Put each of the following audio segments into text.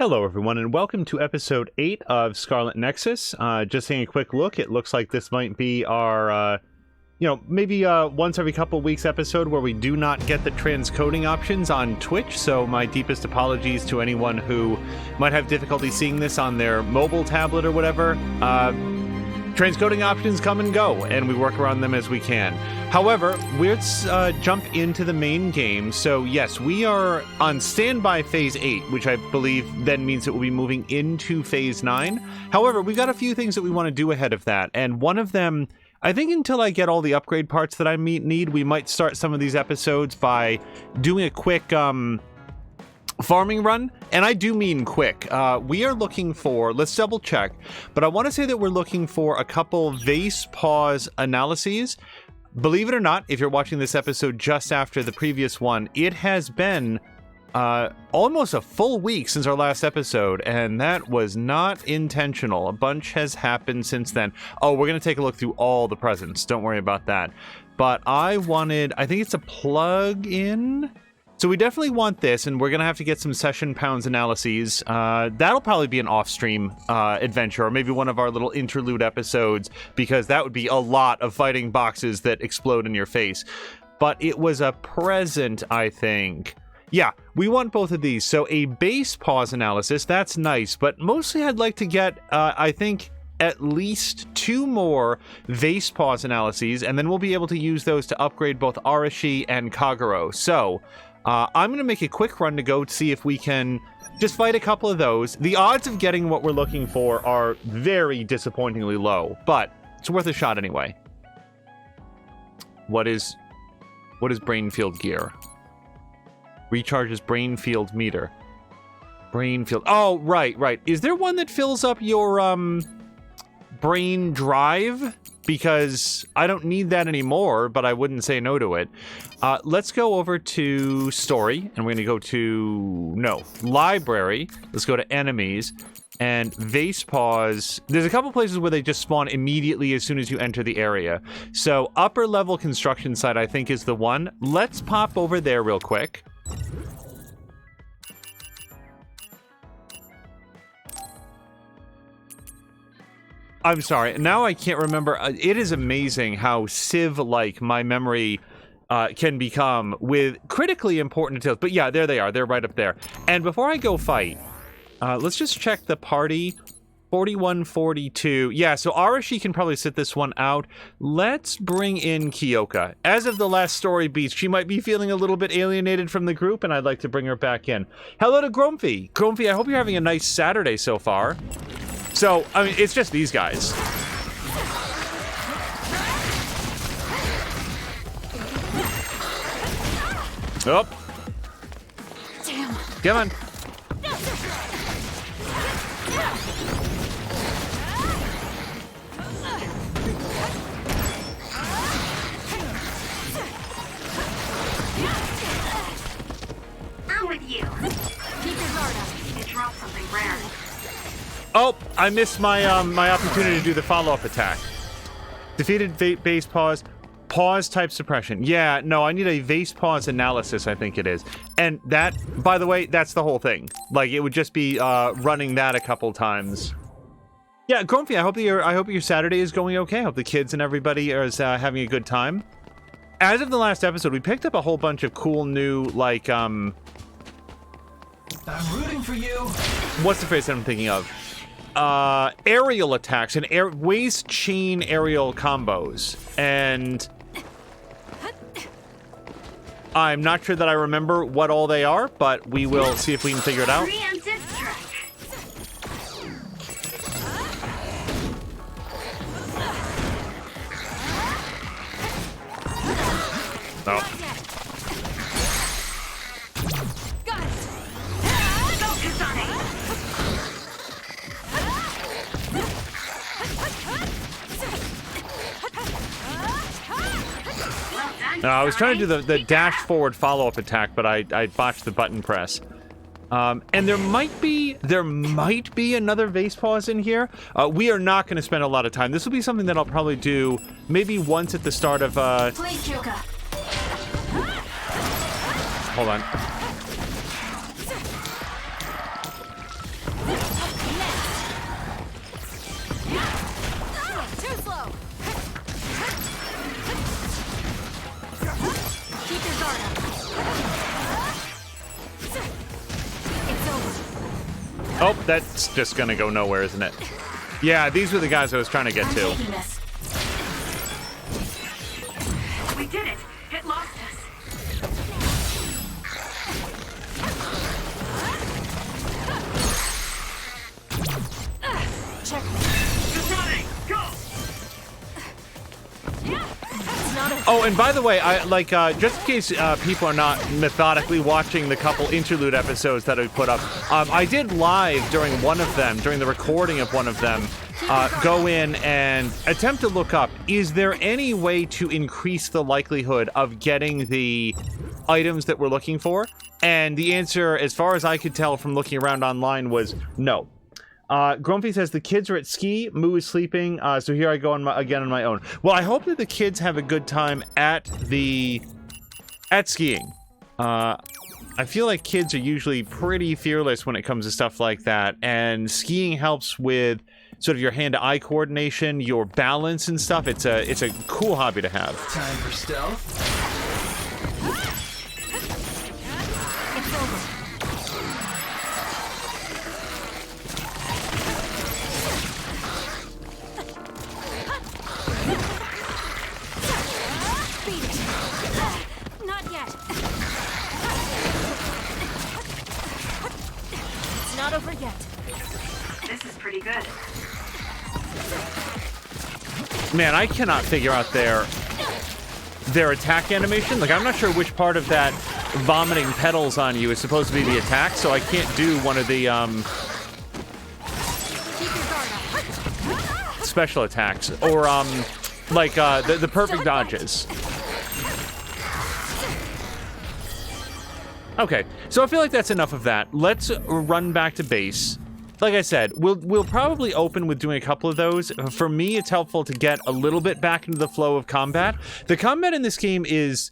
Hello everyone and welcome to episode 8 of Scarlet Nexus. Just taking a quick look, it looks like this might be our, maybe once every couple of weeks episode where we do not get the transcoding options on Twitch, so my deepest apologies to anyone who might have difficulty seeing this on their mobile tablet or whatever. Transcoding options come and go, and we work around them as we can. However, let's jump into the main game. So yes, we are on standby phase 8, which I believe then means that we'll be moving into phase 9. However, we've got a few things that we want to do ahead of that, and one of them, I think until I get all the upgrade parts that I need, we might start some of these episodes by doing a quick farming run, and I do mean quick. We are looking for, let's double check, but I want to say that we're looking for a couple vase pause analyses. Believe it or not, if you're watching this episode just after the previous one, it has been almost a full week since our last episode, and that was not intentional. A bunch has happened since then. Oh, we're going to take a look through all the presents. Don't worry about that. But I think it's a plug-in. So we definitely want this, and we're going to have to get some session pounds analyses. That'll probably be an off-stream adventure, or maybe one of our little interlude episodes, because that would be a lot of fighting boxes that explode in your face. But it was a present, I think. Yeah, we want both of these. So a base pause analysis, that's nice, but mostly I'd like to get, I think, at least 2 more vase pause analyses, and then we'll be able to use those to upgrade both Arashi and Kagero. So I'm going to make a quick run to go see if we can just fight a couple of those. The odds of getting what we're looking for are very disappointingly low, but it's worth a shot anyway. What is brain field gear? Recharges brain field meter. Brain field. Oh, right. Is there one that fills up your brain drive? Because I don't need that anymore, but I wouldn't say no to it. Let's go over to story, and we're going to go to, library. Let's go to enemies, and vase pause. There's a couple places where they just spawn immediately as soon as you enter the area. So upper level construction site, I think, is the one. Let's pop over there real quick. I'm sorry, now I can't remember. It is amazing how Civ-like my memory can become with critically important details. But yeah, there they are. They're right up there. And before I go fight, let's just check the party. 4142. Yeah, so Arashi can probably sit this one out. Let's bring in Kyoka. As of the last story beats, she might be feeling a little bit alienated from the group, and I'd like to bring her back in. Hello to Grumpy. Grumpy, I hope you're having a nice Saturday so far. So, I mean, it's just these guys. Oh. Damn. Come on. I'm with you. Keep your guard up. You dropped something rare. Oh, I missed my my opportunity to do the follow-up attack. Defeated base pause. Pause type suppression. Yeah, no, I need a vase pause analysis, I think it is. And that, by the way, that's the whole thing. Like, it would just be running that a couple times. Yeah, Grumpy, I hope your Saturday is going okay. I hope the kids and everybody is having a good time. As of the last episode, we picked up a whole bunch of cool new, like, I'm rooting for you. What's the phrase that I'm thinking of? Aerial attacks and waist chain aerial combos, and I'm not sure that I remember what all they are, but we will see if we can figure it out. No. No, I was trying to do the dash forward follow-up attack, but I botched the button press. And there might be another vase pause in here. We are not going to spend a lot of time. This will be something that I'll probably do maybe once at the start of Hold on. Oh, that's just gonna go nowhere, isn't it? Yeah, these were the guys I was trying to get to. We did it. It lost us. Check. It's running. Go. Oh, and by the way, I like just in case people are not methodically watching the couple interlude episodes that I put up, I did live during one of them, during the recording of one of them, go in and attempt to look up, is there any way to increase the likelihood of getting the items that we're looking for? And the answer, as far as I could tell from looking around online, was no. Grumpy says the kids are at ski, Moo is sleeping, so here I go again on my own. Well, I hope that the kids have a good time at skiing. I feel like kids are usually pretty fearless when it comes to stuff like that, and skiing helps with sort of your hand-to-eye coordination, your balance and stuff. It's a cool hobby to have. Time for stealth. It's over. Beat it. Not yet. It's not over yet. This is pretty good. Man, I cannot figure out their attack animation. Like, I'm not sure which part of that vomiting petals on you is supposed to be the attack, so I can't do one of the Keep your guard up. special attacks or like the perfect dodges. Okay, so I feel like that's enough of that. Let's run back to base. Like I said, we'll probably open with doing a couple of those. For me, it's helpful to get a little bit back into the flow of combat. The combat in this game it's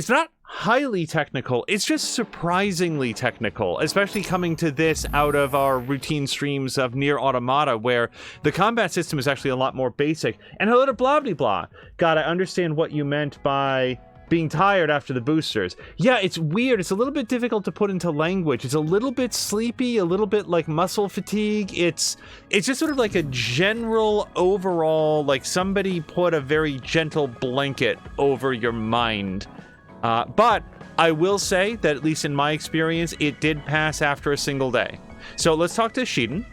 not highly technical, it's just surprisingly technical, especially coming to this out of our routine streams of Nier Automata, where the combat system is actually a lot more basic. And hello to Blobbly-Blah. God, I understand what you meant by being tired after the boosters. Yeah, it's weird. It's a little bit difficult to put into language. It's a little bit sleepy, a little bit like muscle fatigue. It's just sort of like a general overall, like somebody put a very gentle blanket over your mind. But I will say that at least in my experience, it did pass after a single day. So let's talk to Shiden.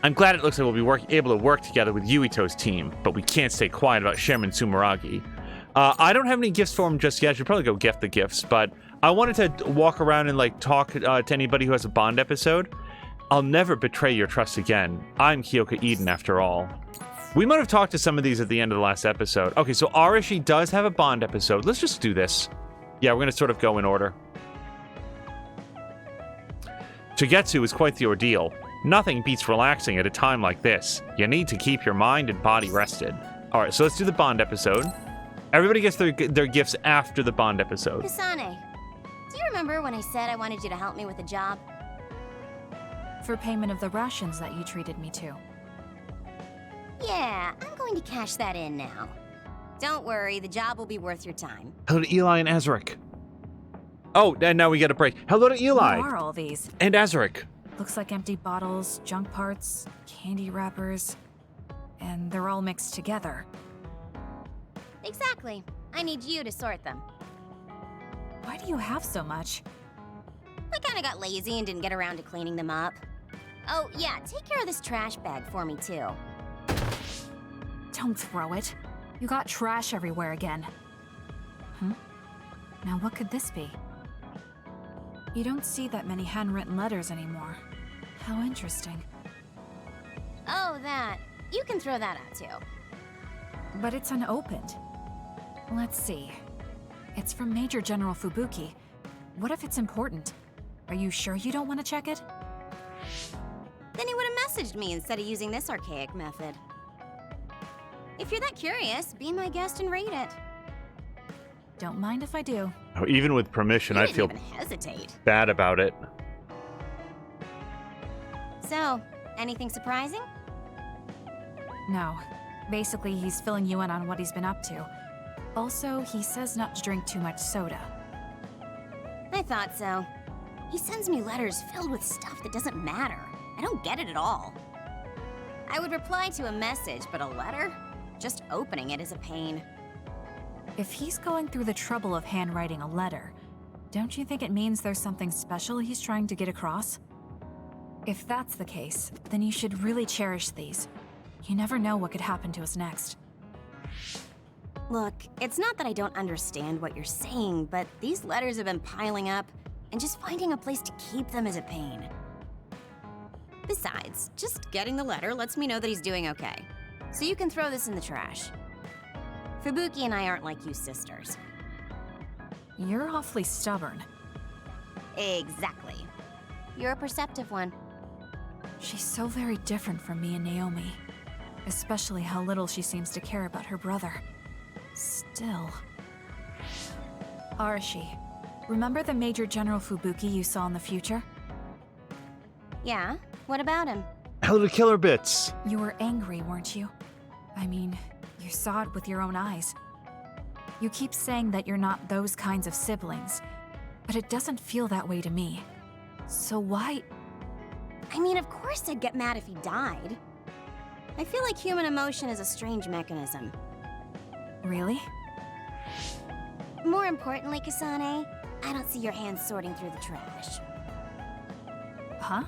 I'm glad it looks like we'll be able to work together with Yuito's team, but we can't stay quiet about Chairman Sumeragi. I don't have any gifts for him just yet. I should probably go get the gifts, but I wanted to walk around and like talk to anybody who has a Bond episode. I'll never betray your trust again. I'm Kyoka Eden after all. We might have talked to some of these at the end of the last episode. Okay, so Arashi does have a Bond episode. Let's just do this. Yeah, we're going to sort of go in order. Togetsu is quite the ordeal. Nothing beats relaxing at a time like this. You need to keep your mind and body rested. All right, so let's do the Bond episode. Everybody gets their gifts after the Bond episode. Kasane, do you remember when I said I wanted you to help me with a job? For payment of the rations that you treated me to. Yeah, I'm going to cash that in now. Don't worry, the job will be worth your time. Hello to Eli and Azaric. Oh, and now we get a break. Hello to Eli. What are all these? And Azaric. Looks like empty bottles, junk parts, candy wrappers, and they're all mixed together. Exactly. I need you to sort them. Why do you have so much? I kinda got lazy and didn't get around to cleaning them up. Oh, yeah, take care of this trash bag for me, too. Don't throw it. You got trash everywhere again. Now what could this be? You don't see that many handwritten letters anymore. How interesting. Oh, that. You can throw that out, too. But it's unopened. Let's see. It's from Major General Fubuki. What if it's important? Are you sure you don't want to check it? Then he would have messaged me instead of using this archaic method. If you're that curious, be my guest and read it. Don't mind if I do. Oh, even with permission, You I didn't feel even hesitate. bad about it. So, anything surprising? No. Basically, he's filling you in on what he's been up to. Also, he says not to drink too much soda. I thought so. He sends me letters filled with stuff that doesn't matter. I don't get it at all. I would reply to a message, but a letter? Just opening it is a pain. If he's going through the trouble of handwriting a letter, don't you think it means there's something special he's trying to get across? If that's the case, then you should really cherish these. You never know what could happen to us next. Look, it's not that I don't understand what you're saying, but these letters have been piling up, and just finding a place to keep them is a pain. Besides, just getting the letter lets me know that he's doing okay. So you can throw this in the trash. Fubuki and I aren't like you sisters. You're awfully stubborn. Exactly. You're a perceptive one. She's so very different from me and Naomi. Especially how little she seems to care about her brother. Still... Arashi, remember the Major General Fubuki you saw in the future? Yeah? What about him? Hello to Killer Bits. You were angry, weren't you? I mean, you saw it with your own eyes. You keep saying that you're not those kinds of siblings, but it doesn't feel that way to me. So why... I mean, of course I'd get mad if he died. I feel like human emotion is a strange mechanism. Really? More importantly, Kasane, I don't see your hands sorting through the trash. Huh?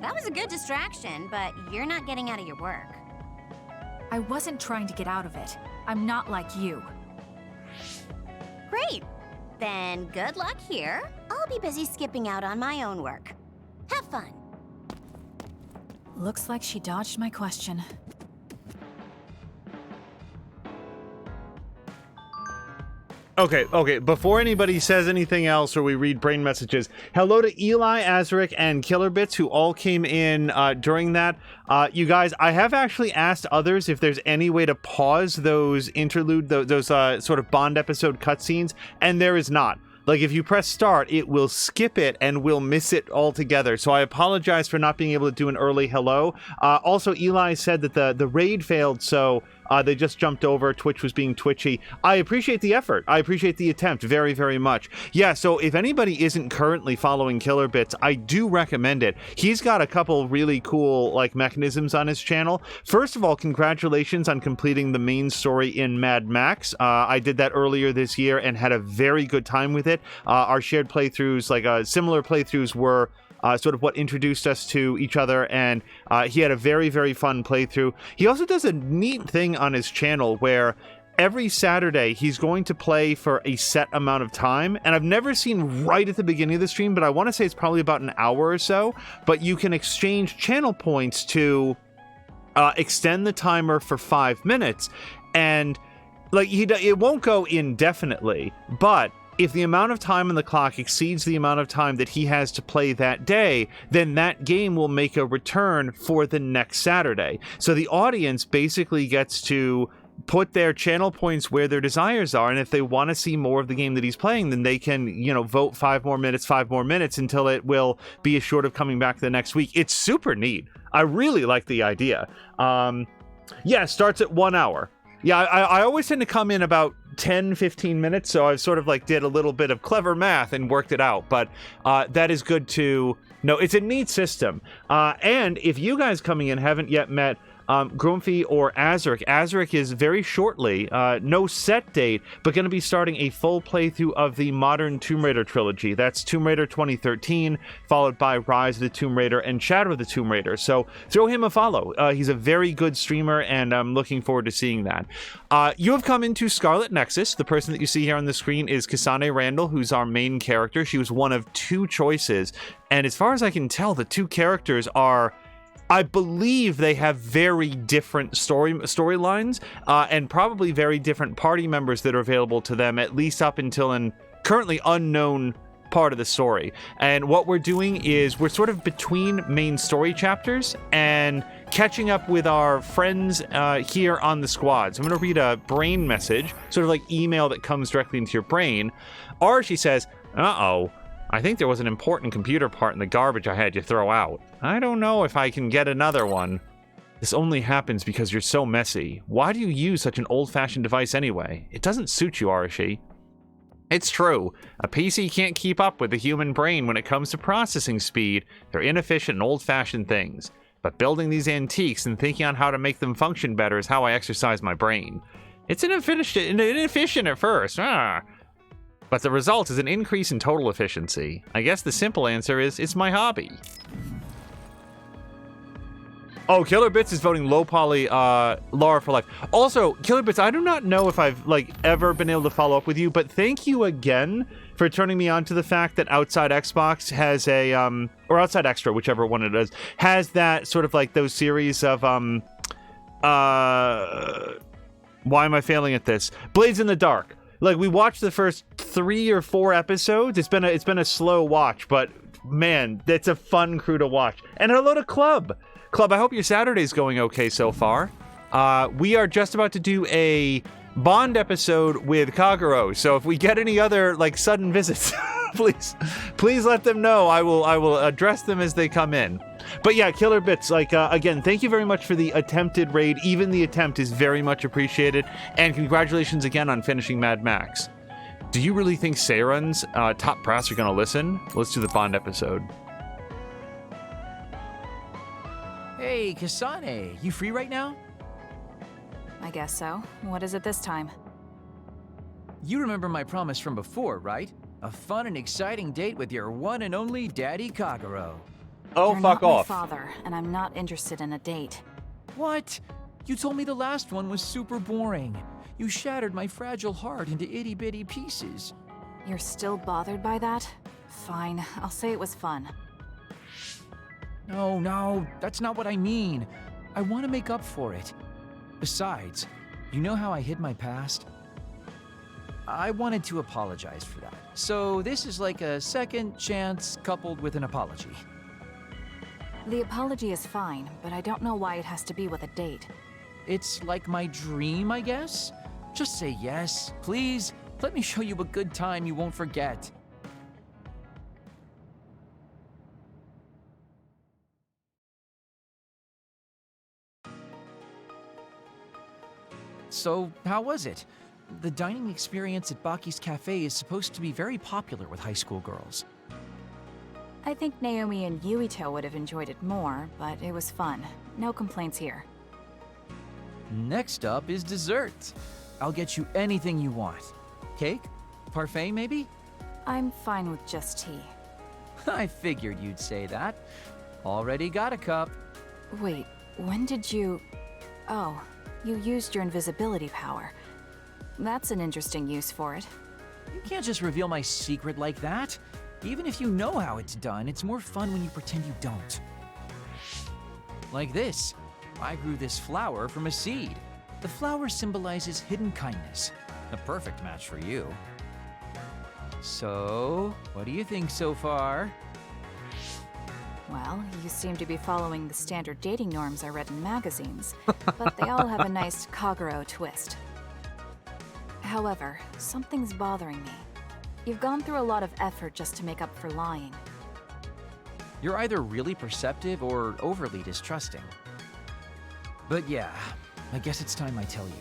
That was a good distraction, but you're not getting out of your work. I wasn't trying to get out of it. I'm not like you. Great. Then good luck here. I'll be busy skipping out on my own work. Have fun. Looks like she dodged my question. Okay, before anybody says anything else or we read brain messages, hello to Eli, Azaric, and Killer Bits, who all came in during that. You guys, I have actually asked others if there's any way to pause those interlude, those sort of Bond episode cutscenes, and there is not. Like, if you press start, it will skip it and we'll miss it altogether. So I apologize for not being able to do an early hello. Also, Eli said that the raid failed, so they just jumped over. Twitch was being twitchy. I appreciate the effort. I appreciate the attempt very, very much. Yeah, so if anybody isn't currently following Killer Bits, I do recommend it. He's got a couple really cool, like, mechanisms on his channel. First of all, congratulations on completing the main story in Mad Max. I did that earlier this year and had a very good time with it. Our shared playthroughs, like similar playthroughs, were sort of what introduced us to each other, and he had a very, very fun playthrough. He also does a neat thing on his channel where every Saturday he's going to play for a set amount of time, and I've never seen right at the beginning of the stream, but I want to say it's probably about an hour or so, but you can exchange channel points to extend the timer for 5 minutes, and like it won't go indefinitely, but if the amount of time on the clock exceeds the amount of time that he has to play that day, then that game will make a return for the next Saturday. So the audience basically gets to put their channel points where their desires are, and if they want to see more of the game that he's playing, then they can, you know, vote 5 more minutes until it will be assured of coming back the next week. It's super neat. I really like the idea. Yeah, starts at 1 hour. Yeah, I always tend to come in about 10-15 minutes, so I've sort of like did a little bit of clever math and worked it out, but that is good to know. It's a neat system. And if you guys coming in haven't yet met Grumpy or Azaric. Azaric is very shortly, no set date, but going to be starting a full playthrough of the modern Tomb Raider trilogy. That's Tomb Raider 2013, followed by Rise of the Tomb Raider and Shadow of the Tomb Raider. So throw him a follow. He's a very good streamer, and I'm looking forward to seeing that. You have come into Scarlet Nexus. The person that you see here on the screen is Kasane Randall, who's our main character. She was one of 2 choices, and as far as I can tell, the 2 characters are... I believe they have very different storylines, and probably very different party members that are available to them, at least up until an currently unknown part of the story. And what we're doing is we're sort of between main story chapters and catching up with our friends here on the squad. So I'm going to read a brain message, sort of like email that comes directly into your brain. She says, "Uh-oh. I think there was an important computer part in the garbage I had you throw out. I don't know if I can get another one. This only happens because you're so messy. Why do you use such an old-fashioned device anyway? It doesn't suit you, Arashi." It's true. A PC can't keep up with the human brain when it comes to processing speed. They're inefficient and old-fashioned things. But building these antiques and thinking on how to make them function better is how I exercise my brain. It's inefficient at first, but the result is an increase in total efficiency. I guess the simple answer is, it's my hobby. Oh, Killer Bits is voting low poly Laura for life. Also, Killer Bits, I do not know if I've ever been able to follow up with you, but thank you again for turning me on to the fact that Outside Xbox has a or Outside Extra, whichever one it is, has that sort of those series of why am I failing at this? Blades in the Dark. We watched the first 3 or 4 episodes. It's been a slow watch, but man, it's a fun crew to watch. And hello to Club. Club, I hope your Saturday's going okay so far. We are just about to do a Bond episode with Kagero, so if we get any other sudden visits, please let them know. I will address them as they come in. But yeah, Killer Bits, again, thank you very much for the attempted raid. Even the attempt is very much appreciated, and congratulations again on finishing Mad Max. Do you really think Seiron's top brass are gonna listen? Let's do the Bond episode. Hey, Kasane, you free right now? I guess so. What is it this time? You remember my promise from before, right? A fun and exciting date with your one and only Daddy Kagero. Oh, You're fuck not off. my father, and I'm not interested in a date. What? You told me the last one was super boring. You shattered my fragile heart into itty-bitty pieces. You're still bothered by that? Fine, I'll say it was fun. No, that's not what I mean. I want to make up for it. Besides, you know how I hid my past? I wanted to apologize for that. So this is like a second chance coupled with an apology. The apology is fine, but I don't know why it has to be with a date. It's like my dream, I guess? Just say yes, please. Let me show you a good time you won't forget. So, how was it? The dining experience at Baki's Cafe is supposed to be very popular with high school girls. I think Naomi and Yuito would have enjoyed it more, but it was fun. No complaints here. Next up is dessert. I'll get you anything you want. Cake? Parfait, maybe? I'm fine with just tea. I figured you'd say that. Already got a cup. Wait, when did you... Oh, you used your invisibility power. That's an interesting use for it. You can't just reveal my secret like that. Even if you know how it's done, it's more fun when you pretend you don't. Like this. I grew this flower from a seed. The flower symbolizes hidden kindness. A perfect match for you. So, what do you think so far? Well, you seem to be following the standard dating norms I read in magazines, but they all have a nice Kagero twist. However, something's bothering me. You've gone through a lot of effort just to make up for lying. You're either really perceptive or overly distrusting. But yeah, I guess it's time I tell you.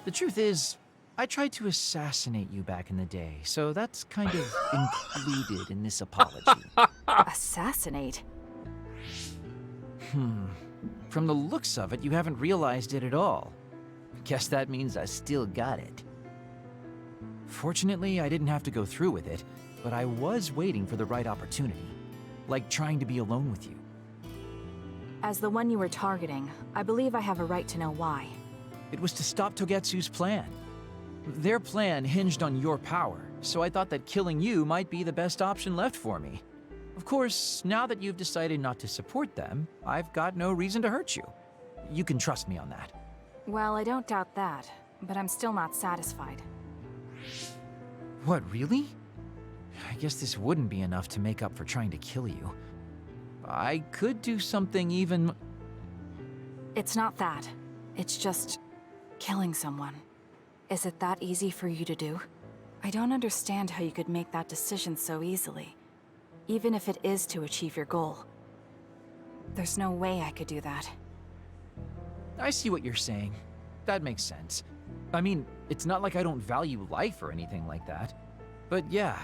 The truth is, I tried to assassinate you back in the day, so that's kind of included in this apology. Assassinate? From the looks of it, you haven't realized it at all. Guess that means I still got it. Fortunately, I didn't have to go through with it, but I was waiting for the right opportunity. Like trying to be alone with you. As the one you were targeting, I believe I have a right to know why. It was to stop Togetsu's plan. Their plan hinged on your power, so I thought that killing you might be the best option left for me. Of course, now that you've decided not to support them, I've got no reason to hurt you. You can trust me on that. Well, I don't doubt that, but I'm still not satisfied. What, really? I guess this wouldn't be enough to make up for trying to kill you. I could do something even... It's not that. It's just... killing someone. Is it that easy for you to do? I don't understand how you could make that decision so easily. Even if it is to achieve your goal. There's no way I could do that. I see what you're saying. That makes sense. I mean, it's not like I don't value life or anything like that. But yeah,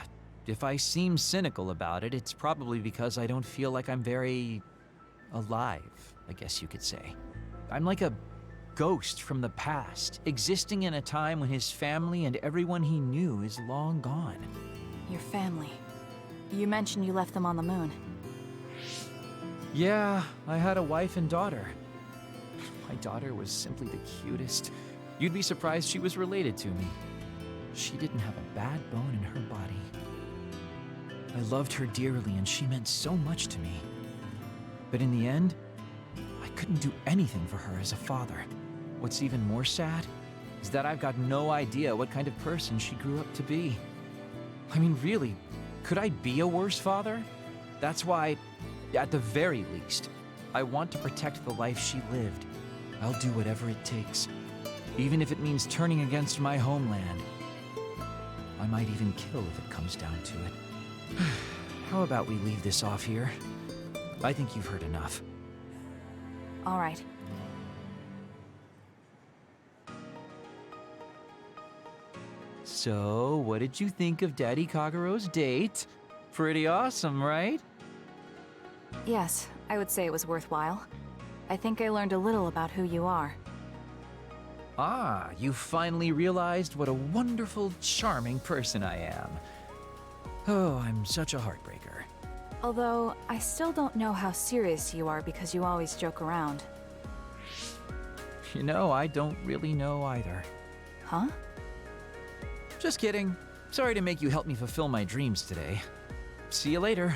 if I seem cynical about it, it's probably because I don't feel like I'm very alive, I guess you could say. I'm like a ghost from the past, existing in a time when his family and everyone he knew is long gone. Your family. You mentioned you left them on the moon. Yeah, I had a wife and daughter. My daughter was simply the cutest. You'd be surprised she was related to me. She didn't have a bad bone in her body. I loved her dearly and she meant so much to me. But in the end, I couldn't do anything for her as a father. What's even more sad is that I've got no idea what kind of person she grew up to be. I mean, really, could I be a worse father? That's why, at the very least, I want to protect the life she lived. I'll do whatever it takes, even if it means turning against my homeland. I might even kill if it comes down to it. How about we leave this off here? I think you've heard enough. All right. So, what did you think of Daddy Kagero's date? Pretty awesome, right? Yes, I would say it was worthwhile. I think I learned a little about who you are. Ah, you finally realized what a wonderful, charming person I am. Oh, I'm such a heartbreaker. Although, I still don't know how serious you are because you always joke around. You know, I don't really know either. Huh? Just kidding. Sorry to make you help me fulfill my dreams today. See you later.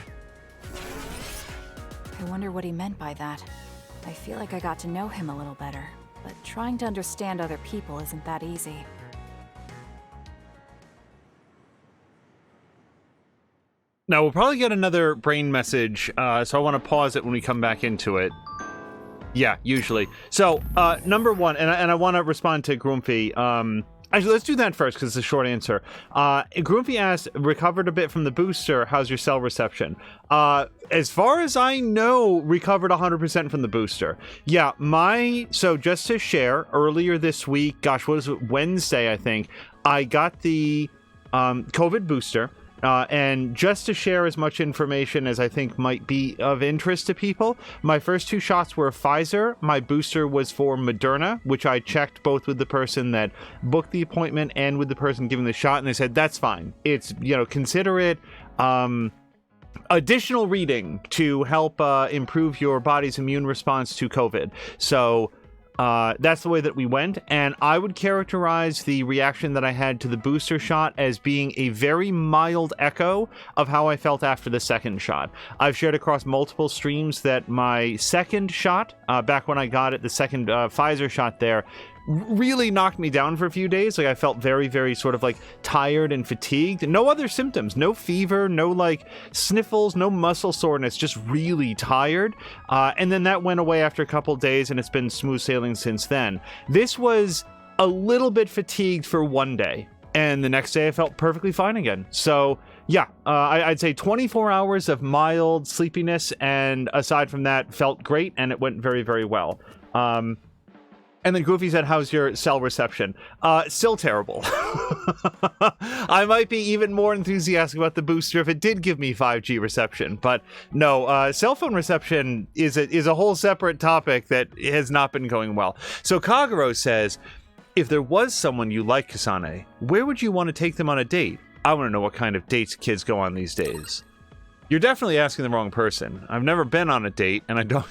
I wonder what he meant by that. I feel like I got to know him a little better, but trying to understand other people isn't that easy. Now, we'll probably get another brain message, so I want to pause it when we come back into it. Yeah, usually. So, number one, and I want to respond to Grumpy. Actually, let's do that first, because it's a short answer. Grumpy asked, recovered a bit from the booster, how's your cell reception? As far as I know, recovered 100% from the booster. Yeah, so just to share, earlier this week, gosh, what was it, Wednesday, I think, I got the COVID booster. And just to share as much information as I think might be of interest to people, my first 2 shots were Pfizer. My booster was for Moderna, which I checked both with the person that booked the appointment and with the person giving the shot, and they said, that's fine. It's, consider it additional reading to help improve your body's immune response to COVID. So that's the way that we went, and I would characterize the reaction that I had to the booster shot as being a very mild echo of how I felt after the second shot. I've shared across multiple streams that my second shot, back when I got it, the second Pfizer shot there, really knocked me down for a few days. Like, I felt very, very sort of like tired and fatigued. No other symptoms, no fever, no like sniffles, no muscle soreness, just really tired. And then that went away after a couple days, and it's been smooth sailing since then. This was a little bit fatigued for one day, and the next day I felt perfectly fine again. So yeah, I'd say 24 hours of mild sleepiness, and aside from that, felt great, and it went very, very well. And then Goofy said, how's your cell reception? Still terrible. I might be even more enthusiastic about the booster if it did give me 5G reception. But no, cell phone reception is a whole separate topic that has not been going well. So Kagero says, if there was someone you like, Kasane, where would you want to take them on a date? I want to know what kind of dates kids go on these days. You're definitely asking the wrong person. I've never been on a date, and I don't...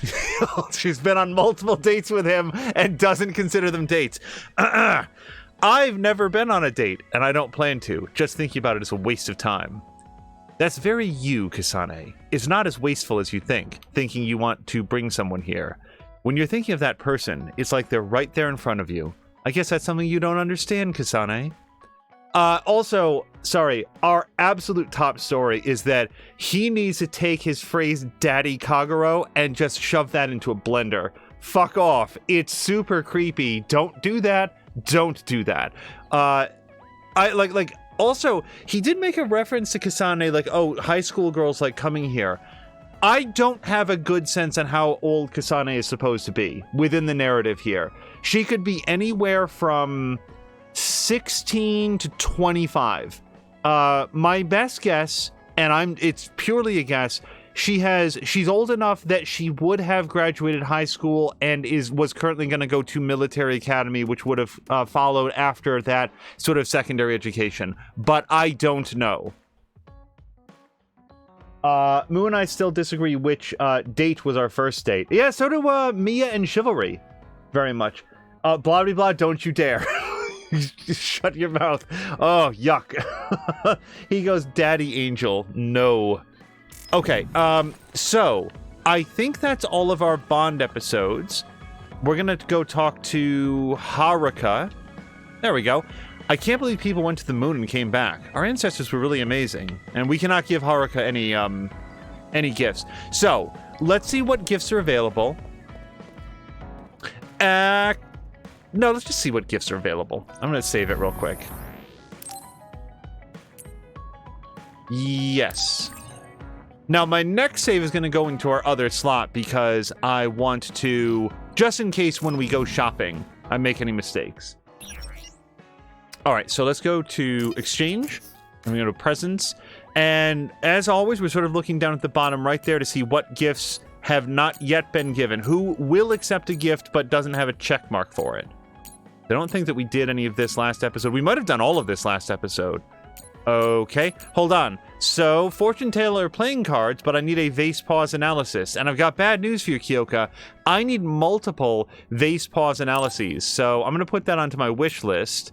She's been on multiple dates with him and doesn't consider them dates. I've never been on a date, and I don't plan to. Just thinking about it is a waste of time. That's very you, Kasane. It's not as wasteful as you think, thinking you want to bring someone here. When you're thinking of that person, it's like they're right there in front of you. I guess that's something you don't understand, Kasane. Also, sorry, our absolute top story is that he needs to take his phrase Daddy Kagero and just shove that into a blender. Fuck off. It's super creepy. Don't do that. Don't do that. Also, he did make a reference to Kasane, like, oh, high school girls like coming here. I don't have a good sense on how old Kasane is supposed to be within the narrative here. She could be anywhere from 16 to 25. My best guess, and it's purely a guess, she's old enough that she would have graduated high school and was currently going to go to military academy, which would have followed after that sort of secondary education. But I don't know. Moo and I still disagree which date was our first date. Yeah, so do Mia and Chivalry. Very much. Blah, blah, blah, don't you dare. Shut your mouth. Oh, yuck. He goes, Daddy Angel. No. Okay, so I think that's all of our Bond episodes. We're gonna go talk to Haruka. There we go. I can't believe people went to the moon and came back. Our ancestors were really amazing, and we cannot give Haruka any gifts. So, let's see what gifts are available. No, let's just see what gifts are available. I'm gonna save it real quick. Yes. Now, my next save is gonna go into our other slot because I want to, just in case when we go shopping, I make any mistakes. Alright, so let's go to Exchange. I'm gonna go to Presents. And as always, we're sort of looking down at the bottom right there to see what gifts have not yet been given. Who will accept a gift but doesn't have a check mark for it? I don't think that we did any of this last episode. We might have done all of this last episode. Okay, hold on. So, Fortune Teller playing cards, but I need a vase pause analysis. And I've got bad news for you, Kyoka. I need multiple vase pause analyses. So, I'm going to put that onto my wish list.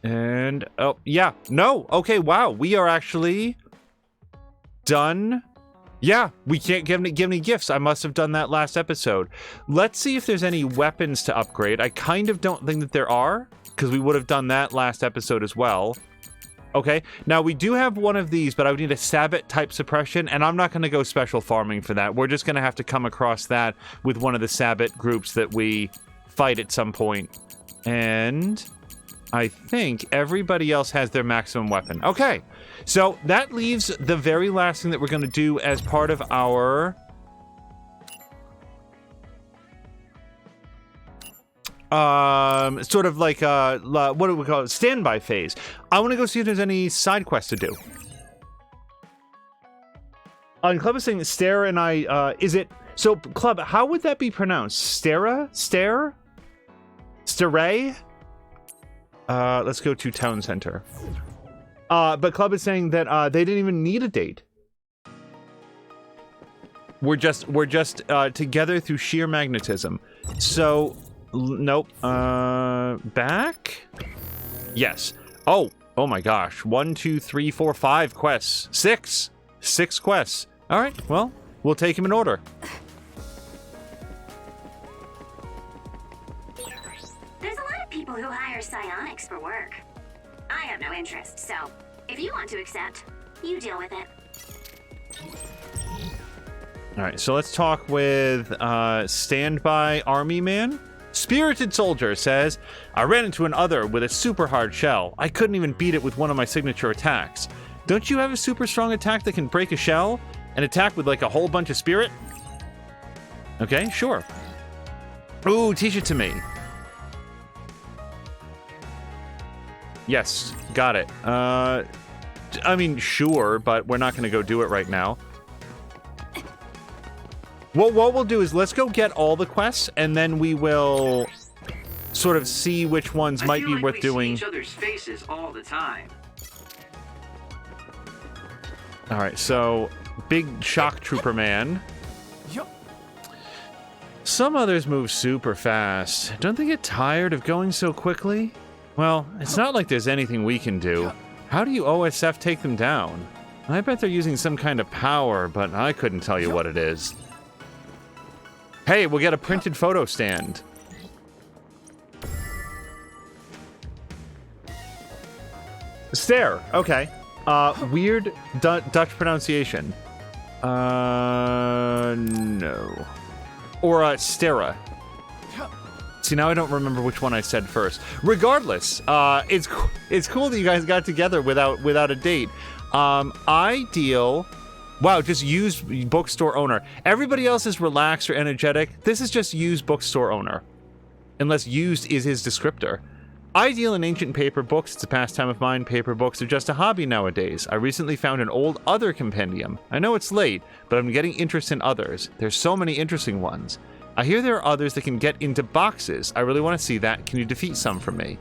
And, oh, yeah. No, okay, wow. We are actually done. Yeah, we can't give any gifts. I must have done that last episode. Let's see if there's any weapons to upgrade. I kind of don't think that there are, because we would have done that last episode as well. Okay, now we do have one of these, but I would need a Sabbat type suppression, and I'm not going to go special farming for that. We're just going to have to come across that with one of the Sabbat groups that we fight at some point. And I think everybody else has their maximum weapon. Okay, so that leaves the very last thing that we're going to do as part of our sort of like what do we call it? Standby phase. I want to go see if there's any side quests to do. Club is saying Stare and I, is it, so Club, how would that be pronounced? Stare? Stare? Stare? Let's go to Town Center. But Club is saying that they didn't even need a date. We're just together through sheer magnetism. So, nope. Back? Yes. Oh my gosh. 1, 2, 3, 4, 5 quests. 6 quests. All right. Well, we'll take them in order. People who hire psionics for work. I have no interest, so if you want to accept, you deal with it. Alright, so let's talk with Standby Army Man. Spirited Soldier says, I ran into an other with a super hard shell. I couldn't even beat it with one of my signature attacks. Don't you have a super strong attack that can break a shell? An attack with like a whole bunch of spirit? Okay, sure. Ooh, teach it to me. Yes, got it. I mean, sure, but we're not going to go do it right now. What we'll do is let's go get all the quests, and then we will sort of see which ones might be worth doing. See each other's faces all the time. All right, so big shock trooper man. Some others move super fast. Don't they get tired of going so quickly? Well, it's not like there's anything we can do. How do you OSF take them down? I bet they're using some kind of power, but I couldn't tell you what it is. Hey, we'll get a printed photo stand. Stare. Okay. Weird Dutch pronunciation. No. Or Stera. See, now I don't remember which one I said first. Regardless, it's cool that you guys got together without a date. Ideal. Wow, just use bookstore owner. Everybody else is relaxed or energetic. This is just use bookstore owner. Unless used is his descriptor. I deal in ancient paper books. It's a pastime of mine. Paper books are just a hobby nowadays. I recently found an old other compendium. I know it's late, but I'm getting interest in others. There's so many interesting ones. I hear there are others that can get into boxes. I really want to see that. Can you defeat some for me?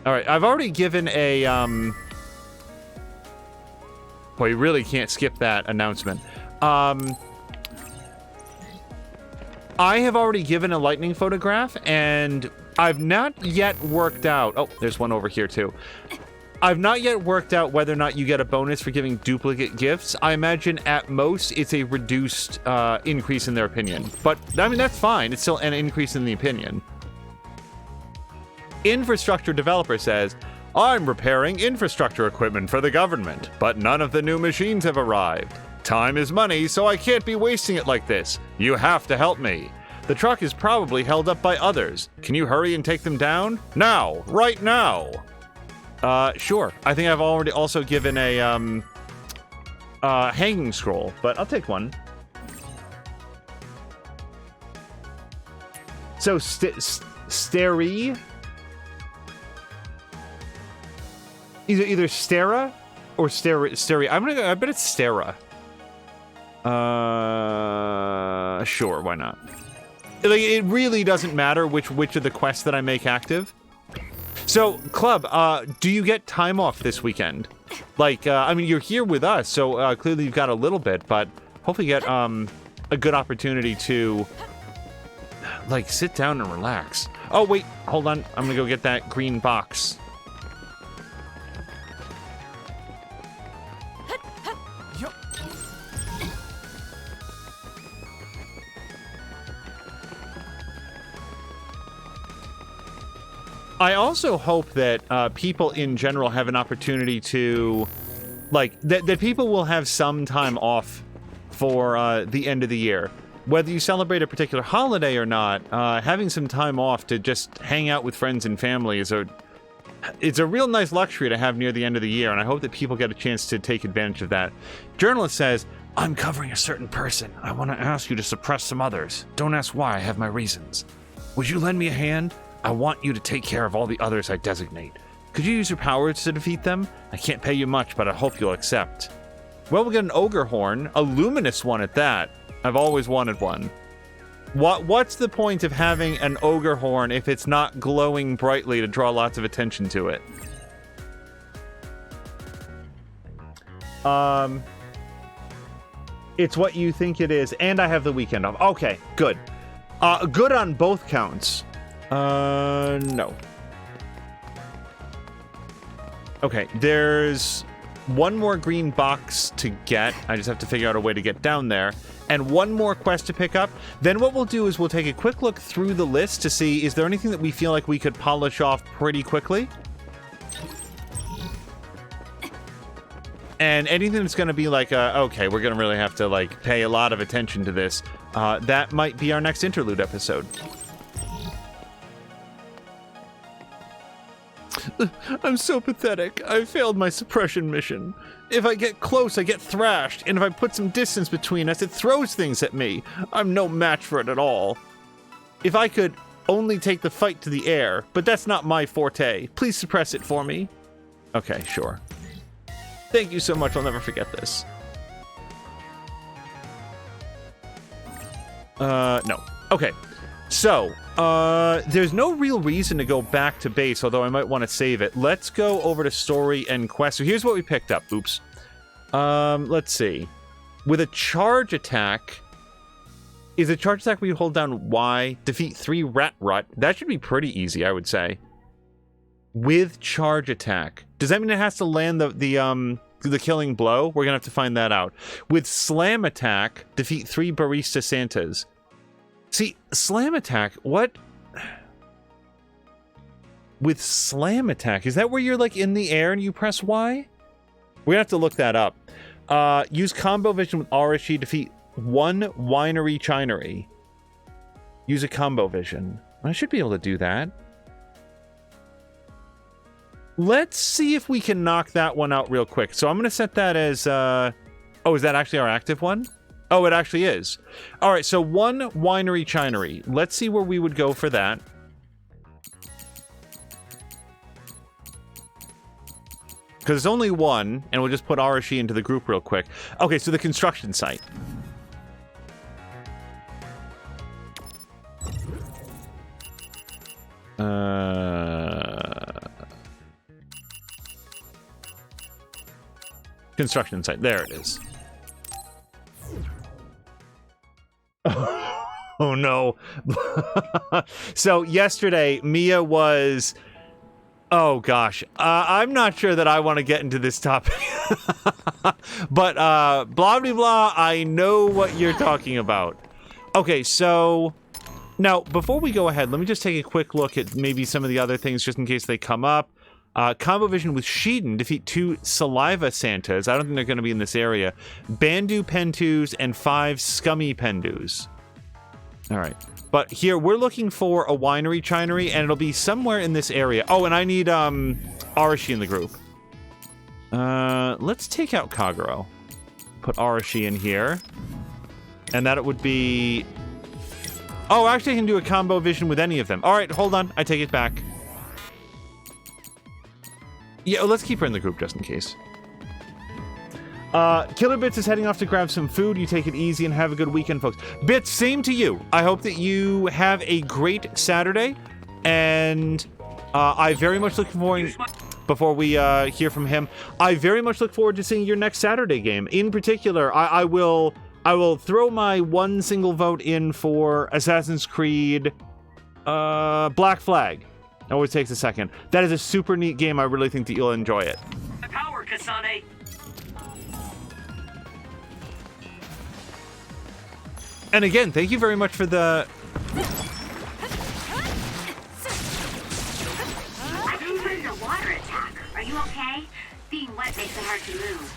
Alright, I've already given a, Well, you really can't skip that announcement. I have already given a lightning photograph, and I've not yet worked out... Oh, there's one over here, too. I've not yet worked out whether or not you get a bonus for giving duplicate gifts. I imagine, at most, it's a reduced increase in their opinion. But, I mean, that's fine. It's still an increase in the opinion. Infrastructure developer says, I'm repairing infrastructure equipment for the government, but none of the new machines have arrived. Time is money, so I can't be wasting it like this. You have to help me. The truck is probably held up by others. Can you hurry and take them down? Now! Right now! Sure. I think I've already also given a, hanging scroll, but I'll take one. So, Steri? Either Stera or Steri. I bet it's Stera. Sure, why not? Like, it really doesn't matter which of the quests that I make active. So, Club, do you get time off this weekend? Like, I mean, you're here with us, so clearly you've got a little bit, but hopefully you get a good opportunity to, like, sit down and relax. Oh, wait, hold on. I'm gonna go get that green box. I also hope that people in general have an opportunity to, like, that people will have some time off for the end of the year. Whether you celebrate a particular holiday or not, having some time off to just hang out with friends and family is it's a real nice luxury to have near the end of the year, and I hope that people get a chance to take advantage of that. Journalist says, I'm covering a certain person. I want to ask you to suppress some others. Don't ask why, I have my reasons. Would you lend me a hand? I want you to take care of all the others I designate. Could you use your powers to defeat them? I can't pay you much, but I hope you'll accept. Well, we'll get an ogre horn, a luminous one at that. I've always wanted one. What's the point of having an ogre horn if it's not glowing brightly to draw lots of attention to it? It's what you think it is, and I have the weekend off. Okay, good. Good on both counts. No. Okay, there's one more green box to get. I just have to figure out a way to get down there. And one more quest to pick up. Then what we'll do is we'll take a quick look through the list to see, is there anything that we feel like we could polish off pretty quickly? And anything that's going to be like, okay, we're going to really have to, like, pay a lot of attention to this. That might be our next interlude episode. I'm so pathetic. I failed my suppression mission. If I get close, I get thrashed, and if I put some distance between us, it throws things at me. I'm no match for it at all. If I could only take the fight to the air, but that's not my forte. Please suppress it for me. Okay, sure. Thank you so much. I'll never forget this. No. Okay. So, there's no real reason to go back to base, although I might want to save it. Let's go over to story and quest. So here's what we picked up. Oops. Let's see. With a charge attack... Is a charge attack where you hold down Y, defeat 3 rat rut? That should be pretty easy, I would say. With charge attack. Does that mean it has to land the killing blow? We're gonna have to find that out. With slam attack, defeat 3 barista Santas. See, slam attack, what? With slam attack, is that where you're like in the air and you press Y? We have to look that up. Use combo vision with Arashi, defeat 1 winery chinery. Use a combo vision. I should be able to do that. Let's see if we can knock that one out real quick. So I'm going to set that as... Oh, is that actually our active one? Oh, it actually is. All right, so 1 winery chinery. Let's see where we would go for that. Because it's only one, and we'll just put Arashi into the group real quick. Okay, so the construction site. Construction site. There it is. Oh no. So yesterday, Mia was... Oh gosh. I'm not sure that I want to get into this topic. But blah blah blah, I know what you're talking about. Okay, so... Now, before we go ahead, let me just take a quick look at maybe some of the other things just in case they come up. Combo Vision with Shiden, defeat 2 Saliva Santas. I don't think they're going to be in this area. Bandu Pentus and 5 Scummy Pendus. Alright. But here, we're looking for a winery chinery, and it'll be somewhere in this area. Oh, and I need Arashi in the group. Let's take out Kagero. Put Arashi in here. And that it would be... Oh, actually I can do a combo vision with any of them. Alright, hold on. I take it back. Yeah, let's keep her in the group just in case. Killer Bits is heading off to grab some food. You take it easy and have a good weekend, folks. Bits, same to you. I hope that you have a great Saturday. And I very much look forward... Before we hear from him, I very much look forward to seeing your next Saturday game. In particular, I will throw my one single vote in for Assassin's Creed Black Flag. Always takes a second. That is a super neat game. I really think that you'll enjoy it. Power, Kasane. And again, thank you very much for the... I can put in a water attack. Are you okay? Being wet makes it hard to move.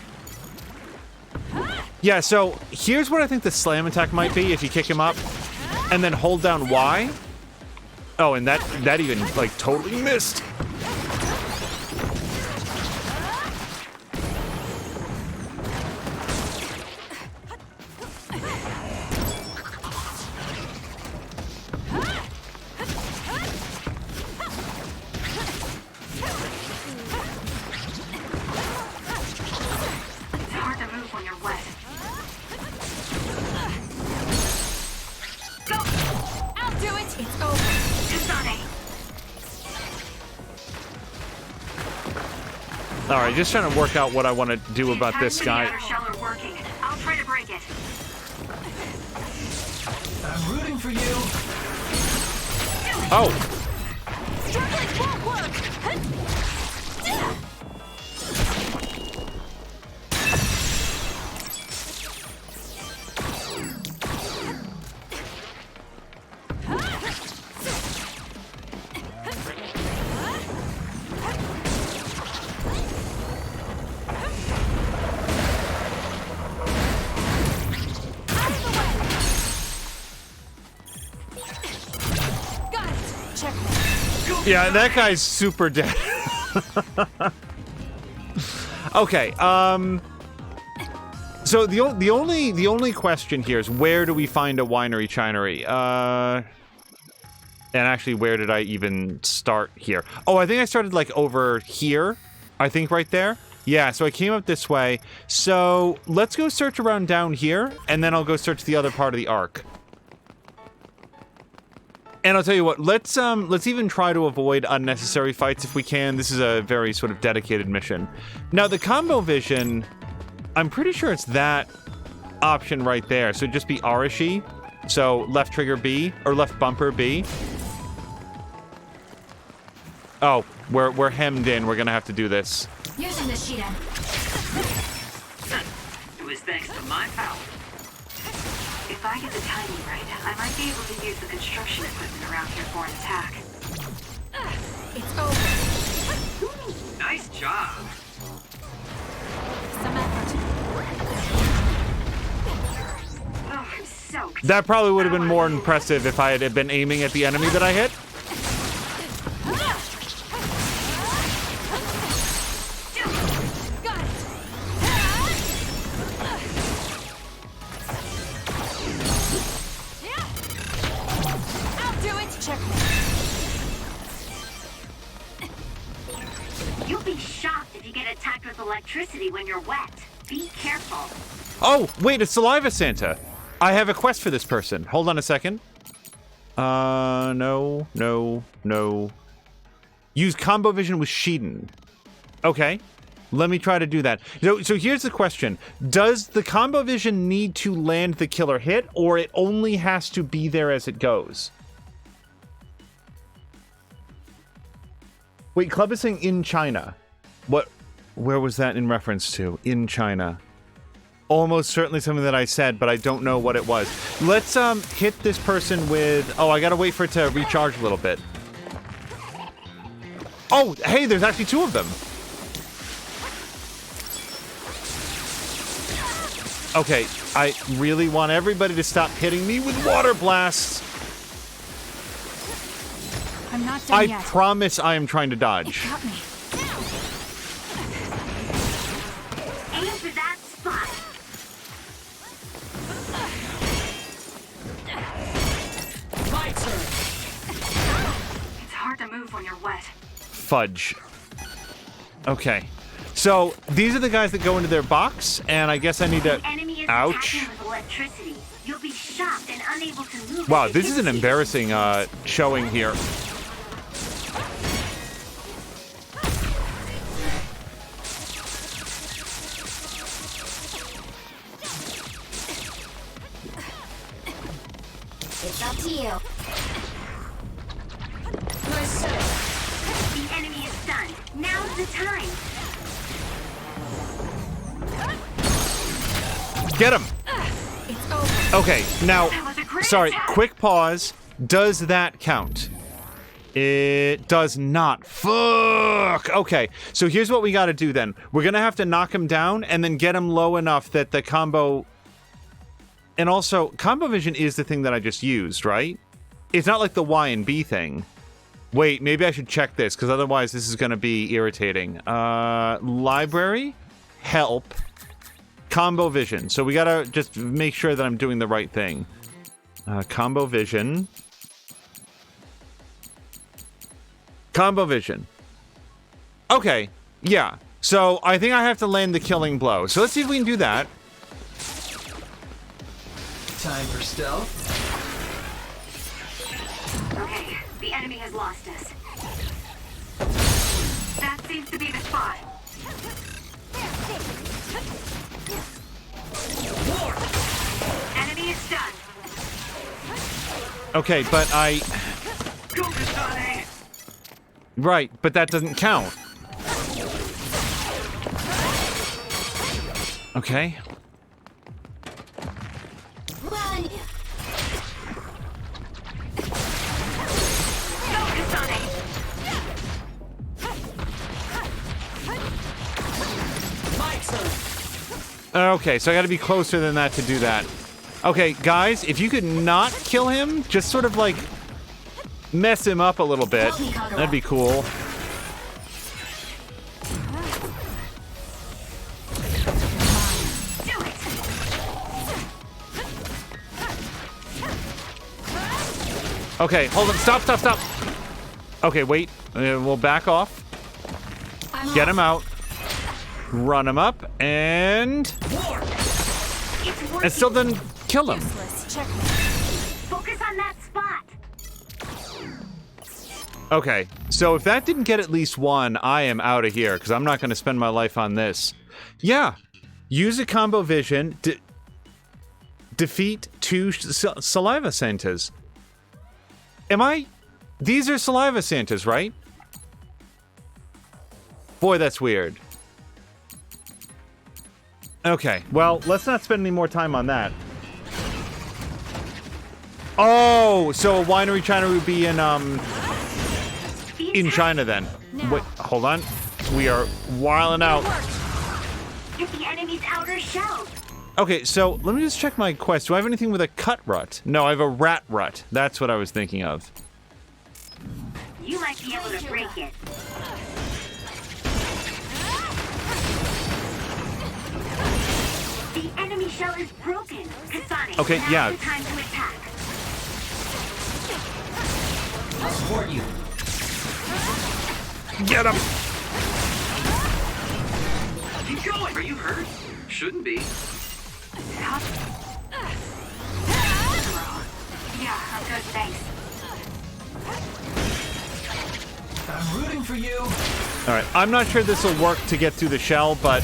Yeah, so here's what I think the slam attack might be if you kick him up and then hold down Y. Oh, and that even, like, totally missed. It's hard to move when you're wet. Go! I'll do it! It's over. Kasane! All right, just trying to work out what I want to do about this guy. The outer shell are working. I'll try to break it. I'm rooting for you. Oh, Struggling won't work! Got it! Checkmate. yeah, that guy's super dead. Okay, so the only question here is where do we find a winery chinery? And actually, where did I even start here? Oh, I think I started like over here. I think right there. Yeah, so I came up this way. So let's go search around down here, and then I'll go search the other part of the arc. And I'll tell you what, let's even try to avoid unnecessary fights if we can. This is a very sort of dedicated mission. Now, the combo vision, I'm pretty sure it's that option right there. So it'd just be Arashi. So left trigger B, or left bumper B. Oh, we're hemmed in. We're gonna have to do this. Using the Shiden. It was thanks to my power. If I get the timing right, I might be able to use the construction equipment around here for an attack. It's over. Nice job. Some effort. Oh, I'm soaked. That probably would have been more impressive if I had been aiming at the enemy that I hit. Got it. I'll do it. Checkmate. You'll be shocked if you get a attacked with electricity when you're wet. Be careful. Oh, wait, it's Saliva Santa. I have a quest for this person. Hold on a second. No. Use combo vision with Sheeden. Okay. Let me try to do that. So here's the question. Does the combo vision need to land the killer hit, or it only has to be there as it goes? Wait, Club is saying in China. Where was that in reference to? In China. Almost certainly something that I said, but I don't know what it was. Let's hit this person with... Oh, I gotta wait for it to recharge a little bit. Oh, hey, there's actually two of them. Okay, I really want everybody to stop hitting me with water blasts. I'm not done yet. I promise I am trying to dodge. It got me. Aim for that spot. My turn. It's hard to move when you're wet. Fudge. Okay. So, these are the guys that go into their box, and I guess I need to... The enemy is Ouch. attacking with electricity. You'll be shocked and unable to move. Wow, if it this is hits an you. embarrassing showing here. It's up to you. Nice set. The enemy is stunned. Now's the time. Get him! It's over. Okay, now, That was a great sorry, attack. quick pause. Does that count? It does not. Fuck! Okay, so here's what we gotta do then. We're gonna have to knock him down and then get him low enough that the combo... And also, combo vision is the thing that I just used, right? It's not like the Y and B thing. Wait, maybe I should check this, because otherwise this is gonna be irritating. Library? Help. Combo vision. So we gotta just make sure that I'm doing the right thing. Combo vision. Combo vision. Okay, yeah. So I think I have to land the killing blow. So let's see if we can do that. Time for stealth. Okay, the enemy has lost us. That seems to be the spot. Enemy is stunned. Okay, but I... Go, Kasane. Right, but that doesn't count. Okay. Run! Go, Kasane. My turn. Okay, so I gotta be closer than that to do that. Okay, guys, if you could not kill him, just sort of like mess him up a little bit, that'd be cool. Do it. Okay, hold on, stop. Okay, wait, we'll back off. Get him out. Run him up, and... It's It working. still doesn't kill him. Useless. Check. Focus on that spot. Okay, so if that didn't get at least one, I am out of here, because I'm not going to spend my life on this. Yeah, use a combo vision, defeat two Saliva Santas. These are Saliva Santas, right? Boy, that's weird. Okay, well, let's not spend any more time on that. Oh, so a winery China would be in China then. Wait, hold on. We are wilding out. Hit the enemy's outer shell. Okay, so let me just check my quest. Do I have anything with a cut rut? No, I have a rat rut. That's what I was thinking of. You might be able to break it. The enemy shell is broken. Kasane, Okay, now's yeah. the time to attack. I'll support you. Get him! going? Are you hurt? Shouldn't be. Yeah, I'm good, thanks. I'm rooting for you. All right, I'm not sure this will work to get through the shell, but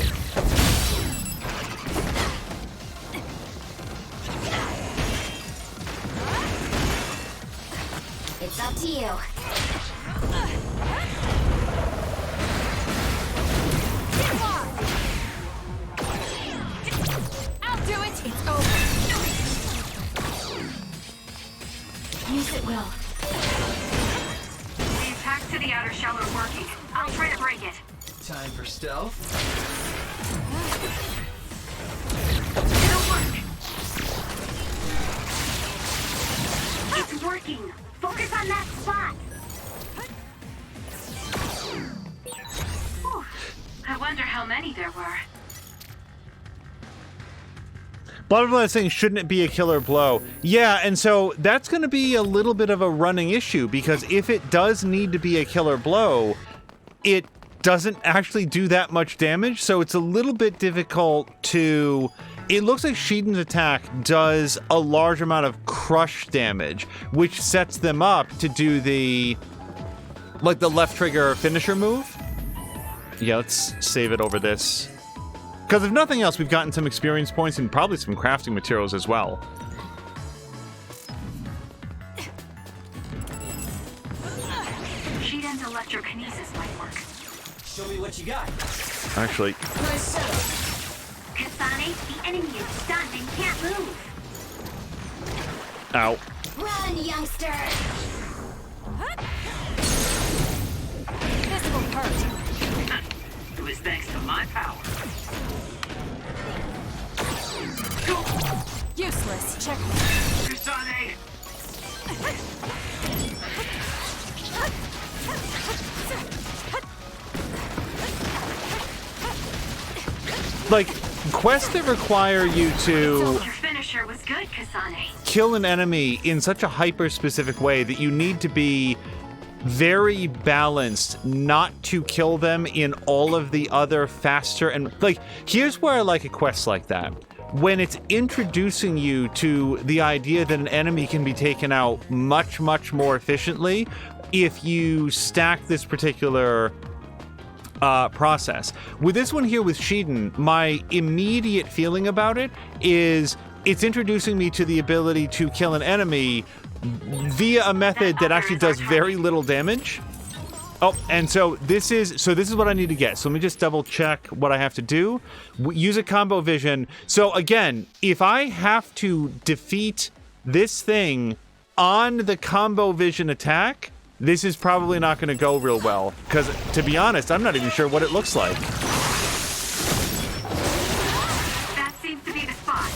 It's up to you. I'll do it! It's over. Use it well. The attacks to the outer shell are working. I'll try to break it. Time for stealth. It'll work. It's working. Focus on that spot. Whew. I wonder how many there were. blah, blah, blah, saying, shouldn't it be a killer blow? Yeah, and so that's going to be a little bit of a running issue, because if it does need to be a killer blow, it doesn't actually do that much damage, so it's a little bit difficult to... It looks like Sheedan's attack does a large amount of crush damage, which sets them up to do the... like the left trigger finisher move. Yeah, let's save it over this. Because if nothing else, we've gotten some experience points and probably some crafting materials as well. Sheedan's electrokinesis might work. Show me what you got. Actually, Nice setup. Kasane, the enemy is stunned and can't move. ow. Run, youngster! This will hurt. It was thanks to my power. Useless. Check. Kasane! Like, quests that require you to Your finisher was good, Kasane. kill an enemy in such a hyper-specific way that you need to be very balanced not to kill them in all of the other faster and... Like, here's where I like a quest like that. When it's introducing you to the idea that an enemy can be taken out much, much more efficiently if you stack this particular process. With this one here with Sheedan, my immediate feeling about it is it's introducing me to the ability to kill an enemy via a method that actually does very little damage. Oh, and so this is what I need to get. So let me just double check what I have to do. Use a combo vision. So again, if I have to defeat this thing on the combo vision attack, this is probably not going to go real well. Because, to be honest, I'm not even sure what it looks like. That seems to be the spot.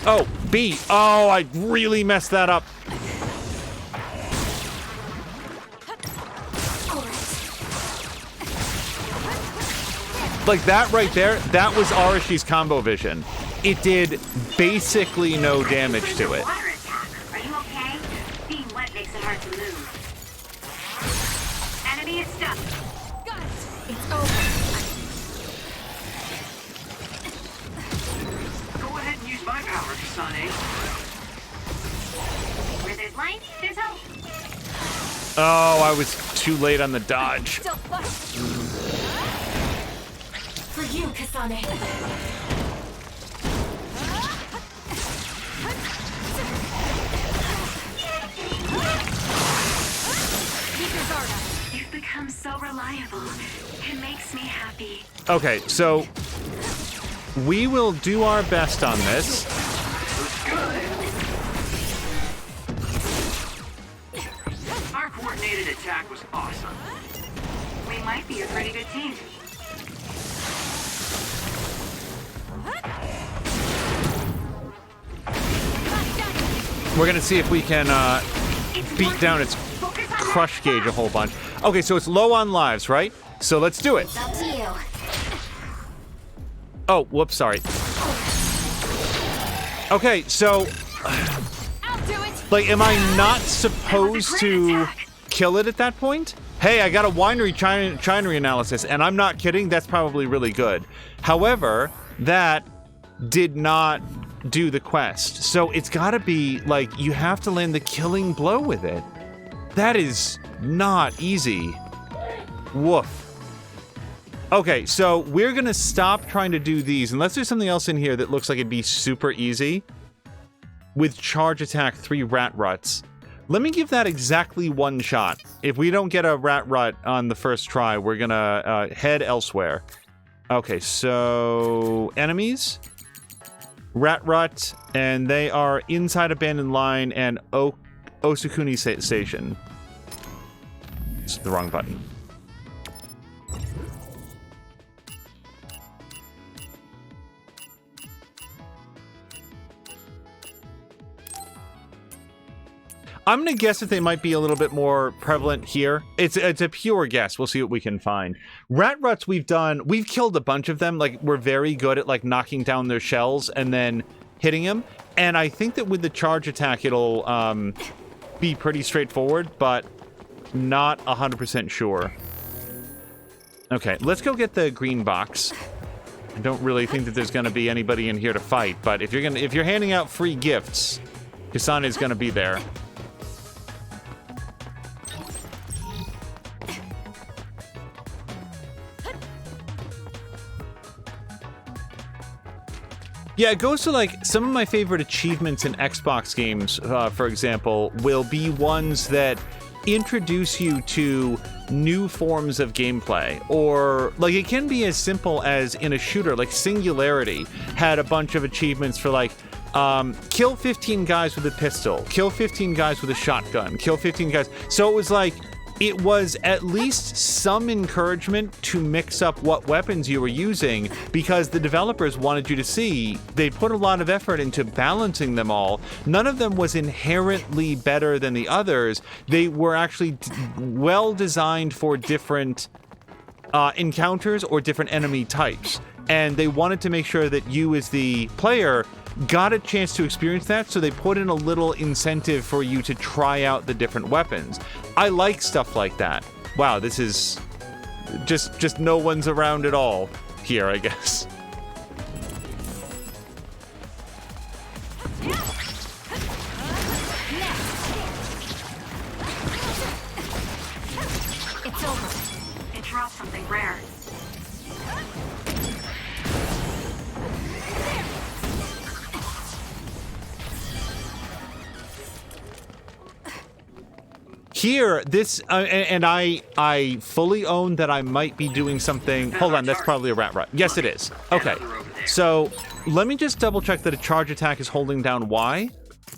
Oh, B. Oh, I really messed that up. Like that right there, that was Arashi's combo vision. It did basically no damage to it. Water attack. Are you okay? Being wet makes it hard to move. Enemy is stuck. Got it. It's over. Go ahead and use my power, Kasane. Where there's light, there's hope. Oh, I was too late on the dodge. Still flush. For you, Kasane. You've become so reliable. It makes me happy. Okay, so we will do our best on this. Our coordinated attack was awesome. We might be a pretty good team. We're gonna see if we can beat down its crush gauge a whole bunch. Okay, so it's low on lives, right? So let's do it. It's up to you. Oh, whoops, sorry. Okay, so I'll do it. Like, am I not supposed to kill it at that point? Hey, I got a winery analysis, and I'm not kidding, that's probably really good. However, that did not do the quest. So it's gotta be, like, you have to land the killing blow with it. That is not easy. Woof. Okay, so we're gonna stop trying to do these, unless there's something else in here that looks like it'd be super easy. With charge attack, 3 rat ruts. Let me give that exactly 1 shot. If we don't get a rat rut on the first try, we're gonna head elsewhere. Okay, so enemies, rat rut, and they are inside abandoned line and Osukuni station. It's the wrong button. I'm gonna guess that they might be a little bit more prevalent here. It's a pure guess. We'll see what we can find. Rat ruts we've killed a bunch of them. Like, we're very good at, like, knocking down their shells and then hitting them. And I think that with the charge attack, it'll be pretty straightforward, but not 100% sure. Okay, let's go get the green box. I don't really think that there's gonna be anybody in here to fight, but if you're handing out free gifts, Kasane is gonna be there. Yeah, it goes to, like, some of my favorite achievements in Xbox games, for example, will be ones that introduce you to new forms of gameplay. Or, like, it can be as simple as in a shooter, like Singularity had a bunch of achievements for, like, kill 15 guys with a pistol, kill 15 guys with a shotgun, kill 15 guys. So it was like, it was at least some encouragement to mix up what weapons you were using, because the developers wanted you to see they put a lot of effort into balancing them all. None of them was inherently better than the others. They were actually well designed for different encounters or different enemy types. And they wanted to make sure that you as the player got a chance to experience that, so they put in a little incentive for you to try out the different weapons. I like stuff like that. Wow, this is just no one's around at all here, I guess. It's over. It dropped something rare. Here, this, and I fully own that I might be doing something. Hold on, that's probably a rat rut. Yes, it is. Okay, so let me just double check that a charge attack is holding down Y.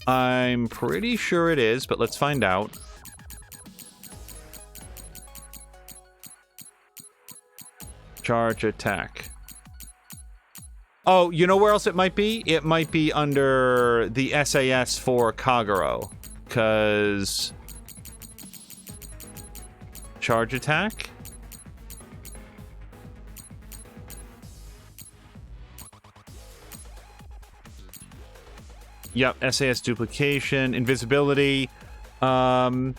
I'm pretty sure it is, but let's find out. Charge attack. Oh, you know where else it might be? It might be under the SAS for Kagero, because charge attack. Yep, SAS duplication, invisibility. Charge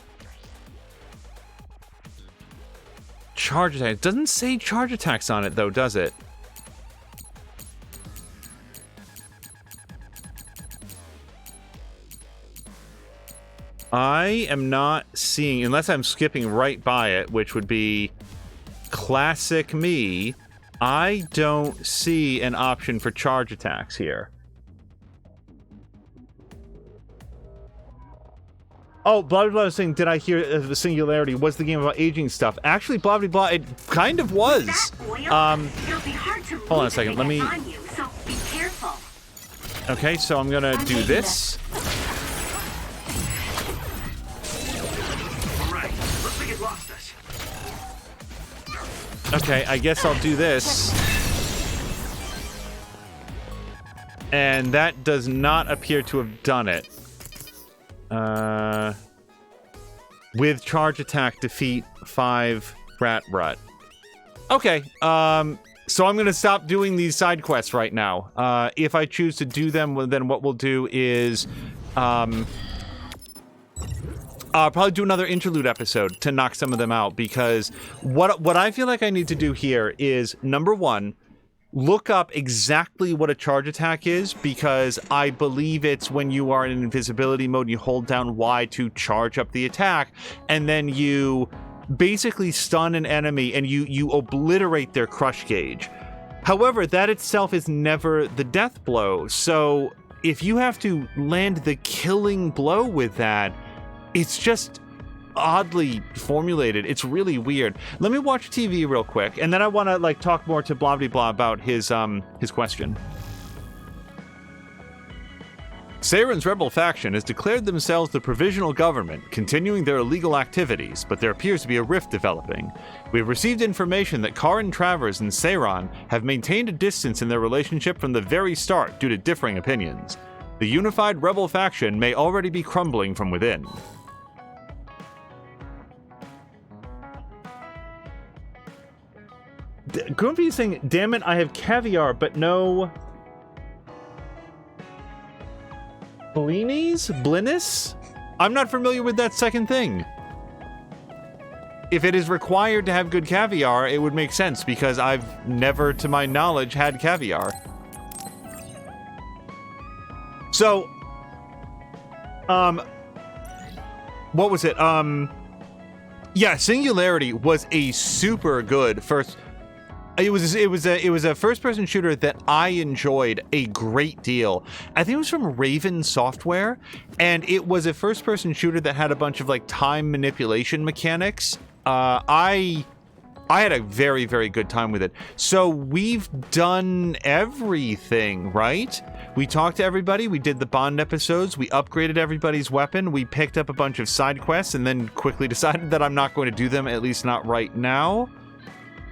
attack. It doesn't say charge attacks on it though, does it? I am not seeing, unless I'm skipping right by it, which would be classic me, I don't see an option for charge attacks here. Oh, blah, blah, blah was saying, did I hear the Singularity? Was the game about aging stuff? Actually, blah, blah, blah, it kind of was. Hold on a second, let me... You, so be careful. Okay, so I'm gonna do this. Okay, I guess I'll do this. And that does not appear to have done it. With charge attack, defeat 5 rat rut. Okay, so I'm gonna stop doing these side quests right now. If I choose to do them, well, then what we'll do is, Probably do another interlude episode to knock some of them out, because what I feel like I need to do here is, number one, look up exactly what a charge attack is, because I believe it's when you are in invisibility mode, you hold down Y to charge up the attack, and then you basically stun an enemy and you obliterate their crush gauge. However, that itself is never the death blow, so if you have to land the killing blow with that, it's just oddly formulated. It's really weird. Let me watch TV real quick, and then I want to like talk more to blah blah blah about his question. Seiran's rebel faction has declared themselves the provisional government, continuing their illegal activities, but there appears to be a rift developing. We have received information that Karin Travers and Seiran have maintained a distance in their relationship from the very start due to differing opinions. The unified rebel faction may already be crumbling from within. Goomfi is saying, damn it, I have caviar, but no... Blinis? Blinis? I'm not familiar with that second thing. If it is required to have good caviar, it would make sense, because I've never, to my knowledge, had caviar. So, what was it? Yeah, Singularity was a super good first... It was a first-person shooter that I enjoyed a great deal. I think it was from Raven Software, and it was a first-person shooter that had a bunch of like time manipulation mechanics. I had a very, very good time with it. So we've done everything, right? We talked to everybody, we did the Bond episodes, we upgraded everybody's weapon, we picked up a bunch of side quests, and then quickly decided that I'm not going to do them, at least not right now.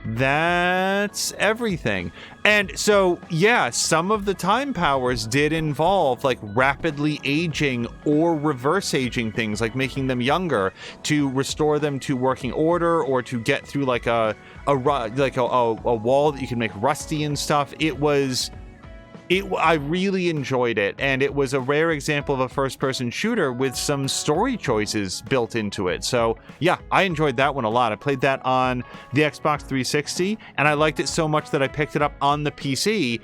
That's everything. And so, yeah, some of the time powers did involve like rapidly aging or reverse aging things, like making them younger to restore them to working order, or to get through like a wall that you can make rusty and stuff. I really enjoyed it, and it was a rare example of a first-person shooter with some story choices built into it. So, yeah, I enjoyed that one a lot. I played that on the Xbox 360, and I liked it so much that I picked it up on the PC,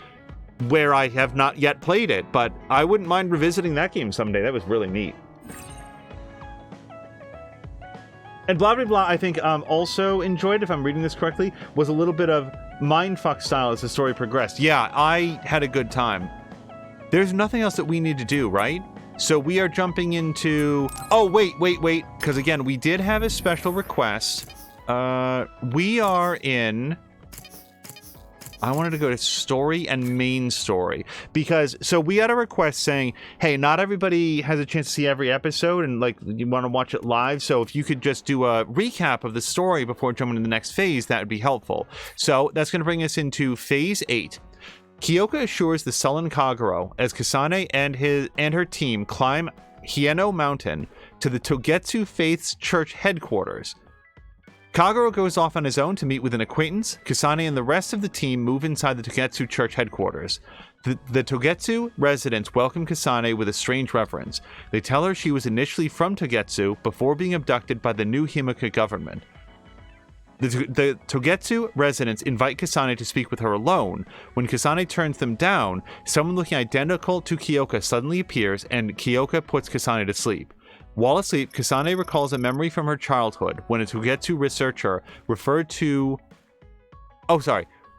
where I have not yet played it, but I wouldn't mind revisiting that game someday. That was really neat. And blah blah blah, I think also enjoyed, if I'm reading this correctly, was a little bit of mindfuck style as the story progressed. Yeah, I had a good time. There's nothing else that we need to do, right? So we are jumping into... Oh, wait, because again, we did have a special request. We are in... I wanted to go to story and main story, because so we had a request saying, hey, not everybody has a chance to see every episode, and like you want to watch it live, so if you could just do a recap of the story before jumping to the next phase, that would be helpful. So that's going to bring us into phase 8. Kyoka assures the sullen Kagero as Kasane and her team climb Hieno Mountain to the Togetsu Faith's church headquarters. Kagero goes off on his own to meet with an acquaintance. Kasane and the rest of the team move inside the Togetsu church headquarters. The Togetsu residents welcome Kasane with a strange reverence. They tell her she was initially from Togetsu before being abducted by the new Himika government. The Togetsu residents invite Kasane to speak with her alone. When Kasane turns them down, someone looking identical to Kyoka suddenly appears, and Kyoka puts Kasane to sleep. While asleep, Kasane recalls a memory from her childhood when a Togetsu researcher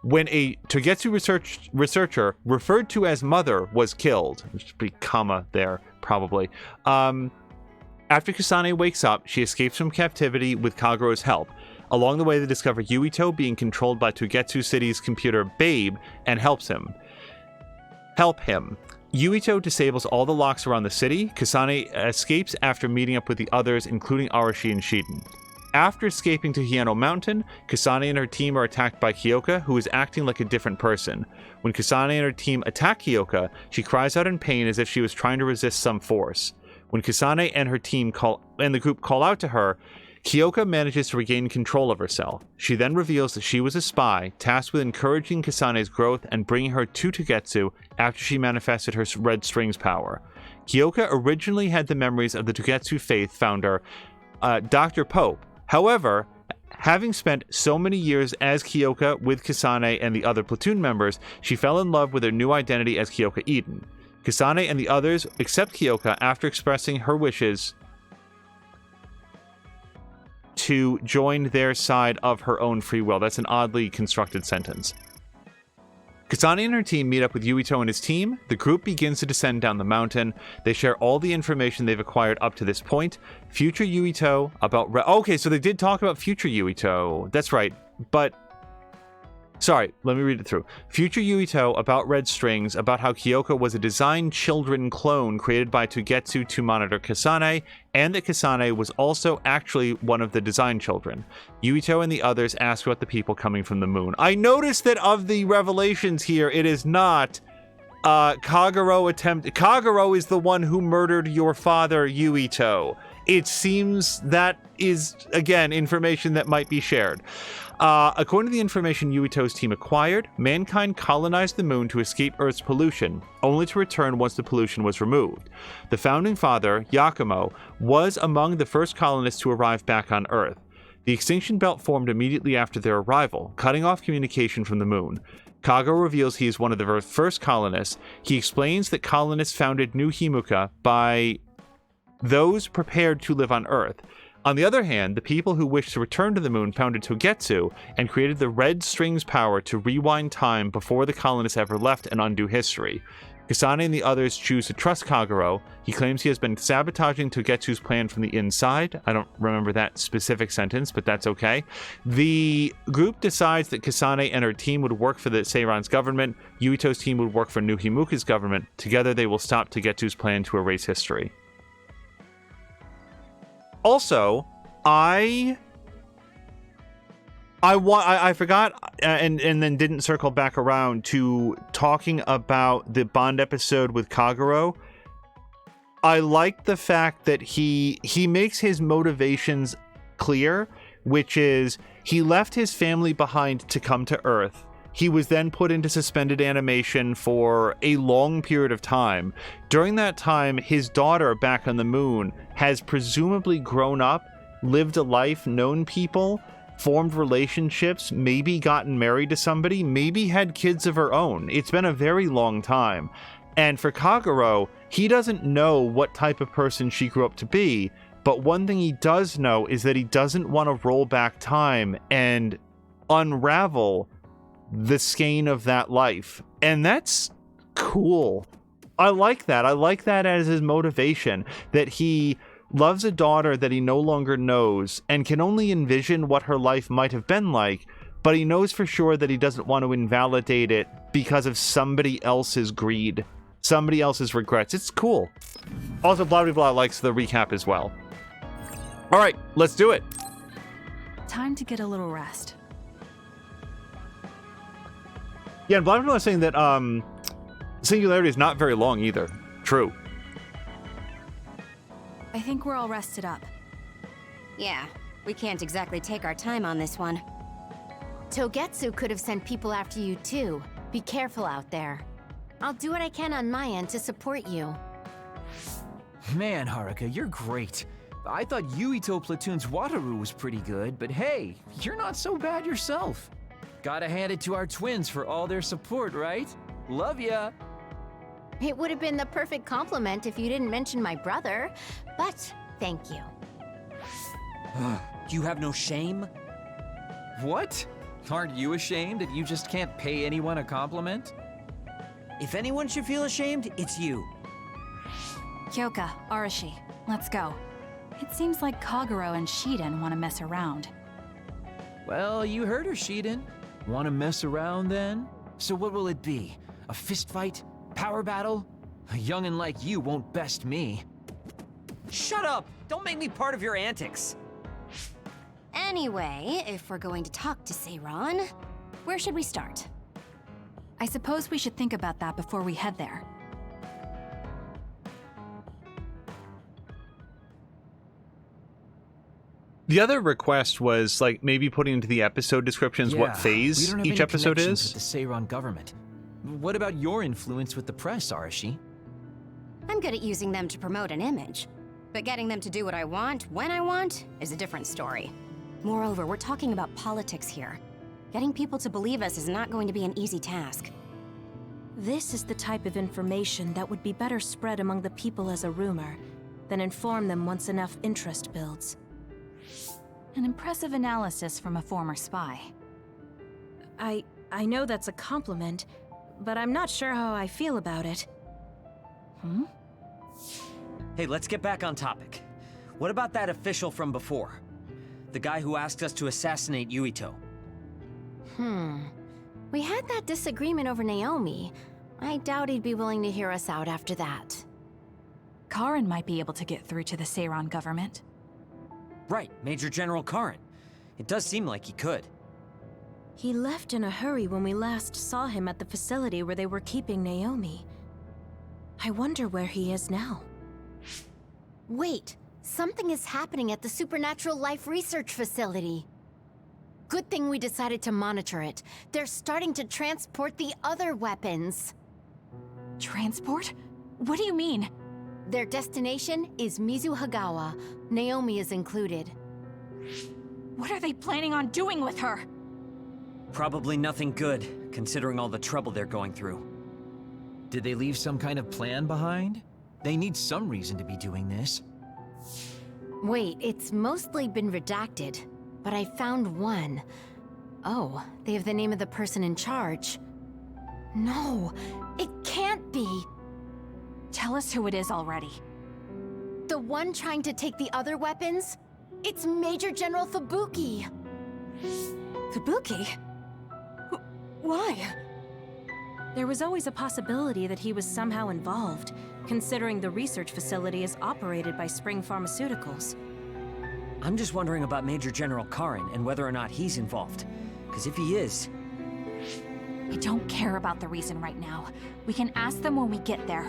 when a Togetsu researcher referred to as mother was killed. There should be comma there, probably. After Kasane wakes up, she escapes from captivity with Kagero's help. Along the way, they discover Yuito being controlled by Togetsu City's computer Babe and help him. Yuito disables all the locks around the city. Kasane escapes after meeting up with the others, including Arashi and Shiden. After escaping to Hieno Mountain, Kasane and her team are attacked by Kyoka, who is acting like a different person. When Kasane and her team attack Kyoka, she cries out in pain as if she was trying to resist some force. When Kasane and her team and the group call out to her, Kyoka manages to regain control of herself. She then reveals that she was a spy, tasked with encouraging Kasane's growth and bringing her to Togetsu after she manifested her Red Strings power. Kyoka originally had the memories of the Togetsu Faith founder Dr. Pope. However, having spent so many years as Kyoka with Kasane and the other platoon members, she fell in love with her new identity as Kyoka Eden. Kasane and the others accept Kyoka after expressing her wishes to join their side of her own free will. That's an oddly constructed sentence. Kasane and her team meet up with Yuito and his team. The group begins to descend down the mountain. They share all the information they've acquired up to this point. Future Yuito about... Okay, so they did talk about future Yuito. That's right, but... Sorry, let me read it through. Future Yuito about Red Strings, about how Kyoka was a designed children clone created by Togetsu to monitor Kasane, and that Kasane was also actually one of the design children. Yuito and the others ask about the people coming from the moon. I noticed that of the revelations here, it is not Kagero Kagero is the one who murdered your father, Yuito. It seems that is, again, information that might be shared. According to the information Yuito's team acquired, mankind colonized the moon to escape Earth's pollution, only to return once the pollution was removed. The founding father, Yakumo, was among the first colonists to arrive back on Earth. The extinction belt formed immediately after their arrival, cutting off communication from the moon. Kago reveals he is one of the first colonists. He explains that colonists founded New Himuka by those prepared to live on Earth. On the other hand, the people who wished to return to the moon founded Togetsu and created the Red Strings power to rewind time before the colonists ever left and undo history. Kasane and the others choose to trust Kagero. He claims he has been sabotaging Togetsu's plan from the inside. I don't remember that specific sentence, but that's okay. The group decides that Kasane and her team would work for the Seiran's government. Yuito's team would work for New Himuka's government. Together, they will stop Togetsu's plan to erase history. Also, I forgot and then didn't circle back around to talking about the Bond episode with Kagero. I like the fact that he makes his motivations clear, which is he left his family behind to come to Earth. He was then put into suspended animation for a long period of time. During that time, his daughter back on the moon has presumably grown up, lived a life, known people, formed relationships, maybe gotten married to somebody, maybe had kids of her own. It's been a very long time. And for Kagero, he doesn't know what type of person she grew up to be, but one thing he does know is that he doesn't want to roll back time and unravel the skein of that life. And that's cool. I like that. I like that as his motivation, that he loves a daughter that he no longer knows and can only envision what her life might have been like, but he knows for sure that he doesn't want to invalidate it because of somebody else's greed, somebody else's regrets. It's cool. Also, blah blah blah likes the recap as well. All right, let's do it. Time to get a little rest. Yeah, and blah blah blah is saying that Singularity is not very long either. True. I think we're all rested up. Yeah, we can't exactly take our time on this one. Togetsu could have sent people after you too. Be careful out there. I'll do what I can on my end to support you. Man, Haruka, you're great. I thought Yuito Platoon's Wataru was pretty good, but hey, you're not so bad yourself. Gotta hand it to our twins for all their support, right? Love ya! It would have been the perfect compliment if you didn't mention my brother, but thank you. You have no shame? What? Aren't you ashamed that you just can't pay anyone a compliment? If anyone should feel ashamed, it's you. Kyoka, Arashi, let's go. It seems like Kagero and Shiden want to mess around. Well, you heard her, Shiden. Want to mess around then? So what will it be? A fist fight? Power battle? A youngin' like you won't best me. Shut up! Don't make me part of your antics. Anyway, if we're going to talk to Seiran, where should we start? I suppose we should think about that before we head there. The other request was like maybe putting into the episode descriptions what phase each episode is. With the Seiran government. What about your influence with the press, Arashi? I'm good at using them to promote an image. But getting them to do what I want, when I want, is a different story. Moreover, we're talking about politics here. Getting people to believe us is not going to be an easy task. This is the type of information that would be better spread among the people as a rumor, than inform them once enough interest builds. An impressive analysis from a former spy. I know that's a compliment, but I'm not sure how I feel about it. Hey, let's get back on topic. What about that official from before? The guy who asked us to assassinate Yuito. We had that disagreement over Naomi. I doubt he'd be willing to hear us out after that. Karin might be able to get through to the Seiran government. Right, Major General Karin. It does seem like he could. He left in a hurry when we last saw him at the facility where they were keeping Naomi. I wonder where he is now. Wait, something is happening at the Supernatural Life Research Facility. Good thing we decided to monitor it. They're starting to transport the other weapons. Transport? What do you mean? Their destination is Mizuhagawa. Naomi is included. What are they planning on doing with her? Probably nothing good, considering all the trouble they're going through. Did they leave some kind of plan behind? They need some reason to be doing this. Wait, it's mostly been redacted, but I found one. Oh, they have the name of the person in charge. No, it can't be. Tell us who it is already. The one trying to take the other weapons? It's Major General Fubuki. Fubuki? Why? There was always a possibility that he was somehow involved, considering the research facility is operated by Spring Pharmaceuticals. I'm just wondering about Major General Karin and whether or not he's involved. Because if he is... I don't care about the reason right now. We can ask them when we get there.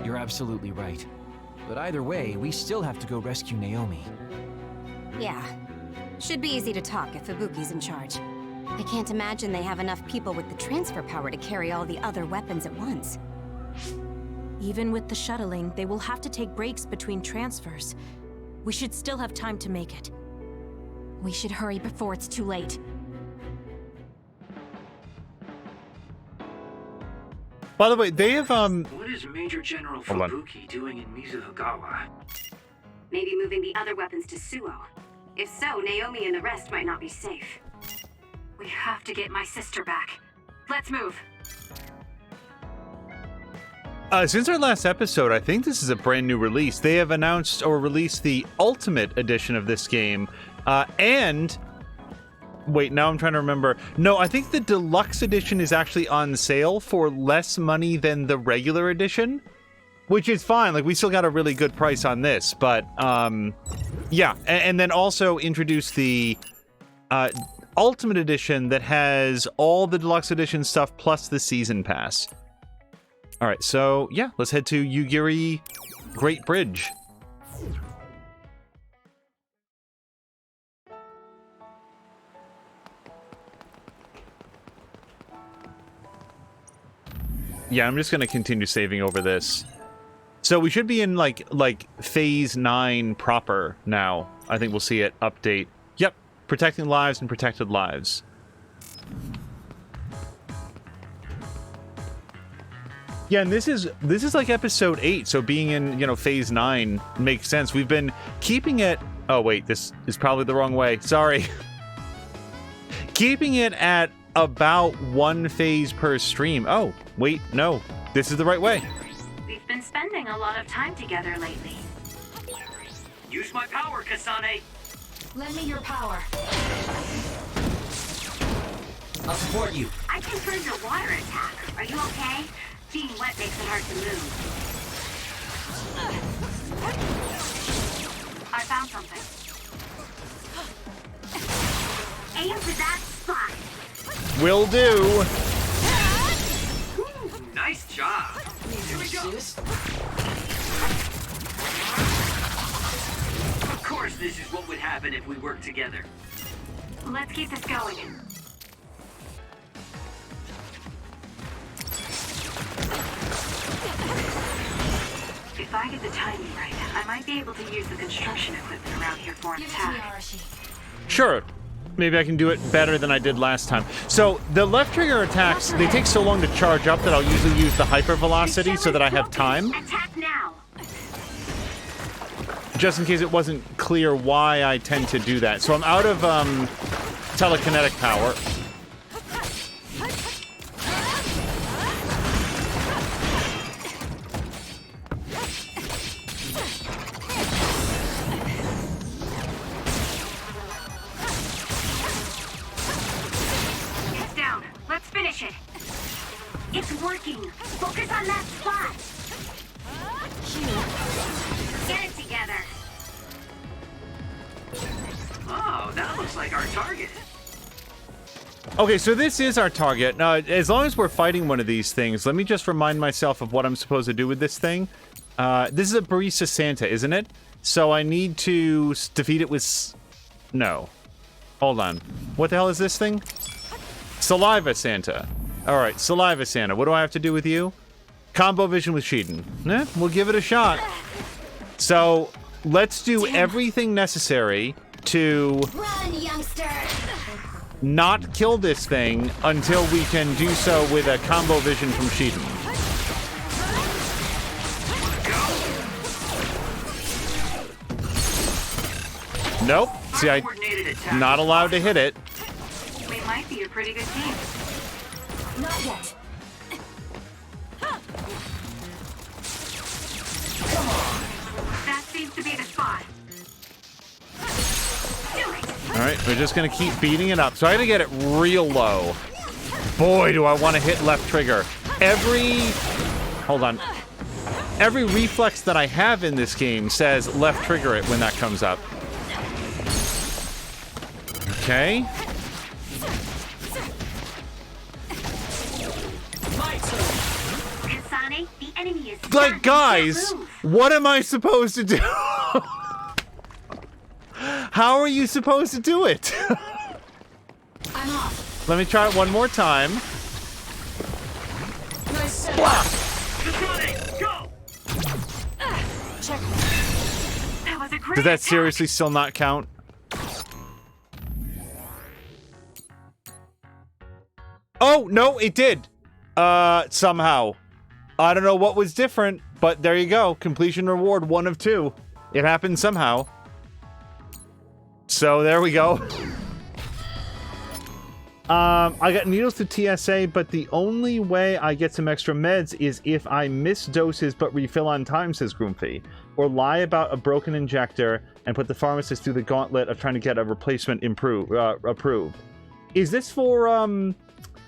You're absolutely right. But either way, we still have to go rescue Naomi. Yeah. Should be easy to talk if Fubuki's in charge. I can't imagine they have enough people with the transfer power to carry all the other weapons at once. Even with the shuttling, they will have to take breaks between transfers. We should still have time to make it. We should hurry before it's too late. By the way, they have What is Major General Hold on. Fubuki doing in Mizuhagawa? Maybe moving the other weapons to Suo. If so, Naomi and the rest might not be safe. We have to get my sister back. Let's move. Since our last episode, I think this is a brand new release. They have announced or released the Ultimate Edition of this game, and... Wait, now I'm trying to remember. No, I think the Deluxe Edition is actually on sale for less money than the regular edition, which is fine. Like, we still got a really good price on this, but, yeah. And then also introduce the Ultimate Edition that has all the Deluxe Edition stuff plus the Season Pass. All right, so, yeah, let's head to Yugiri Great Bridge. Yeah, I'm just going to continue saving over this. So we should be in, like Phase 9 proper now. I think we'll see it update. Yep, protecting lives and protected lives. Yeah, and this is like Episode 8, so being in, you know, Phase 9 makes sense. We've been keeping it... Oh, wait, this is probably the wrong way. Sorry. Keeping it at about 1 phase per stream. Oh, wait, no. This is the right way. We've been spending a lot of time together lately. Use my power, Kasane! Lend me your power. I'll support you. I confirmed a water attack. Are you okay? Being wet makes it hard to move. I found something. Aim for that spot. Will do. Nice job! Here we go! Of course this is what would happen if we worked together. Let's keep this going. If If I get the timing right, I might be able to use the construction equipment around here for an attack. Sure. Maybe I can do it better than I did last time. So, the left trigger attacks, they take so long to charge up that I'll usually use the hyper velocity so that I have time. Attack now! Just in case it wasn't clear why I tend to do that. So I'm out of telekinetic power. It's down. Let's finish it. It's working. Focus on that spot. Get it together. Oh, that looks like our target. Okay, so this is our target. Now, as long as we're fighting one of these things, let me just remind myself of what I'm supposed to do with this thing. This is a Barista Santa, isn't it? So I need to defeat it with... No. Hold on. What the hell is this thing? Saliva Santa. Alright, Saliva Santa. What do I have to do with you? Combo vision with Sheeden. We'll give it a shot. So, let's do everything necessary to Run, youngster! not kill this thing until we can do so with a combo vision from Sheeden. Nope. See, I'm not allowed to hit it. We might be a pretty good team. Not yet. That seems to be the spot. Do it! Alright, we're just gonna keep beating it up. So I gotta get it real low. Boy, do I want to hit left trigger. Hold on. Every reflex that I have in this game says left trigger it when that comes up. Okay. Kasane, the enemy is stunned. Like, guys, Can't move. what am I supposed to do? How are you supposed to do it? I'm off. Let me try it one more time. Nice. Kasane, go! Check. That was a great Does that attack. seriously still not count? Oh, no, it did. Somehow. I don't know what was different, but there you go. Completion reward 1 of 2. It happened somehow. So there we go. I got needles to TSA, but the only way I get some extra meds is if I miss doses but refill on time, says Groomfy. Or lie about a broken injector and put the pharmacist through the gauntlet of trying to get a replacement approved. Is this for,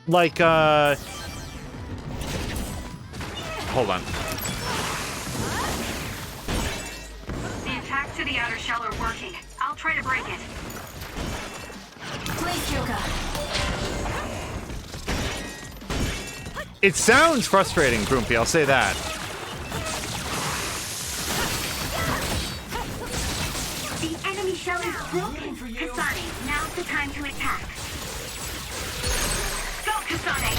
like, hold on. The attacks to the outer shell are working. I'll try to break it. Please, Yoga. It sounds frustrating, Groomfy, I'll say that. The enemy shell is broken. Kasane, now's the time to attack. Go, Kasane!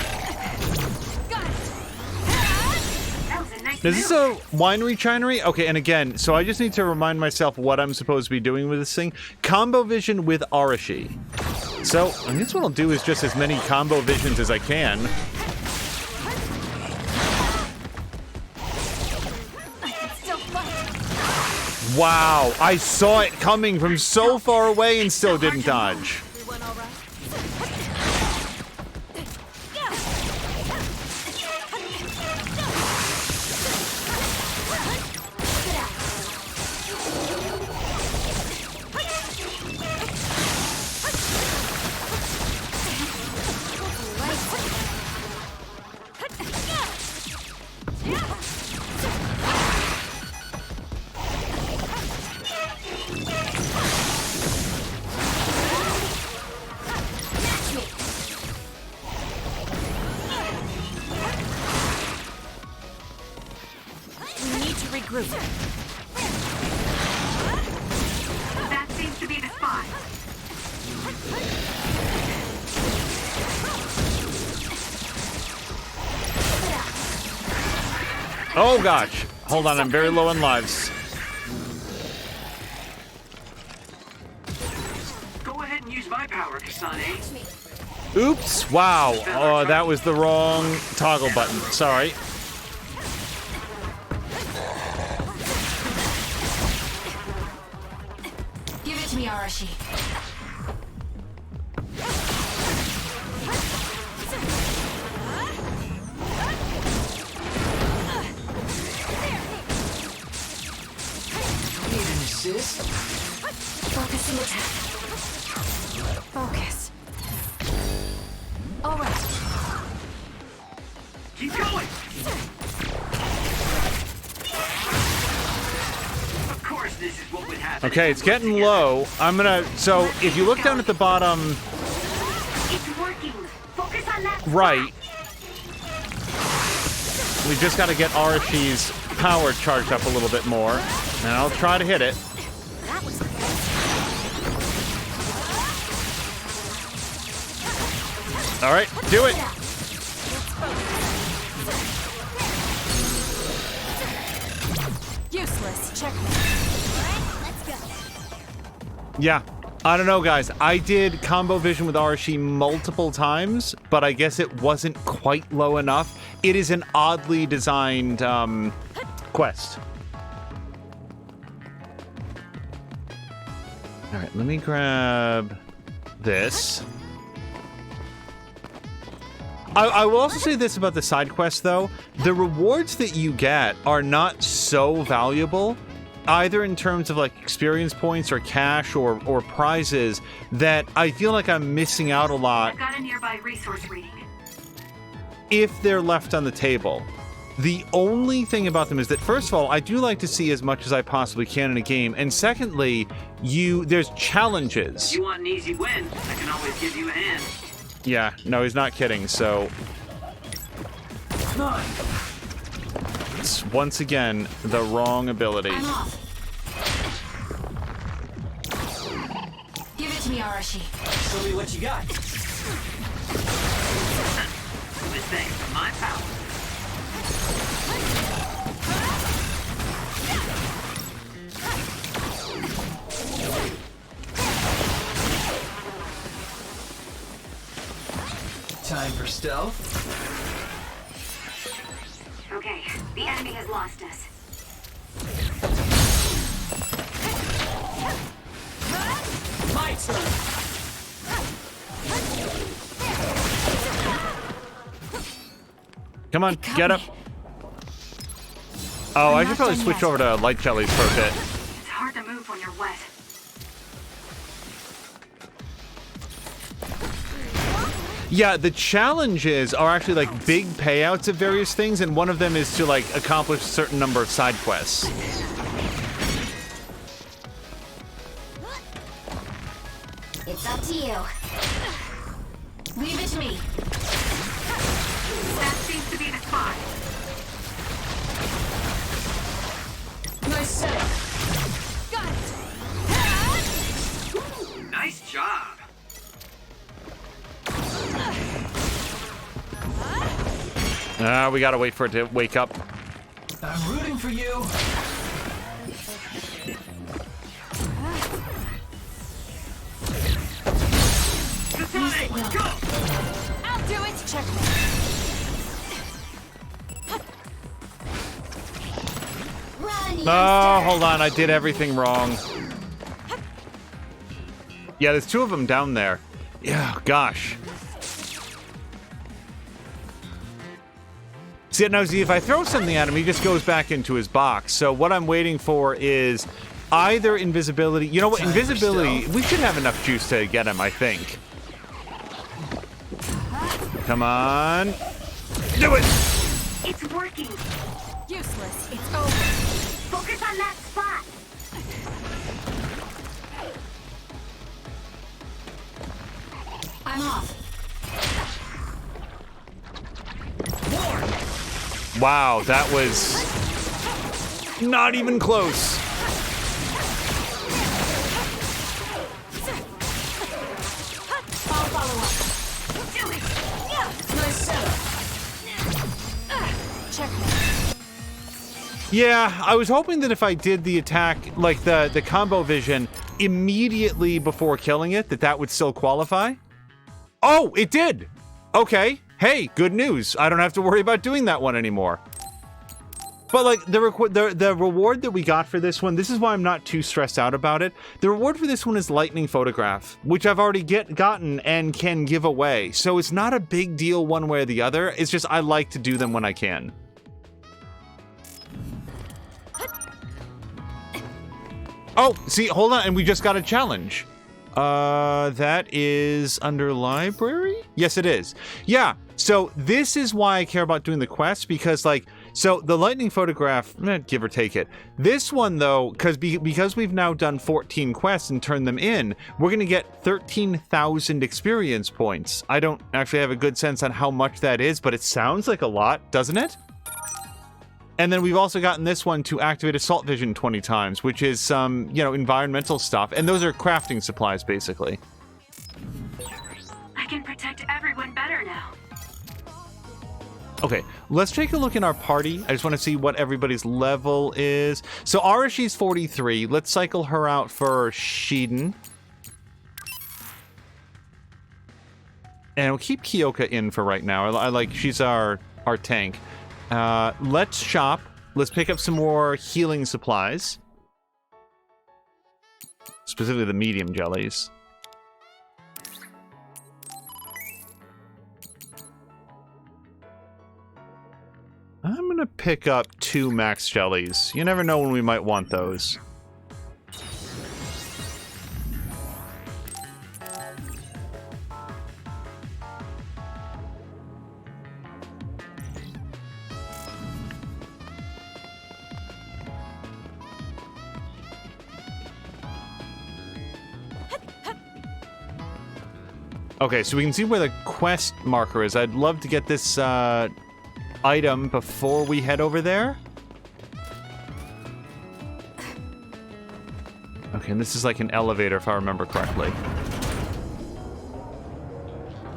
Got it. That was a nice Is this move. a winery chinery? Okay, and again, so I just need to remind myself what I'm supposed to be doing with this thing. Combo vision with Arashi. So, I guess what I'll do is just as many combo visions as I can. Still fight. Wow, I saw it coming from so far away and still didn't dodge. Everyone all right? We need to regroup. That seems to be the spot. Oh gosh. Hold on, I'm very low on lives. Go ahead and use my power, Kasane. Oops! Wow. Oh, that was the wrong toggle button. Sorry. Give it to me, Arashi. Need an assist? Focus the attack. Focus. All right. Keep going. Of course, this is what would happen. Okay, it's getting low. I'm gonna... So, if you look down at the bottom... It's working. Focus on that. Right. We just got to get Arashi's power charged up a little bit more. And I'll try to hit it. That was All right, do it. Useless. Check. Yeah. I don't know, guys. I did combo vision with Arashi multiple times, but I guess it wasn't quite low enough. It is an oddly designed quest. All right, let me grab this. I will also say this about the side quest, though. The rewards that you get are not so valuable, either in terms of like experience points or cash or prizes, that I feel like I'm missing out a lot I've got a nearby resource reading. if they're left on the table. The only thing about them is that, first of all, I do like to see as much as I possibly can in a game, and secondly, there's challenges. If you want an easy win, I can always give you a hand. Yeah, no, he's not kidding, so... It's once again the wrong ability. I'm off. Give it to me, Arashi. Show me what you got. With thanks to my power. Time for stealth. Okay, the enemy has lost us. My turn. Come on, get up. Oh, I should probably switch over to light jellies for a bit. It's hard to move when you're wet. Yeah, the challenges are actually like big payouts of various things, and one of them is to like accomplish a certain number of side quests. It's up to you. Leave it to me. That seems to be the spot. Nice setup. Got it. Nice job. We gotta wait for it to wake up. I'm rooting for you. Kasane, go! I'll do it. Check. Run, Oh, hold on, I did everything wrong. Yeah, there's two of them down there. Yeah, gosh. See, now, see, if I throw something at him, he just goes back into his box. So what I'm waiting for is either invisibility. You know what? Invisibility, we should have enough juice to get him, I think. Come on. Do it! It's working. Useless. It's over. Focus on that spot. I'm off. Wow, that was not even close. I'll follow up. Do it. Nice setup. Check. Yeah, I was hoping that if I did the attack, like the combo vision, immediately before killing it, that would still qualify. Oh, it did! Okay. Hey, good news. I don't have to worry about doing that one anymore. But like the reward that we got for this one, this is why I'm not too stressed out about it. The reward for this one is lightning photograph, which I've already gotten and can give away. So it's not a big deal one way or the other. It's just I like to do them when I can. Oh, see, hold on, and we just got a challenge. That is under library? Yes, it is. Yeah, so this is why I care about doing the quest, because like, so the lightning photograph, give or take it. This one though, because we've now done 14 quests and turned them in, we're gonna get 13,000 experience points. I don't actually have a good sense on how much that is, but it sounds like a lot, doesn't it? And then we've also gotten this one to activate Assault Vision 20 times, which is some, you know, environmental stuff. And those are crafting supplies, basically. I can protect everyone better now. Okay, let's take a look in our party. I just want to see what everybody's level is. So Arashi's 43. Let's cycle her out for Shiden. And we'll keep Kyoka in for right now. I like, she's our tank. Let's shop. Let's pick up some more healing supplies. Specifically the medium jellies. I'm gonna pick up 2 max jellies. You never know when we might want those. Okay, so we can see where the quest marker is. I'd love to get this item before we head over there. Okay, and this is like an elevator if I remember correctly.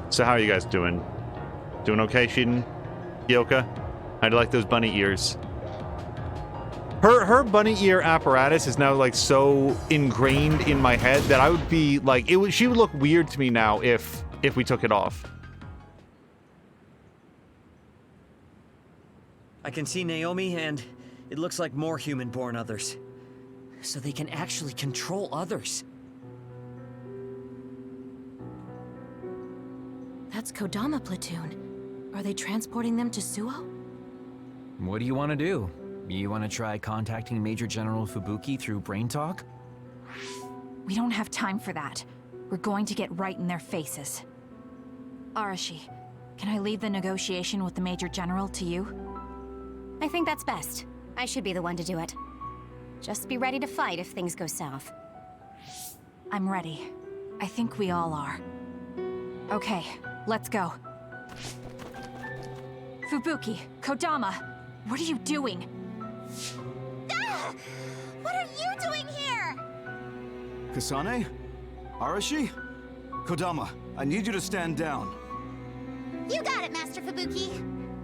So how are you guys doing? Doing okay, Shiden? Kyoka? How'd you like those bunny ears? Her bunny ear apparatus is now like so ingrained in my head that I would be like, she would look weird to me now if we took it off. I can see Naomi, and it looks like more human-born others. So they can actually control others. That's Kodama platoon. Are they transporting them to Suo? What do you want to do? You want to try contacting Major General Fubuki through Brain Talk? We don't have time for that. We're going to get right in their faces. Arashi, can I leave the negotiation with the Major General to you? I think that's best. I should be the one to do it. Just be ready to fight if things go south. I'm ready. I think we all are. Okay, let's go. Fubuki, Kodama, what are you doing? Ah! What are you doing here? Kasane? Arashi? Kodama, I need you to stand down. You got it, Master Fubuki.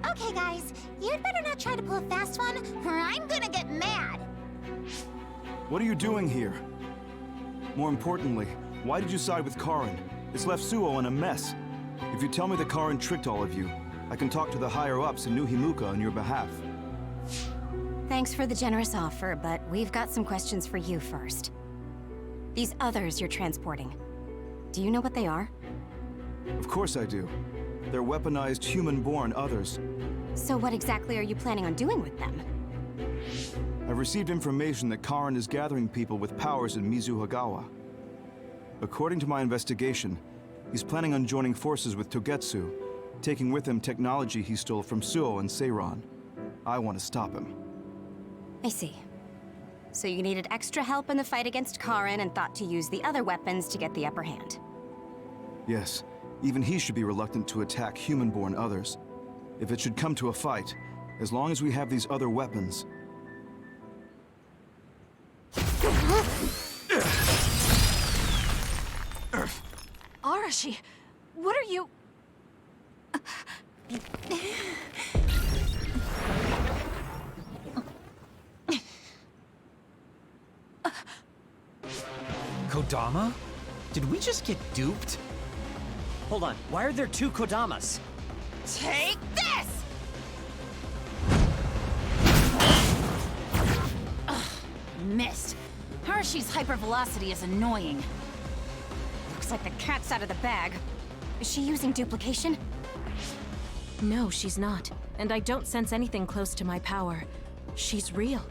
Okay, guys, you'd better not try to pull a fast one, or I'm gonna get mad. What are you doing here? More importantly, why did you side with Karin? It's left Suo in a mess. If you tell me that Karin tricked all of you, I can talk to the higher-ups in New Himuka on your behalf. Thanks for the generous offer, but we've got some questions for you first. These others you're transporting, do you know what they are? Of course I do. They're weaponized human-born others. So what exactly are you planning on doing with them? I've received information that Karin is gathering people with powers in Mizuhagawa. According to my investigation, he's planning on joining forces with Togetsu, taking with him technology he stole from Suo and Seiran. I want to stop him. I see. So you needed extra help in the fight against Karin and thought to use the other weapons to get the upper hand. Yes, even he should be reluctant to attack human-born others. If it should come to a fight, as long as we have these other weapons... Arashi, what are you... Kodama? Did we just get duped? Hold on, why are there two Kodamas? Take this! Ugh, missed. Hershey's hypervelocity is annoying. Looks like the cat's out of the bag. Is she using duplication? No, she's not. And I don't sense anything close to my power. She's real.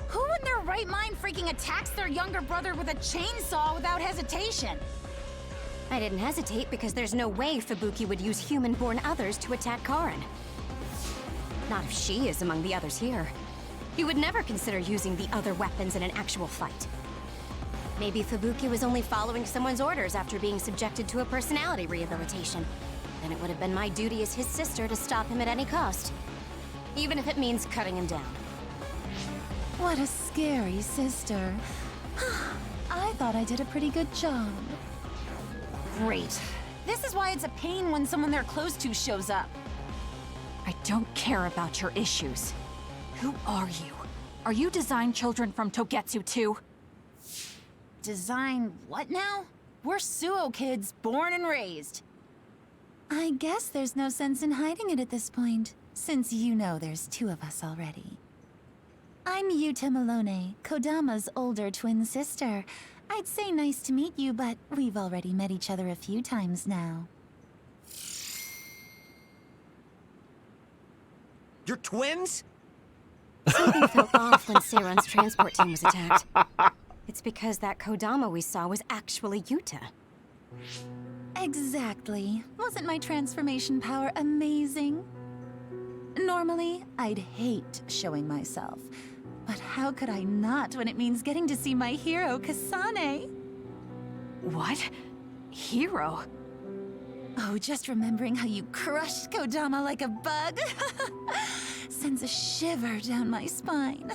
Who in their right mind freaking attacks their younger brother with a chainsaw without hesitation? I didn't hesitate because there's no way Fubuki would use human-born others to attack Karin. Not if she is among the others here. He would never consider using the other weapons in an actual fight. Maybe Fubuki was only following someone's orders after being subjected to a personality rehabilitation. Then it would have been my duty as his sister to stop him at any cost. Even if it means cutting him down. What a scary sister. I thought I did a pretty good job. Great. This is why it's a pain when someone they're close to shows up. I don't care about your issues. Who are you? Are you design children from Togetsu too? Design what now? We're Suo kids, born and raised. I guess there's no sense in hiding it at this point, since you know there's two of us already. I'm Yuta Malone, Kodama's older twin sister. I'd say nice to meet you, but we've already met each other a few times now. You're twins? Something felt off when Seiron's transport team was attacked. It's because that Kodama we saw was actually Yuta. Exactly. Wasn't my transformation power amazing? Normally, I'd hate showing myself. But how could I not when it means getting to see my hero, Kasane? What? Hero? Oh, just remembering how you crushed Kodama like a bug sends a shiver down my spine.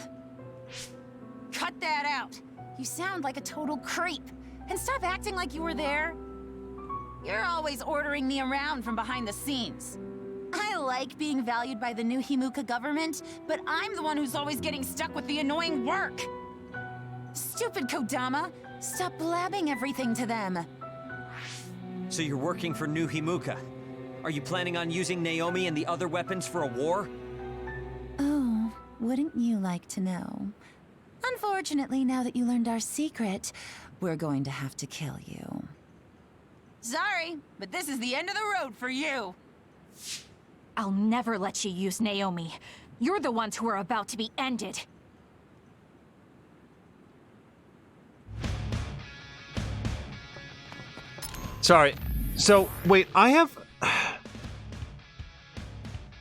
Cut that out! You sound like a total creep. And stop acting like you were there. You're always ordering me around from behind the scenes. I like being valued by the new Himuka government, but I'm the one who's always getting stuck with the annoying work. Stupid Kodama! Stop blabbing everything to them. So you're working for New Himuka. Are you planning on using Naomi and the other weapons for a war? Oh, wouldn't you like to know? Unfortunately, now that you learned our secret, we're going to have to kill you. Sorry, but this is the end of the road for you. I'll never let you use Naomi. You're the ones who are about to be ended. Sorry. So, wait, I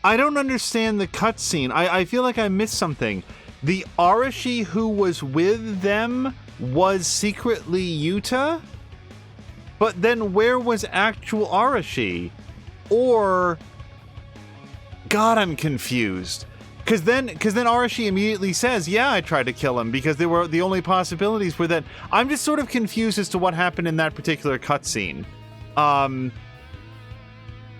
don't understand the cutscene. I feel like I missed something. The Arashi who was with them was secretly Yuta? But then where was actual Arashi? Or... God, I'm confused. Because then Arashi immediately says, yeah, I tried to kill him, because they were the only possibilities were that... I'm just sort of confused as to what happened in that particular cutscene.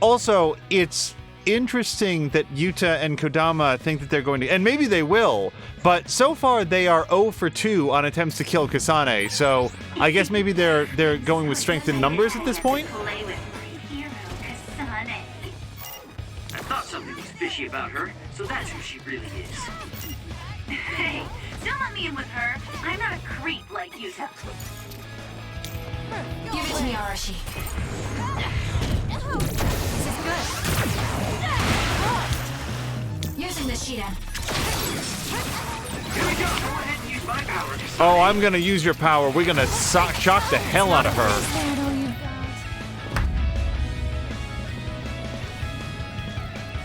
Also, it's interesting that Yuta and Kodama think that they're going to... And maybe they will, but so far they are 0 for 2 on attempts to kill Kasane, so I guess maybe they're going with strength in numbers at this point? I thought something was fishy about her, so that's who she really is. Hey, don't let me in with her. I'm not a creep like Yuta. Give it to me, Arashi. This is good. Using the Shiden. Here we go. Go ahead and use my power. Oh, I'm gonna use your power. We're gonna shock the hell out of her.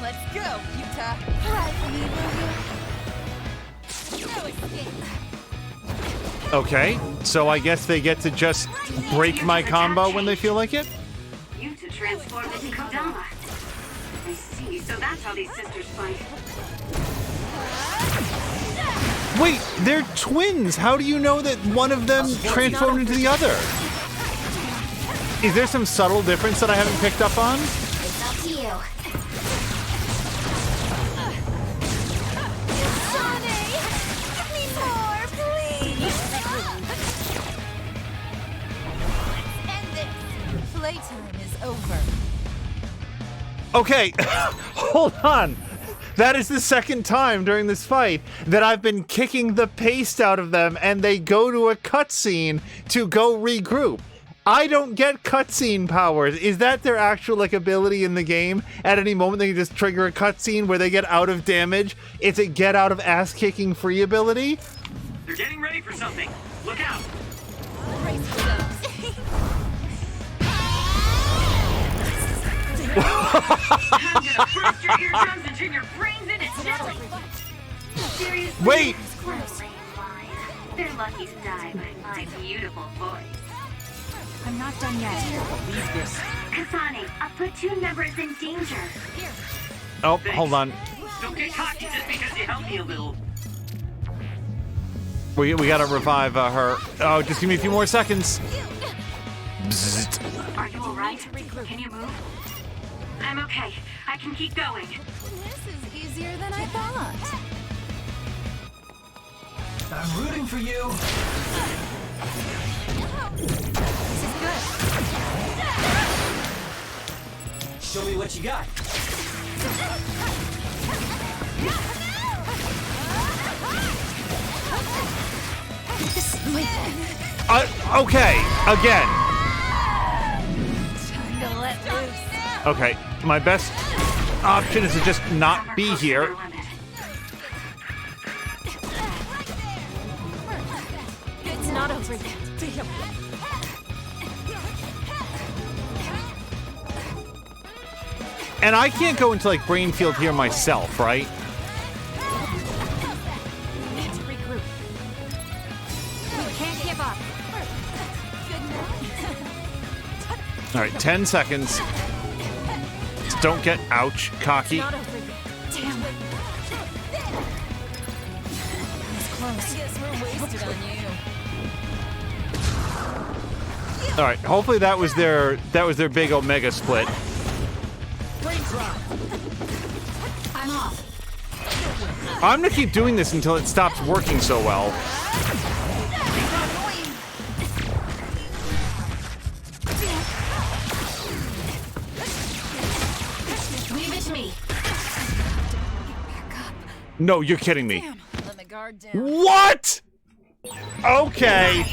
Let's go, Yuta. Ride for me, will you? No escape. Okay, so I guess they get to just break my combo when they feel like it? Yuta transformed into Kodama. I see, so that's how these sisters fight. Wait, they're twins! How do you know that one of them transformed into the other? Is there some subtle difference that I haven't picked up on? It's up to you. Okay, hold on. That is the second time during this fight that I've been kicking the paste out of them and they go to a cutscene to go regroup. I don't get cutscene powers. Is that their actual like ability in the game? At any moment they can just trigger a cutscene where they get out of damage? It's a get out of ass kicking free ability? They're getting ready for something. Look out. I'm gonna burst your eardrums and turn your brains into jelly. Seriously? Wait! They're lucky to die by my beautiful voice. I'm not done yet. Kasane, a platoon member is in danger. Oh, hold on. Don't get cocky just because you help me a little. We gotta revive her. Oh, just give me a few more seconds. Bzzzt. Are you alright? Can you move? I'm okay. I can keep going. This is easier than I thought. I'm rooting for you. This is good. Show me what you got. Okay, again. Okay, my best option is to just not be here. It's not over yet. And I can't go into like Brainfield here myself, right? We need to regroup. We can't give up. All right, 10 seconds. Just don't get ouch cocky. Not over yet. Damn. It's close. Guess we're wasted on you. All right, hopefully that was their big Omega split. I'm off. I'm gonna keep doing this until it stops working so well. Leave it to me. No, you're kidding me. Let the guard down. What? Okay.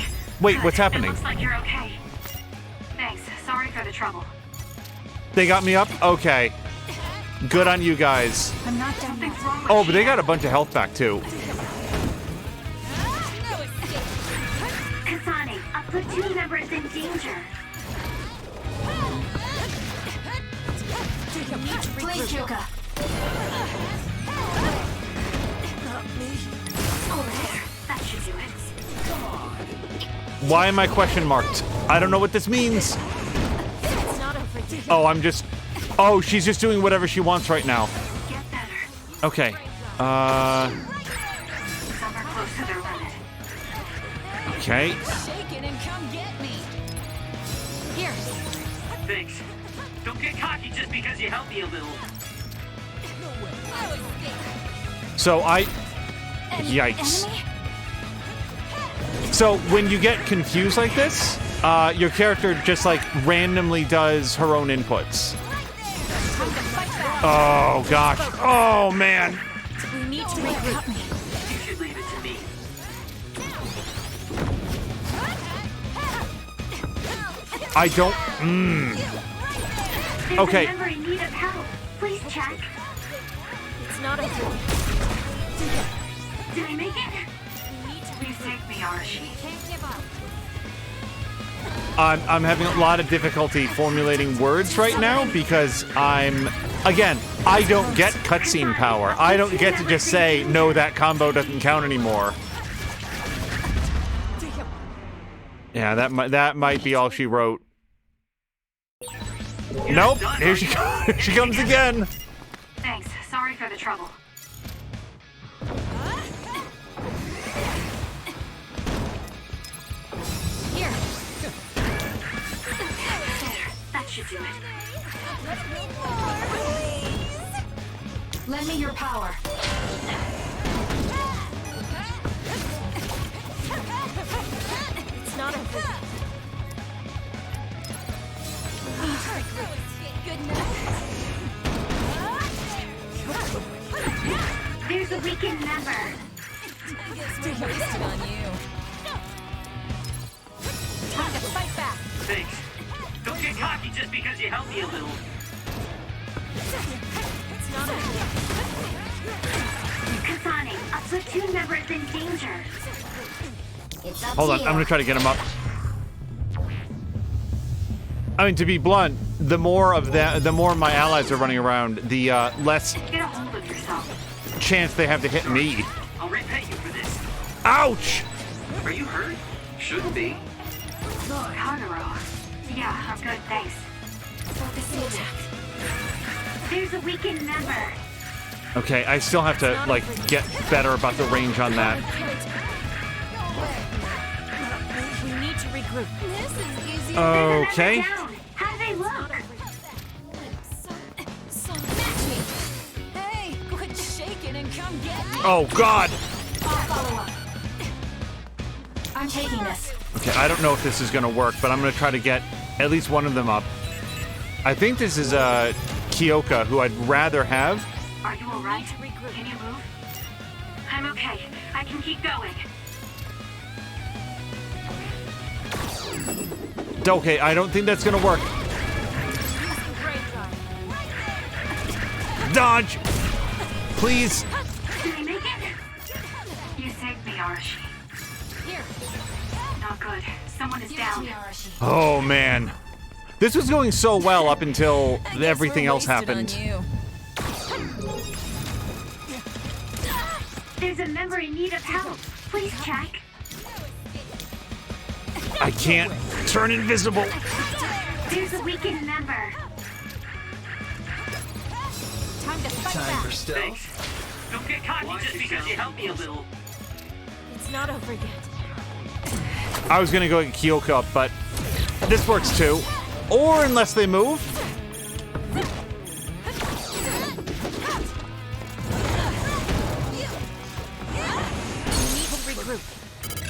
Wait, what's It happening? looks like you're okay. Thanks. Sorry for the trouble. They got me up? Okay. Good on you guys. I'm not done yet. Something's wrong with Oh, but they you. got a bunch of health back too. Kasane, a platoon member is in danger. Please, Chuka. Over there. That should do it. Why am I question marked? I don't know what this means. It's not over yet. Oh, I'm just... Oh, she's just doing whatever she wants right now. Get better. Okay. Some are close to their limit. Okay. Shake it and come get me. Here. Thanks. Don't get cocky just because you help me a little. So Yikes. Enemy? So when you get confused like this, your character just like randomly does her own inputs. Oh gosh. Oh man. We need to regroup. You should leave it to me. I don't... There's Okay. a member in need of help. Please check. It's not over yet. Did I make it? Please take me, Arashi. Can't give up. I'm having a lot of difficulty formulating words right now because again, I don't get cutscene power. I don't get to just say, no, that combo doesn't count anymore. Yeah, that might be all she wrote. Nope, here she comes again. Thanks. Sorry for the trouble. Here. There. That should do it. Lend me your power. It's not over yet. Good night. weakened member. I guess we're wasted on you. Time to fight back. Thanks. Don't get cocky just because you helped me a little. It's not over. Kasane, a platoon member is in danger. It's up Hold to on, you. I'm gonna try to get him up. I mean, to be blunt, the more my allies are running around, the less Get a hold of yourself. chance they have to hit me. I'll repay you for this. Ouch! Are you hurt? Shouldn't be. Kagero. Yeah, I'm good, thanks. Focus the attack. There's a weakened member. Okay, I still have to, like, get better about the range on that. We need to regroup. This is easy. Okay. There's a member down. How do they look? So match me. Hey, quit shaking and come get me. Oh, God! I'll follow up. I'm taking this. Okay, I don't know if this is gonna work, but I'm gonna try to get at least one of them up. I think this is, Kyoka, who I'd rather have. Are you alright? Can you move? I'm okay. I can keep going. Okay, I don't think that's gonna work. Dodge! Please! Did I make it? You saved me, Arashi. Here. Not good. Someone is down. Oh, man. This was going so well up until I guess everything we're else wasted on happened. you. There's a member in need of help. Please check. I can't turn invisible. There's a weakened member. Time to fight back. Thanks. Don't get cocky just because you helped me a little. It's not over yet. I was gonna go get Kyoka up, but this works too. Or unless they move.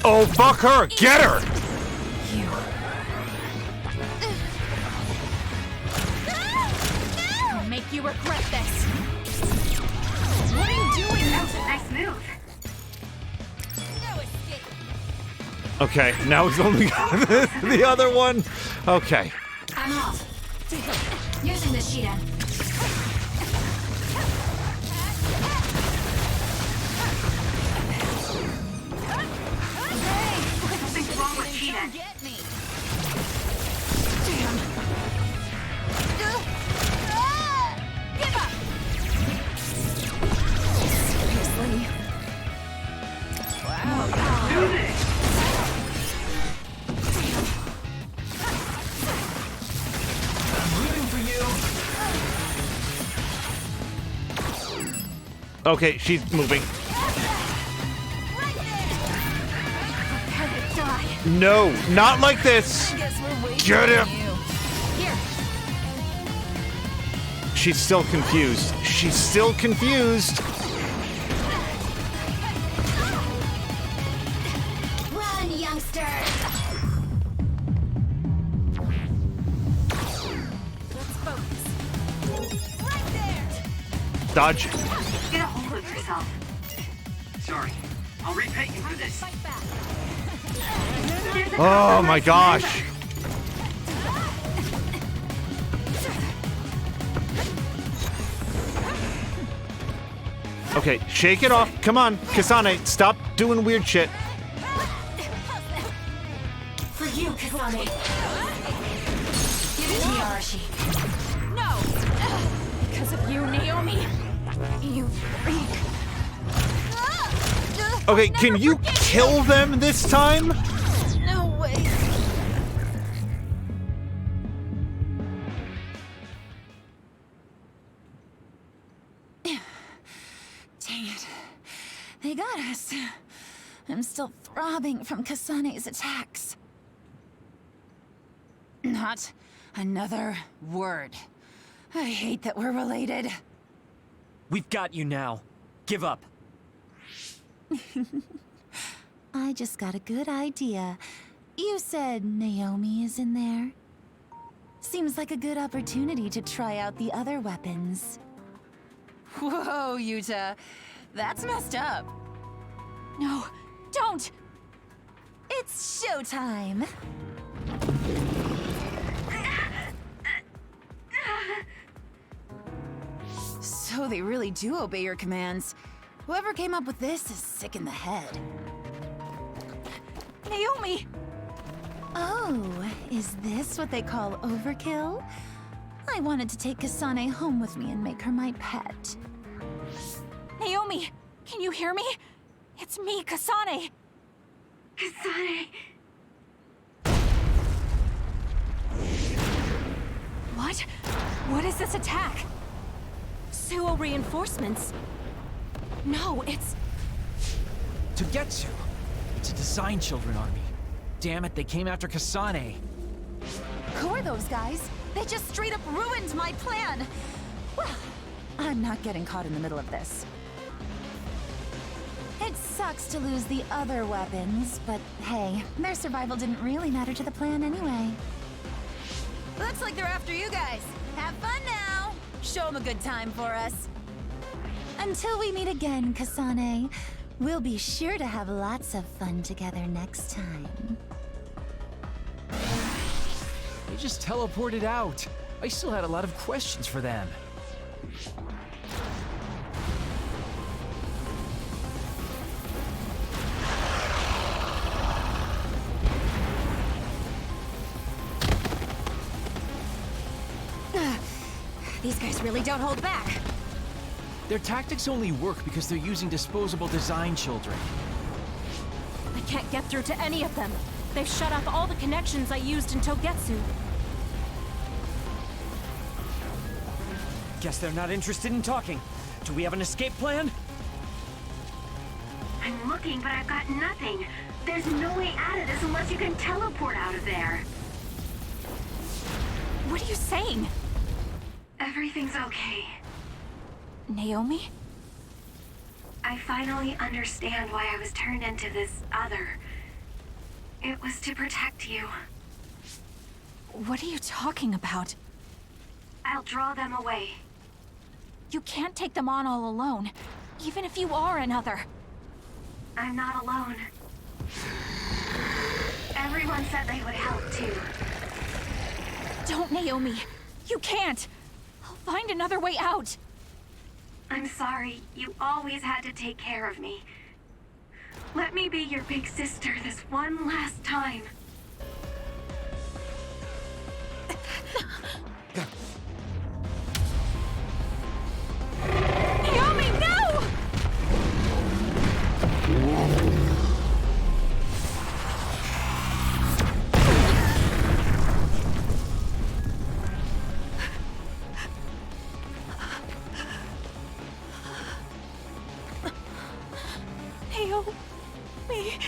Oh, fuck her! Get her! I'll make you regret this. What are you doing? That was a nice move. No escape. Okay, now it's only the other one. Okay. I'm off. Using the Shiden. Something's wrong with Shiden. Get me. Give up. Seriously. Wow. Do this. I'm rooting for you. Okay, she's moving. Prepare to die. No, not like this. I guess we're waiting Get him. on you. Here. She's still confused. She's still confused. Run, youngster! Let's focus. Right there. Dodge. Get a hold of yourself. Sorry. I'll repay you for this. Fight back. There's a Oh my compromised gosh. member. Okay, shake it off. Come on, Kasane, stop doing weird shit. For you, Kasane. Give it to me, Arashi. No! Because of you, Naomi. You freak. Okay, can you kill them this time? No way. Dang it. They got us. I'm still throbbing from Kasane's attacks. Not another word. I hate that we're related. We've got you now. Give up. I just got a good idea. You said Naomi is in there? Seems like a good opportunity to try out the other weapons. Whoa, Yuta. That's messed up. No, don't! It's showtime. So they really do obey your commands. Whoever came up with this is sick in the head. Naomi! Oh, is this what they call overkill? I wanted to take Kasane home with me and make her my pet. Naomi! Can you hear me? It's me, Kasane! Kasane. What? What is this attack? Suo reinforcements? No, it's... Togetsu! It's a Design Children army. Damn it, they came after Kasane. Who are those guys? They just straight up ruined my plan! Well, I'm not getting caught in the middle of this. It sucks to lose the other weapons, but hey, their survival didn't really matter to the plan anyway. Looks like they're after you guys. Have fun now! Show them a good time for us. Until we meet again, Kasane, we'll be sure to have lots of fun together next time. They just teleported out. I still had a lot of questions for them. These guys really don't hold back. Their tactics only work because they're using disposable Design Children. I can't get through to any of them. They've shut off all the connections I used in Togetsu. Guess they're not interested in talking. Do we have an escape plan? I'm looking, but I've got nothing. There's no way out of this unless you can teleport out of there. What are you saying? Everything's okay. Naomi? I finally understand why I was turned into this other. It was to protect you. What are you talking about? I'll draw them away. You can't take them on all alone, even if you are another. I'm not alone. Everyone said they would help too. Don't, Naomi. You can't. I'll find another way out. I'm sorry. You always had to take care of me. Let me be your big sister this one last time. Naomi, no! Naomi.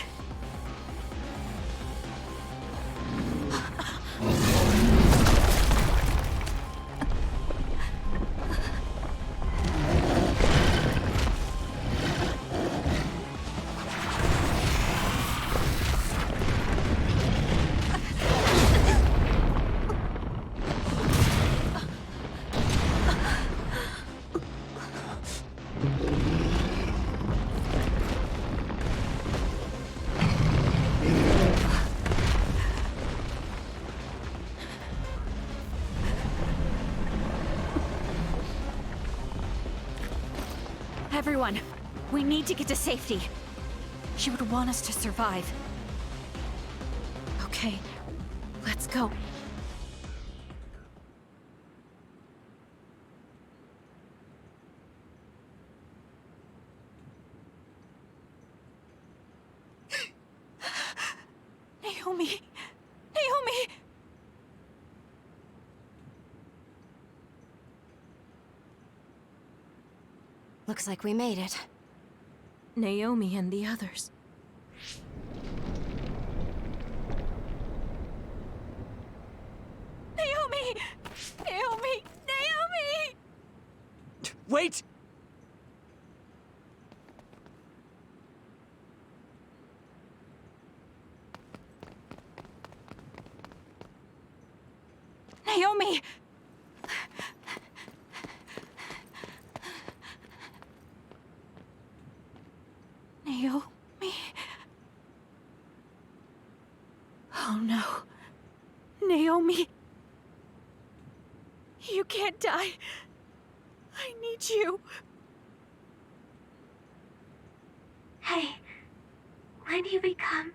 Everyone, we need to get to safety. She would want us to survive. Okay, let's go. Naomi! Naomi! Looks like we made it. Naomi and the others. Naomi! Naomi! Naomi! Wait! Naomi! Oh no. Naomi. You can't die. I need you. Hey, when do you become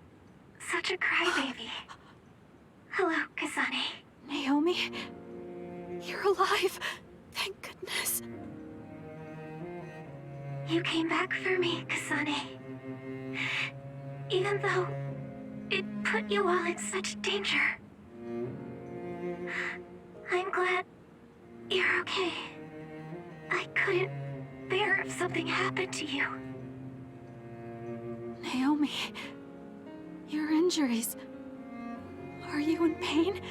such a crybaby? Hello, Kasane. Naomi, you're alive. Thank goodness. You came back for me, Kasane. Even though it put you all in such danger. I'm glad you're okay. I couldn't bear if something happened to you. Naomi, your injuries. Are you in pain?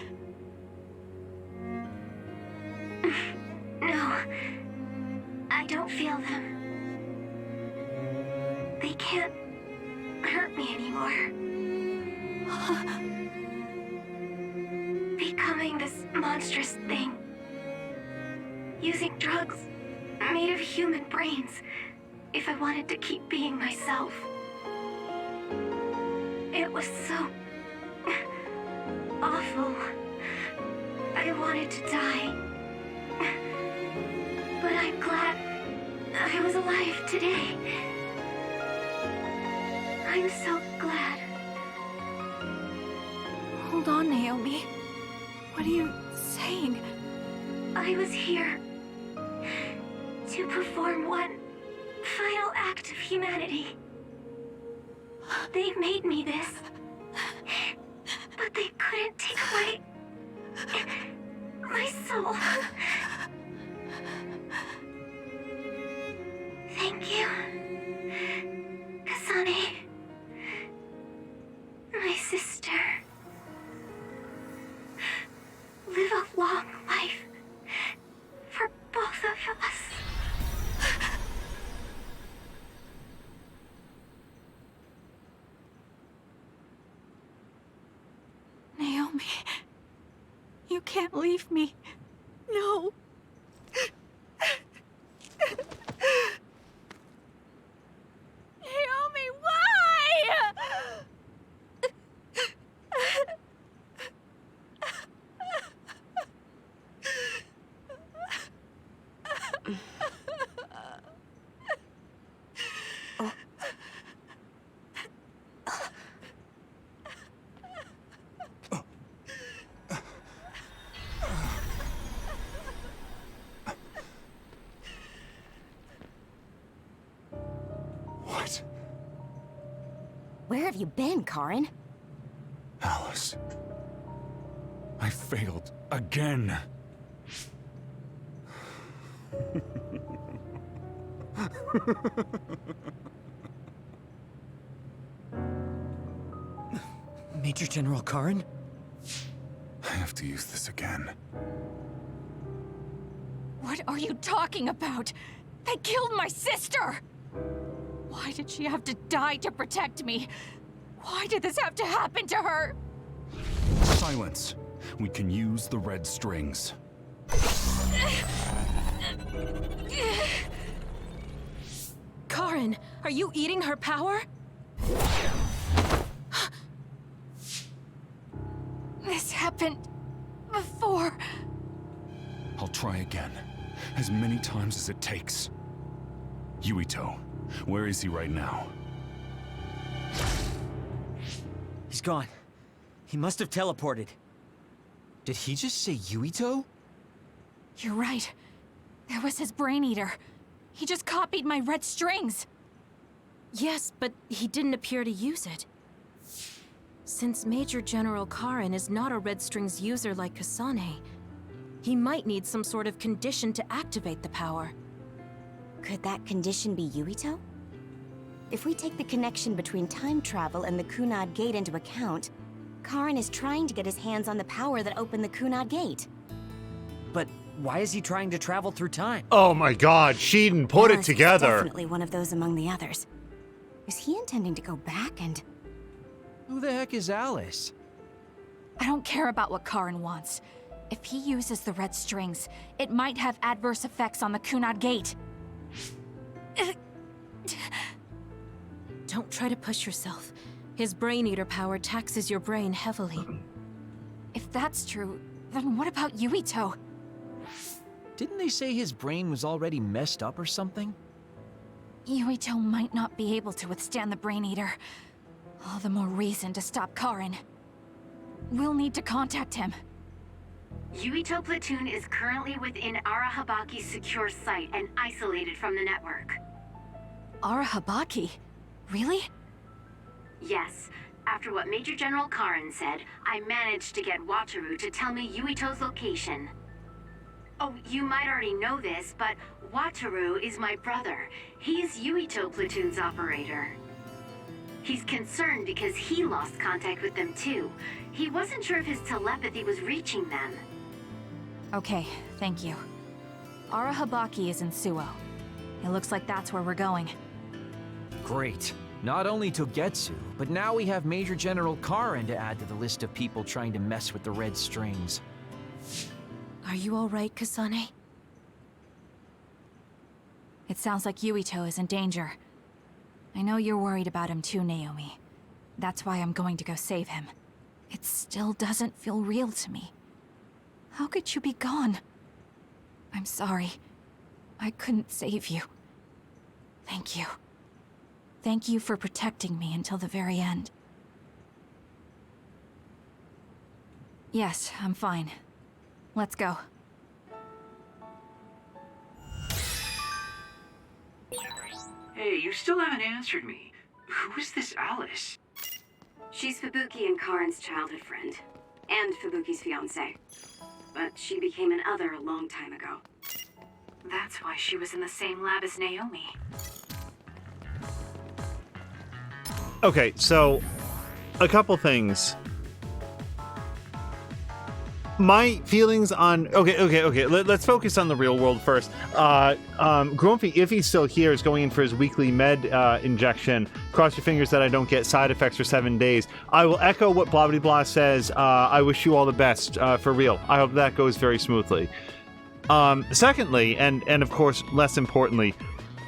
No, I don't feel them. They can't hurt me anymore. Becoming this monstrous thing. Using drugs made of human brains if I wanted to keep being myself. It was so awful. I wanted to die. But I'm glad I was alive today. I'm so glad. Hold on, Naomi. What are you saying? I was here to perform one final act of humanity. They made me this, but they couldn't take away my soul. Thank you, Kasane, my sister. Live a long life for both of us. Naomi, you can't leave me. No. Naomi, why? What? Where have you been, Karin? Alice. I failed again. Major General Karin? I have to use this again. What are you talking about? They killed my sister! Why did she have to die to protect me? Why did this have to happen to her? Silence. We can use the red strings. Karin, are you eating her power? This happened before. I'll try again. As many times as it takes. Yuito, where is he right now? He's gone. He must have teleported. Did he just say Yuito? You're right. There was his brain eater. He just copied my red strings. Yes, but he didn't appear to use it. Since Major General Karin is not a red strings user like Kasane, he might need some sort of condition to activate the power. Could that condition be Yuito? If we take the connection between time travel and the Kunad Gate into account, Karin is trying to get his hands on the power that opened the Kunad Gate. But why is he trying to travel through time? Oh my god, Sheedon, put it Alice is together. definitely one of those among the others. Is he intending to go back and... Who the heck is Alice? I don't care about what Karin wants. If he uses the red strings, it might have adverse effects on the Kunad Gate. Don't try to push yourself. His brain eater power taxes your brain heavily. If that's true, then what about Yuito? Didn't they say his brain was already messed up or something? Yuito might not be able to withstand the Brain Eater. All the more reason to stop Karin. We'll need to contact him. Yuito Platoon is currently within Arahabaki's secure site and isolated from the network. Arahabaki? Really? Yes. After what Major General Karin said, I managed to get Wataru to tell me Yuito's location. Oh, you might already know this, but Wataru is my brother. He's Yuito Platoon's operator. He's concerned because he lost contact with them too. He wasn't sure if his telepathy was reaching them. Okay, thank you. Arahabaki is in Suo. It looks like that's where we're going. Great. Not only Togetsu, but now we have Major General Karin to add to the list of people trying to mess with the red strings. Are you alright, Kasane? It sounds like Yuito is in danger. I know you're worried about him too, Naomi. That's why I'm going to go save him. It still doesn't feel real to me. How could you be gone? I'm sorry. I couldn't save you. Thank you. Thank you for protecting me until the very end. Yes, I'm fine. Let's go. Hey, you still haven't answered me. Who is this Alice? She's Fubuki and Karin's childhood friend, and Fubuki's fiancé. But she became an other a long time ago. That's why she was in the same lab as Naomi. Okay, so a couple things. My feelings on okay. Let's focus on the real world first. Grumpy, if he's still here, is going in for his weekly med injection. Cross your fingers that I don't get side effects for 7 days. I will echo what blah blah blah says. I wish you all the best, for real. I hope that goes very smoothly. Secondly, and of course less importantly,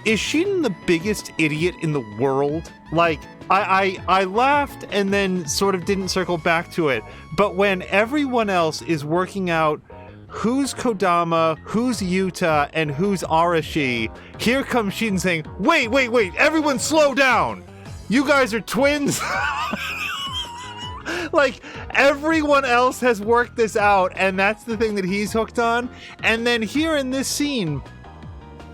is Shiden the biggest idiot in the world? Like, I laughed and then sort of didn't circle back to it. But when everyone else is working out who's Kodama, who's Yuta, and who's Arashi, here comes Shiden saying, wait, everyone slow down! You guys are twins? Like, everyone else has worked this out, and that's the thing that he's hooked on. And then here in this scene,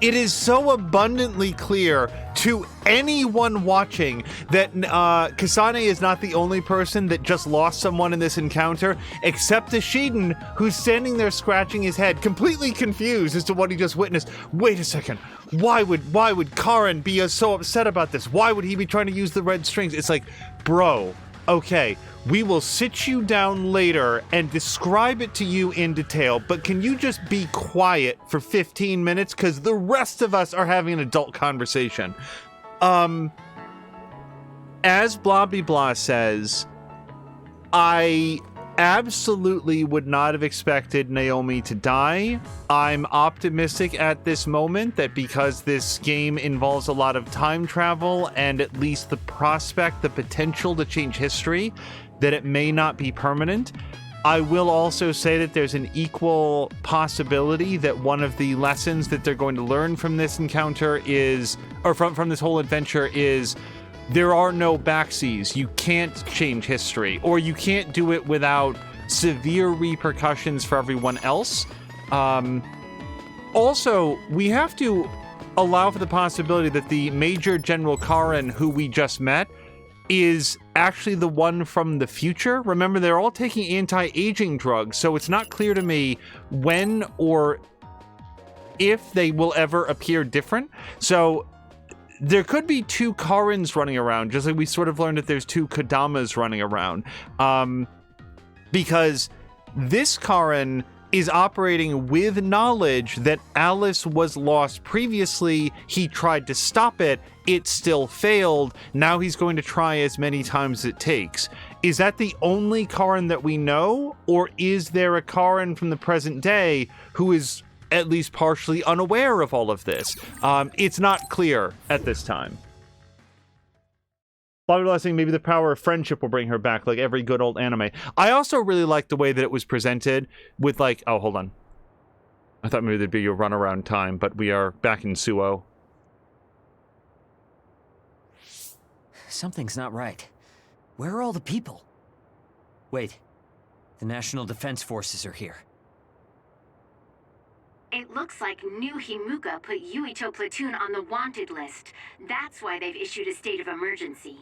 it is so abundantly clear to anyone watching that Kasane is not the only person that just lost someone in this encounter, except to Shiden, who's standing there scratching his head, completely confused as to what he just witnessed. Wait a second, why would Karin be so upset about this? Why would he be trying to use the red strings? It's like, bro, okay, we will sit you down later and describe it to you in detail, but can you just be quiet for 15 minutes? Because the rest of us are having an adult conversation. As blah blah blah says, I absolutely would not have expected Naomi to die. I'm optimistic at this moment that because this game involves a lot of time travel and at least the prospect, the potential to change history, that it may not be permanent. I will also say that there's an equal possibility that one of the lessons that they're going to learn from this encounter is, or from this whole adventure is, there are no backseas. You can't change history, or you can't do it without severe repercussions for everyone else. Also, we have to allow for the possibility that the Major General Karin, who we just met, is actually the one from the future. Remember, they're all taking anti-aging drugs, so it's not clear to me when or if they will ever appear different. So there could be two Karins running around, just like we sort of learned that there's two Kodamas running around. Because this Karin is operating with knowledge that Alice was lost previously. He tried to stop it. It still failed. Now he's going to try as many times as it takes. Is that the only Karin that we know? Or is there a Karin from the present day who is at least partially unaware of all of this? It's not clear at this time. Bobby Blah saying maybe the power of friendship will bring her back, like every good old anime. I also really like the way that it was presented with like, oh, hold on. I thought maybe there'd be a runaround time, but we are back in Suo. Something's not right. Where are all the people? Wait. The National Defense Forces are here. It looks like New Himuka put Yuito Platoon on the wanted list. That's why they've issued a state of emergency.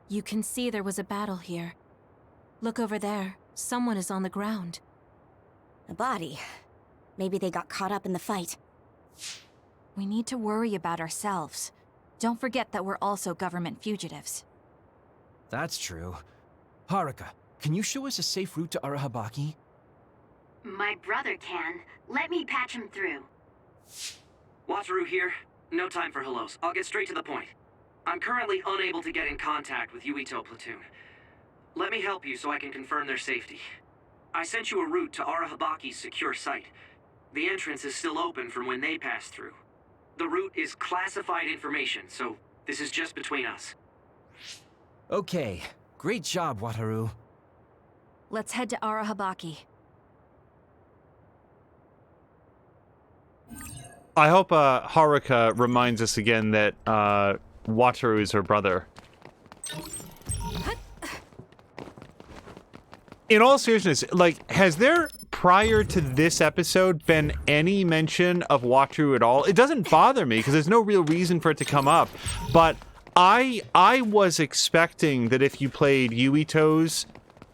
You can see there was a battle here. Look over there. Someone is on the ground. A body. Maybe they got caught up in the fight. We need to worry about ourselves. Don't forget that we're also government fugitives. That's true. Haruka, can you show us a safe route to Arahabaki? My brother can. Let me patch him through. Wataru here. No time for hellos. I'll get straight to the point. I'm currently unable to get in contact with Yuito Platoon. Let me help you so I can confirm their safety. I sent you a route to Arahabaki's secure site. The entrance is still open from when they passed through. The route is classified information, so this is just between us. Okay. Great job, Wataru. Let's head to Arahabaki. I hope Haruka reminds us again that Wataru is her brother. In all seriousness, like, has there, prior to this episode, been any mention of Wataru at all? It doesn't bother me, because there's no real reason for it to come up, but I was expecting that if you played Yuito's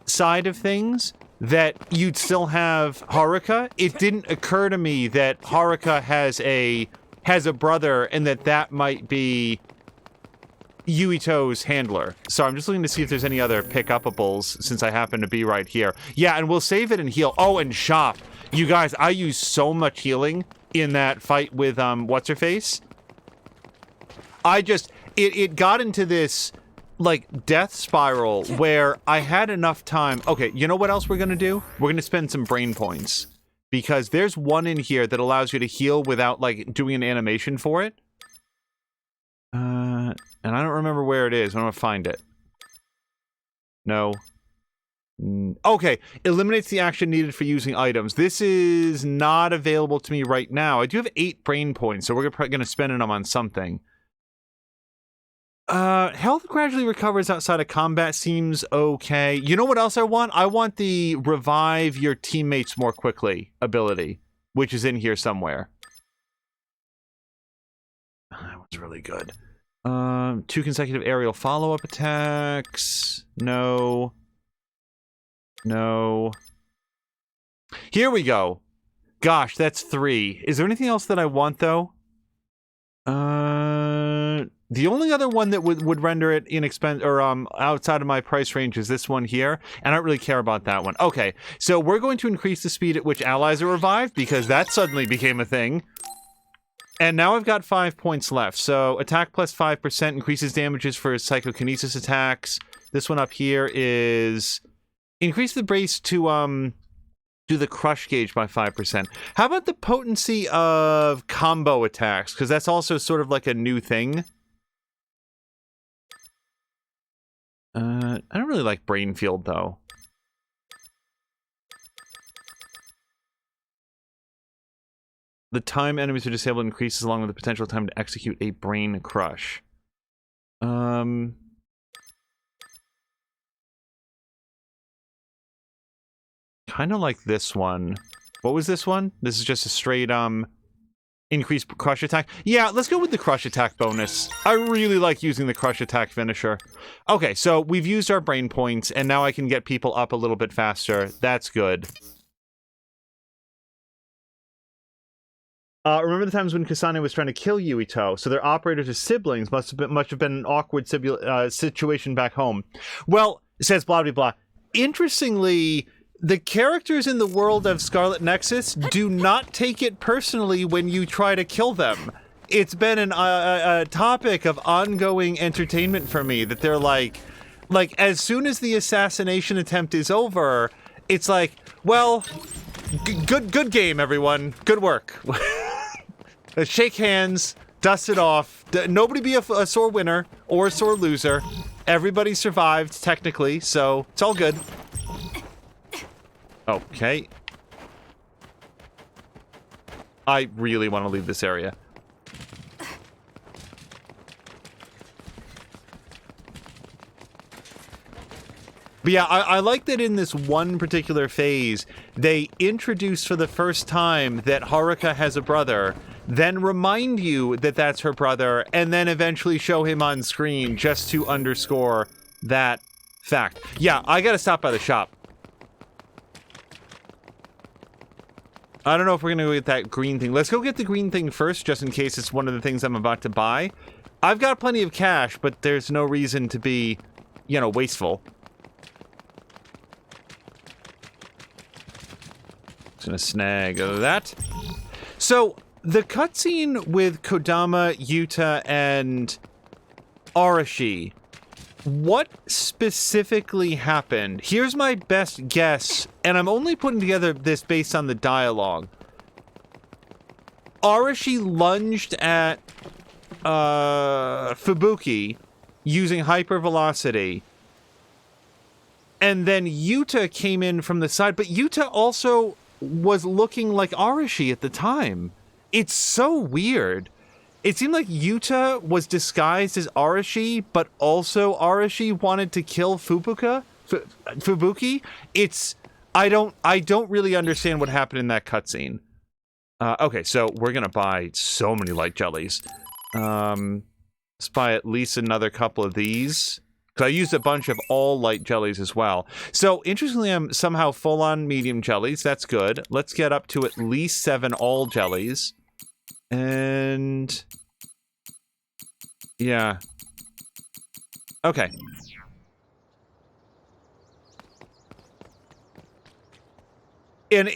side of things, that you'd still have Haruka. It didn't occur to me that Haruka has a brother, and that might be Yuito's handler. So I'm just looking to see if there's any other pick-upables, since I happen to be right here. Yeah, and we'll save it and heal. Oh, and shop. You guys, I used so much healing in that fight with, what's-her-face. It got into this, like, death spiral where I had enough time. Okay, you know what else we're gonna do? We're gonna spend some brain points. Because there's one in here that allows you to heal without, like, doing an animation for it. And I don't remember where it is. I'm gonna find it. No. Okay. Eliminates the action needed for using items. This is not available to me right now. I do have 8 brain points, so we're probably gonna spend them on something. Health gradually recovers outside of combat seems okay. You know what else I want? I want the revive your teammates more quickly ability, which is in here somewhere. That was really good. 2 consecutive aerial follow-up attacks. No. No. Here we go. Gosh, that's 3. Is there anything else that I want, though? The only other one that would render it inexpensive or outside of my price range is this one here, and I don't really care about that one. Okay, so we're going to increase the speed at which allies are revived because that suddenly became a thing. And now I've got 5 points left. So attack plus 5% increases damages for psychokinesis attacks. This one up here is increase the brace to do the crush gauge by 5%. How about the potency of combo attacks? Because that's also sort of like a new thing. I don't really like Brain Field, though. The time enemies are disabled increases along with the potential time to execute a Brain Crush. Kind of like this one. What was this one? This is just a straight, increased crush attack. Yeah, let's go with the crush attack bonus. I really like using the crush attack finisher. Okay, so we've used our brain points, and now I can get people up a little bit faster. That's good. Remember the times when Kasane was trying to kill Yuito, so their operators as siblings must have been an awkward situation back home. Well, says blah blah blah. Interestingly, the characters in the world of Scarlet Nexus do not take it personally when you try to kill them. It's been a topic of ongoing entertainment for me that they're like as soon as the assassination attempt is over, it's like, well, good game, everyone. Good work. Shake hands, dust it off. Nobody be a sore winner. or sore loser. Everybody survived, technically, so it's all good. Okay. I really want to leave this area. But yeah, I like that in this one particular phase, they introduce for the first time that Haruka has a brother, then remind you that that's her brother, and then eventually show him on screen just to underscore that fact. Yeah, I gotta stop by the shop. I don't know if we're gonna go get that green thing. Let's go get the green thing first, just in case it's one of the things I'm about to buy. I've got plenty of cash, but there's no reason to be, you know, wasteful. Just gonna snag that. So, the cutscene with Kodama, Yuta, and Arashi, what specifically happened? Here's my best guess, and I'm only putting together this based on the dialogue. Arashi lunged at Fubuki using hypervelocity, and then Yuta came in from the side, but Yuta also was looking like Arashi at the time. It's so weird. It seemed like Yuta was disguised as Arashi, but also Arashi wanted to kill Fubuki. I don't really understand what happened in that cutscene. Okay, so we're gonna buy so many light jellies. Let's buy at least another couple of these. Because I used a bunch of all light jellies as well. So, interestingly, I'm somehow full on medium jellies. That's good. Let's get up to at least 7 all jellies. And... yeah. Okay. And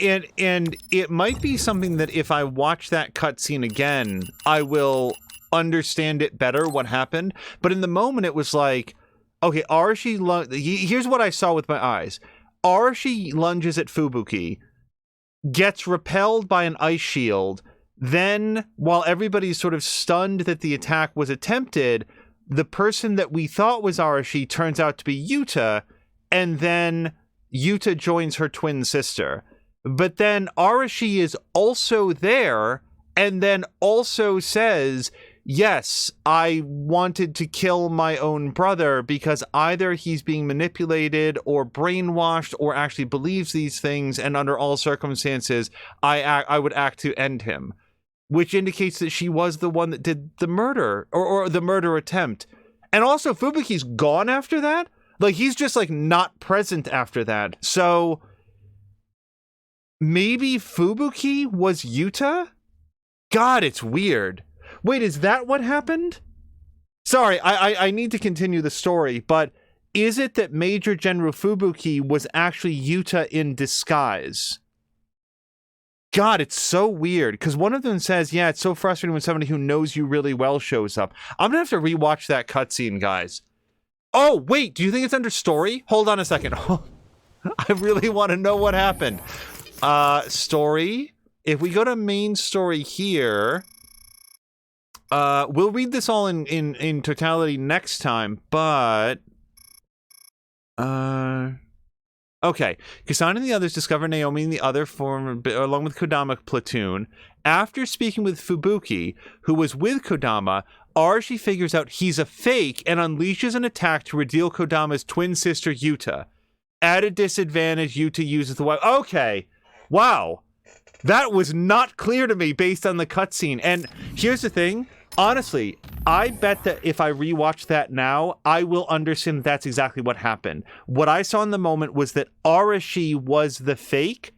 it might be something that if I watch that cutscene again, I will understand it better, what happened. But in the moment, it was like... okay, Arashi, here's what I saw with my eyes. Arashi lunges at Fubuki, gets repelled by an ice shield, then, while everybody's sort of stunned that the attack was attempted, the person that we thought was Arashi turns out to be Yuta, and then Yuta joins her twin sister. But then Arashi is also there, and then also says... yes, I wanted to kill my own brother because either he's being manipulated or brainwashed or actually believes these things, and under all circumstances, I would act to end him. Which indicates that she was the one that did the murder, or the murder attempt. And also, Fubuki's gone after that? Like, he's just, like, not present after that. So, maybe Fubuki was Yuta? God, it's weird. Wait, is that what happened? Sorry, I need to continue the story, but is it that Major General Fubuki was actually Yuta in disguise? God, it's so weird, because one of them says, yeah, it's so frustrating when somebody who knows you really well shows up. I'm going to have to rewatch that cutscene, guys. Oh, wait, do you think it's under story? Hold on a second. I really want to know what happened. Story. If we go to main story here... we'll read this all in totality next time, but... okay. Kasane and the others discover Naomi and the other form, along with Kodama platoon. After speaking with Fubuki, who was with Kodama, Arashi figures out he's a fake and unleashes an attack to reveal Kodama's twin sister, Yuta. At a disadvantage, Yuta uses the weapon. Okay. Wow. That was not clear to me based on the cutscene. And here's the thing. Honestly, I bet that if I rewatch that now, I will understand that's exactly what happened. What I saw in the moment was that Arashi was the fake,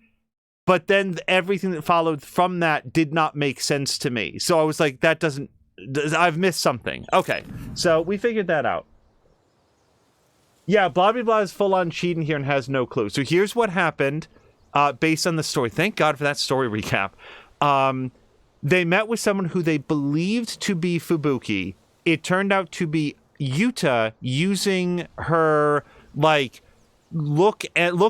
but then everything that followed from that did not make sense to me. So I was like, that doesn't... I've missed something. Okay, so we figured that out. Yeah, blah, blah, blah is full-on cheating here and has no clue. So here's what happened based on the story. Thank God for that story recap. They met with someone who they believed to be Fubuki. It turned out to be Yuta using her, like, look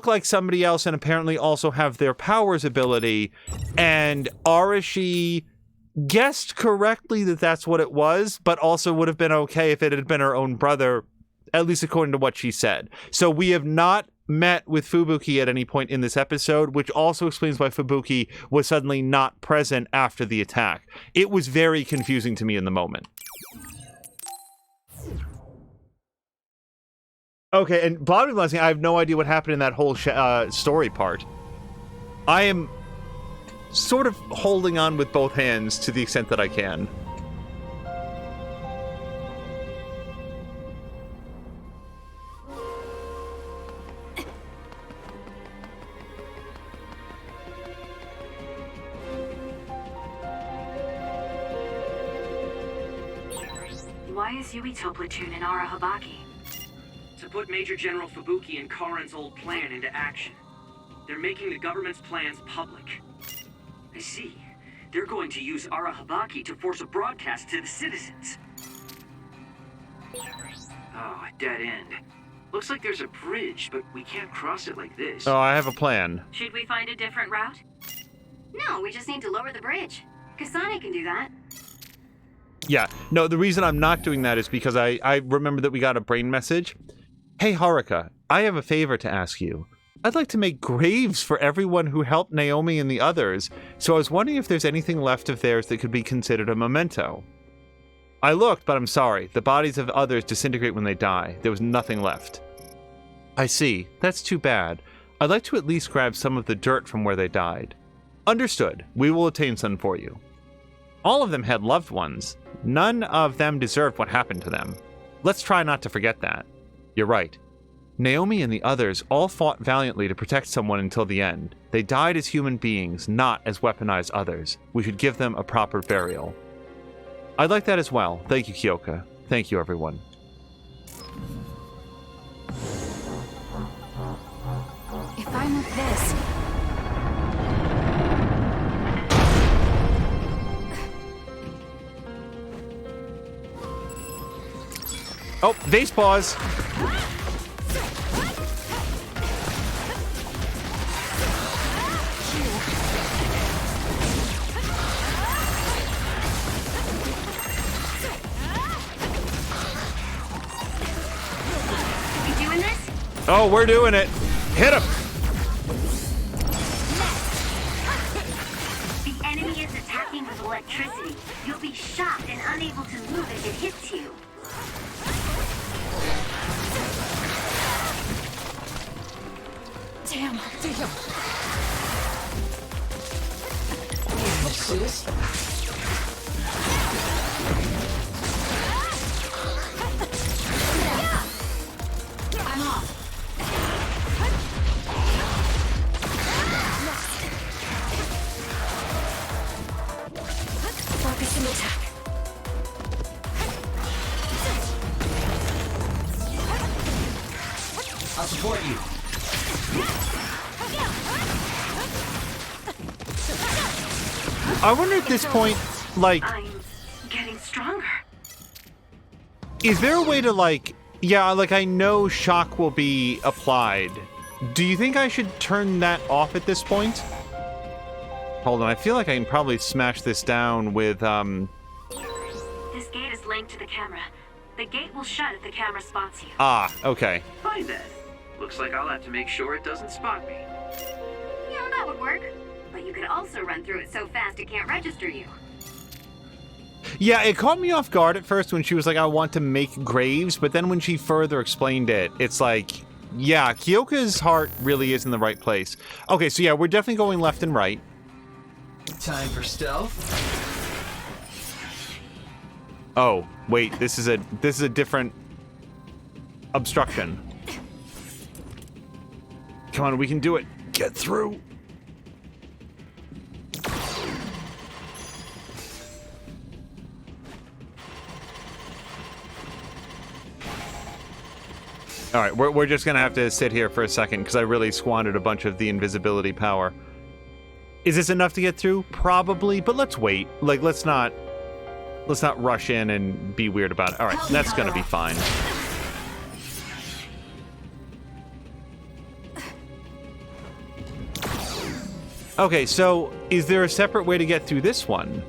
like somebody else and apparently also have their powers ability. And Arashi guessed correctly that that's what it was, but also would have been okay if it had been her own brother, at least according to what she said. So we have not met with Fubuki at any point in this episode, which also explains why Fubuki was suddenly not present after the attack. It was very confusing to me in the moment. Okay, and Bobby Blessing, I have no idea what happened in that whole story part. I am sort of holding on with both hands to the extent that I can. Why is Yuito platoon in Arahabaki? To put Major General Fubuki and Karin's old plan into action. They're making the government's plans public. I see. They're going to use Arahabaki to force a broadcast to the citizens. Oh, a dead end. Looks like there's a bridge, but we can't cross it like this. Oh, I have a plan. Should we find a different route? No, we just need to lower the bridge. Kasane can do that. Yeah, no, the reason I'm not doing that is because I remember that we got a brain message. Hey, Haruka, I have a favor to ask you. I'd like to make graves for everyone who helped Naomi and the others, so I was wondering if there's anything left of theirs that could be considered a memento. I looked, but I'm sorry. The bodies of others disintegrate when they die. There was nothing left. I see. That's too bad. I'd like to at least grab some of the dirt from where they died. Understood. We will obtain some for you. All of them had loved ones. None of them deserved what happened to them. Let's try not to forget that. You're right. Naomi and the others all fought valiantly to protect someone until the end. They died as human beings, not as weaponized others. We should give them a proper burial. I'd like that as well. Thank you, Kyoka. Thank you, everyone. If I'm with this... Oh, vase pause. You doing this? Oh, we're doing it. Hit him. The enemy is attacking with electricity. You'll be shocked and unable to move if it hits you. Damn. I'm off. Focusing attack. I'll support you. I wonder at this point, like, I'm getting stronger. is there a way to, like, yeah, like, I know shock will be applied. Do you think I should turn that off at this point? Hold on, I feel like I can probably smash this down with, This gate is linked to the camera. The gate will shut if the camera spots you. Ah, okay. Fine then. Looks like I'll have to make sure it doesn't spot me. Yeah, that would work. But you could also run through it so fast it can't register you. Yeah, it caught me off guard at first when she was like, I want to make graves, but then when she further explained it, it's like, yeah, Kyoka's heart really is in the right place. Okay, so yeah, we're definitely going left and right. Time for stealth. Oh, wait, this is a different obstruction. Come on, we can do it. Get through. All right, we're just gonna have to sit here for a second because I really squandered a bunch of the invisibility power. Is this enough to get through? Probably, but let's wait. Like, let's not rush in and be weird about it. All right, that's gonna be fine. Okay, so is there a separate way to get through this one?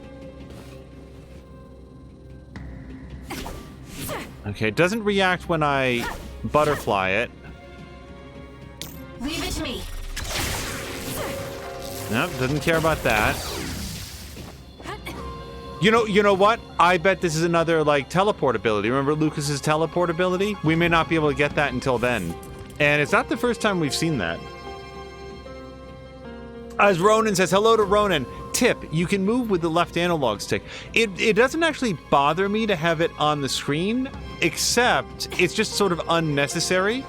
Okay, it doesn't react when I butterfly it. Leave it to me. Nope, doesn't care about that. You know what? I bet this is another, like, teleport ability. Remember Lucas's teleport ability? We may not be able to get that until then. And it's not the first time we've seen that. As Ronan says, hello to Ronan. Tip, you can move with the left analog stick. It doesn't actually bother me to have it on the screen, except it's just sort of unnecessary.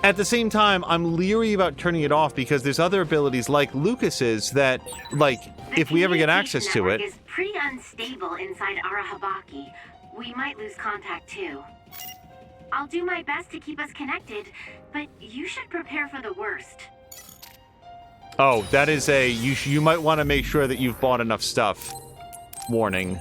At the same time, I'm leery about turning it off because there's other abilities like Lucas's that, like, if we ever get access to it... The is pretty unstable inside Arahabaki. We might lose contact too. I'll do my best to keep us connected, but you should prepare for the worst. Oh, that is a... You might want to make sure that you've bought enough stuff. Warning.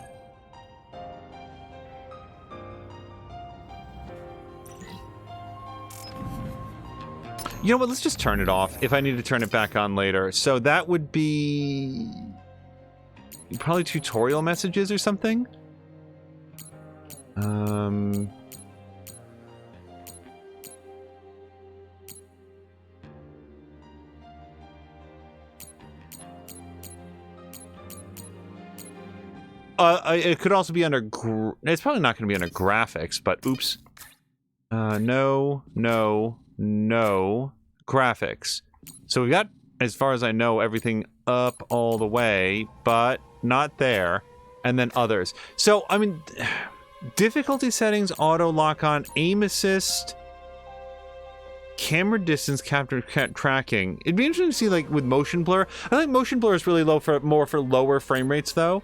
You know what? Let's just turn it off if I need to turn it back on later. So that would be... probably tutorial messages or something? It could also be under... It's probably not going to be under graphics, but oops. No. Graphics. So we got, as far as I know, everything up all the way, but not there. And then others. So, I mean, difficulty settings, auto lock on, aim assist, camera distance, capture tracking. It'd be interesting to see, like, with motion blur. I think motion blur is really low for more for lower frame rates, though.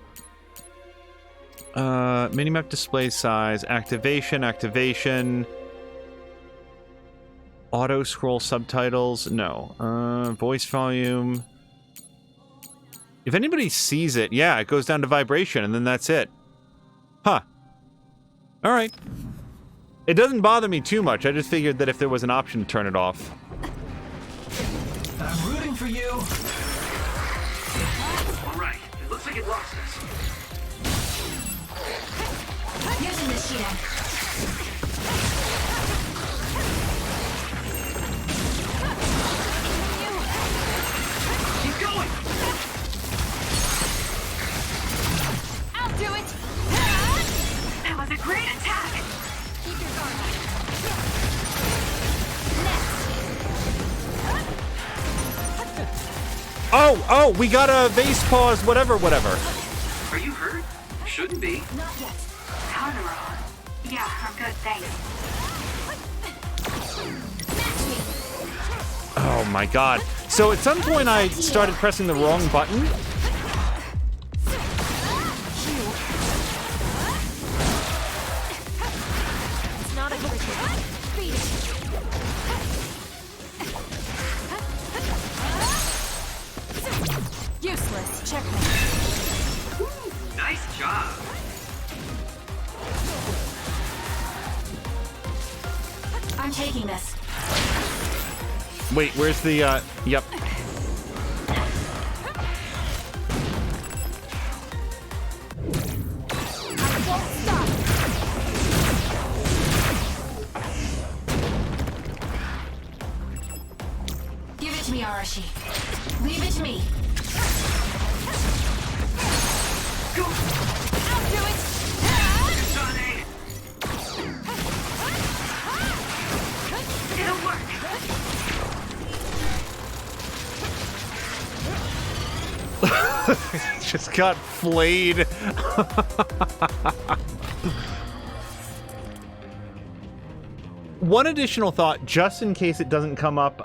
Minimap display size, activation. Auto scroll subtitles, no. Voice volume. If anybody sees it, yeah, it goes down to vibration, and then that's it. Huh. Alright. It doesn't bother me too much, I just figured that if there was an option to turn it off. I'm rooting for you! Alright, it looks like it lost us. Using the Shido. I'll do it! That was a great attack! Keep your guard up. Oh, we got a vase pause, whatever. Are you hurt? Shouldn't be. Not yet. Totoro. Yeah, I'm good, thanks. Oh my god. So at some point I started pressing the wrong button. It's not a good thing. Beat it. Useless. Checkmate. Ooh, nice job. I'm taking this. Wait, where's the, yep. I won't stop. Give it to me, Arashi. Leave it to me. Go! I'll do it. Sane! It'll work! Just got flayed. One additional thought, just in case it doesn't come up,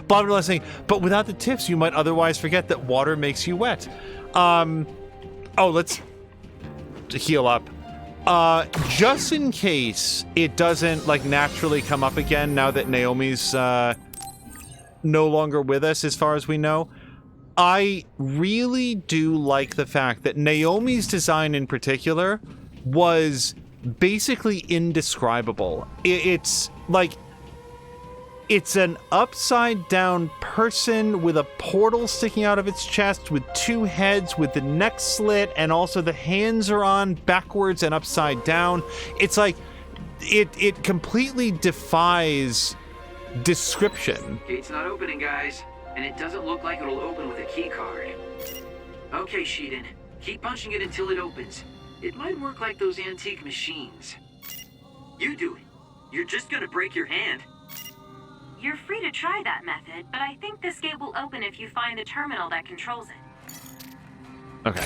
Bob was saying, but without the tips, you might otherwise forget that water makes you wet. Oh, let's heal up. Just in case it doesn't, like, naturally come up again now that Naomi's, no longer with us, as far as we know. I really do like the fact that Naomi's design in particular was basically indescribable. It's like, It's an upside down person with a portal sticking out of its chest with two heads with the neck slit, and also the hands are on backwards and upside down. It's like it completely defies description. Gate's not opening, guys, and it doesn't look like it'll open with a key card. Okay, Sheedan, keep punching it until it opens. It might work like those antique machines. You do it. You're just gonna break your hand. You're free to try that method, but I think this gate will open if you find the terminal that controls it. Okay.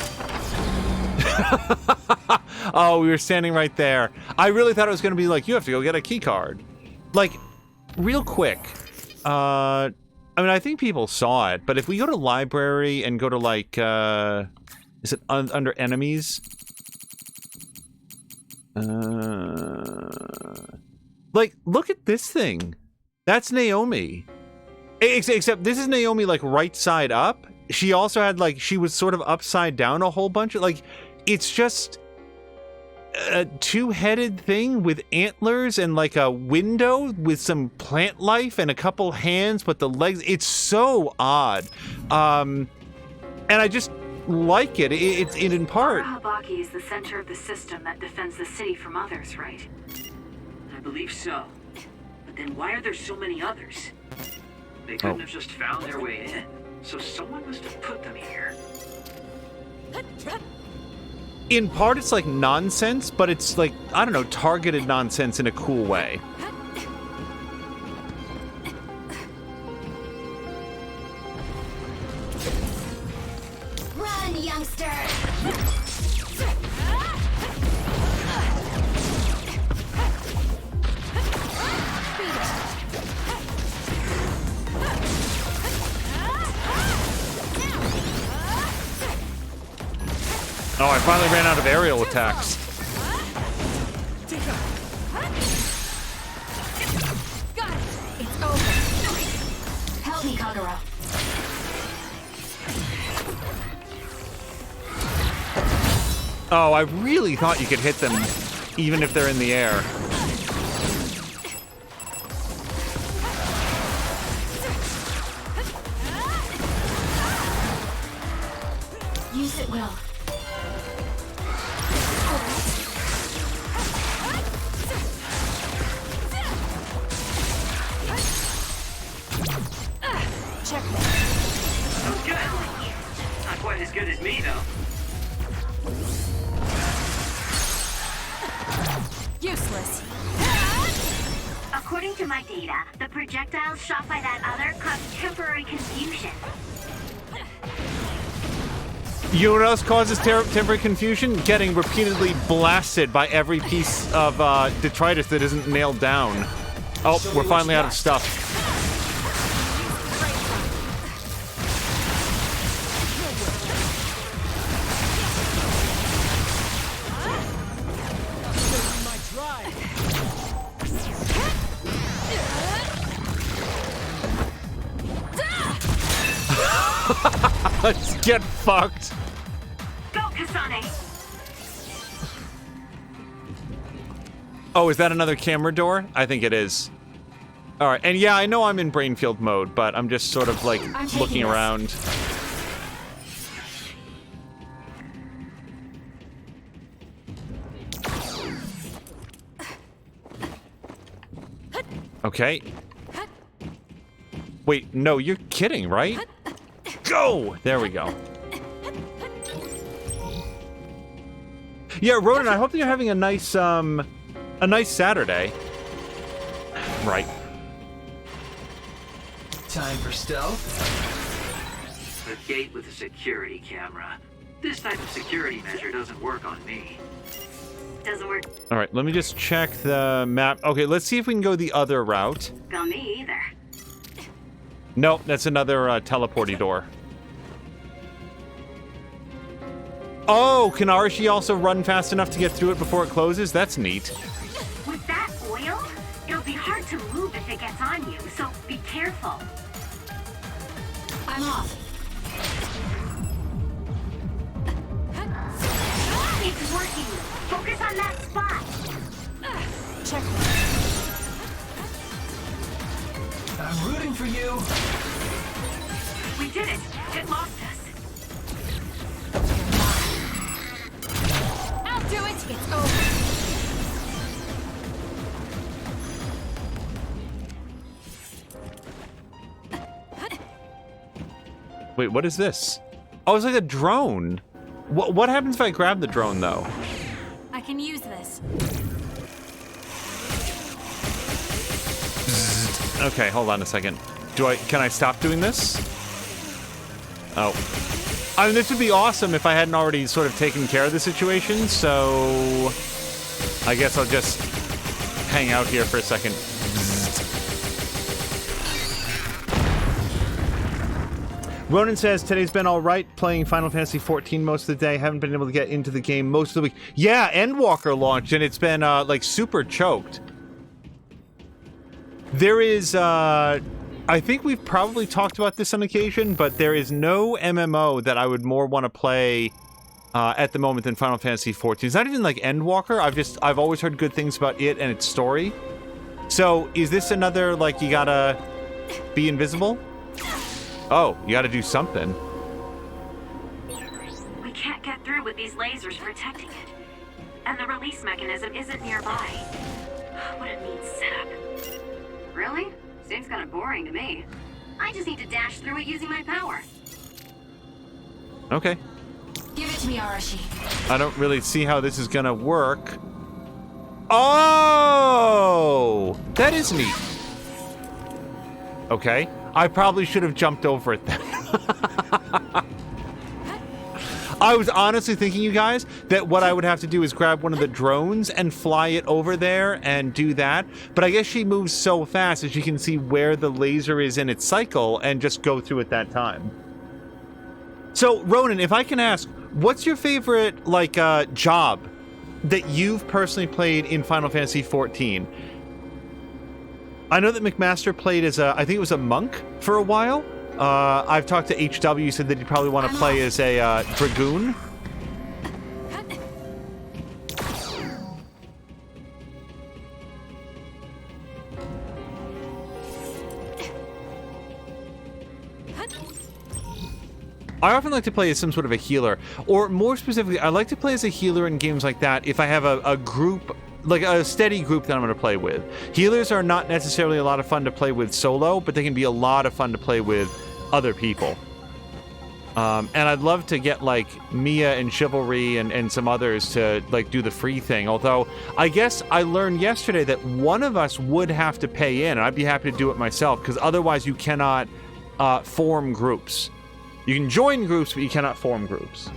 Oh, we were standing right there. I really thought it was going to be like, you have to go get a key card. Like, real quick. I mean, I think people saw it, but if we go to library and go to, like, is it under enemies? Like, look at this thing. That's Naomi. Except this is Naomi, like, right side up. She also had, like, she was sort of upside down a whole bunch of, like, it's just a two-headed thing with antlers and, like, a window with some plant life and a couple hands, but the legs, it's so odd. And I just like it. It's in part. Habaki is the center of the system that defends the city from others, right? I believe so. But then why are there so many others? They couldn't have just found their way in, so someone must have put them here. In part, it's like nonsense, but it's like, I don't know, targeted nonsense in a cool way. Run, youngster! Oh, I finally ran out of aerial attacks. Got it! It's over. Help me, Kagura. Oh, I really thought you could hit them even if they're in the air. Use it well. Checkmate. That was good. Not quite as good as me, though. Useless. According to my data, the projectiles shot by that other caused temporary confusion. You know what else causes temporary confusion? Getting repeatedly blasted by every piece of detritus that isn't nailed down. Oh, we're finally out of stuff. Let's get fucked. Go, Kasane. Oh, is that another camera door? I think it is. All right, and yeah, I know I'm in brainfield mode, but I'm just sort of like looking around. Okay. Wait, no, you're kidding, right? Go! There we go. Yeah, Ronan, I hope that you're having a nice Saturday. Right. Time for stealth. A gate with a security camera. This type of security measure doesn't work on me. Doesn't work All right, let me just check the map. Okay, let's see if we can go the other route. on me either. Nope, that's another teleporty door. Oh, can Arashi also run fast enough to get through it before it closes? That's neat. With that oil, it'll be hard to move if it gets on you, so be careful. I'm off. It's working. Focus on that spot. Check. I'm rooting for you. We did it. It lost us. I'll do it! It's over! Wait, what is this? Oh, it's like a drone. What happens if I grab the drone, though? I can use this. Okay, hold on a second. Can I stop doing this? Oh. I mean, this would be awesome if I hadn't already sort of taken care of the situation, so I guess I'll just hang out here for a second. Ronan says, today's been all right, playing Final Fantasy XIV most of the day. Haven't been able to get into the game most of the week. Yeah, Endwalker launched, and it's been, like, super choked. There is, I think we've probably talked about this on occasion, but there is no MMO that I would more want to play at the moment than Final Fantasy XIV. It's not even like Endwalker. I've always heard good things about it and its story. So, is this another, like, you gotta be invisible? Oh, you gotta do something. We can't get through with these lasers protecting it. And the release mechanism isn't nearby. What a neat setup. Really? Seems kind of boring to me. I just need to dash through it using my power. Okay. Give it to me, Arashi. I don't really see how this is gonna work. Oh! That is neat. Okay. I probably should have jumped over it then. I was honestly thinking, you guys, that what I would have to do is grab one of the drones and fly it over there and do that. But I guess she moves so fast that she can see where the laser is in its cycle and just go through at that time. So, Ronan, if I can ask, what's your favorite, like, job that you've personally played in Final Fantasy XIV? I know that McMaster played as I think it was a monk for a while. I've talked to HW, said that he'd probably want to play as a dragoon. I often like to play as some sort of a healer, or more specifically, I like to play as a healer in games like that if I have a group, like a steady group that I'm going to play with. Healers are not necessarily a lot of fun to play with solo, but they can be a lot of fun to play with other people. And I'd love to get, like, Mia and Chivalry and some others to, like, do the free thing. Although, I guess I learned yesterday that one of us would have to pay in, and I'd be happy to do it myself, because otherwise you cannot form groups. You can join groups, but you cannot form groups.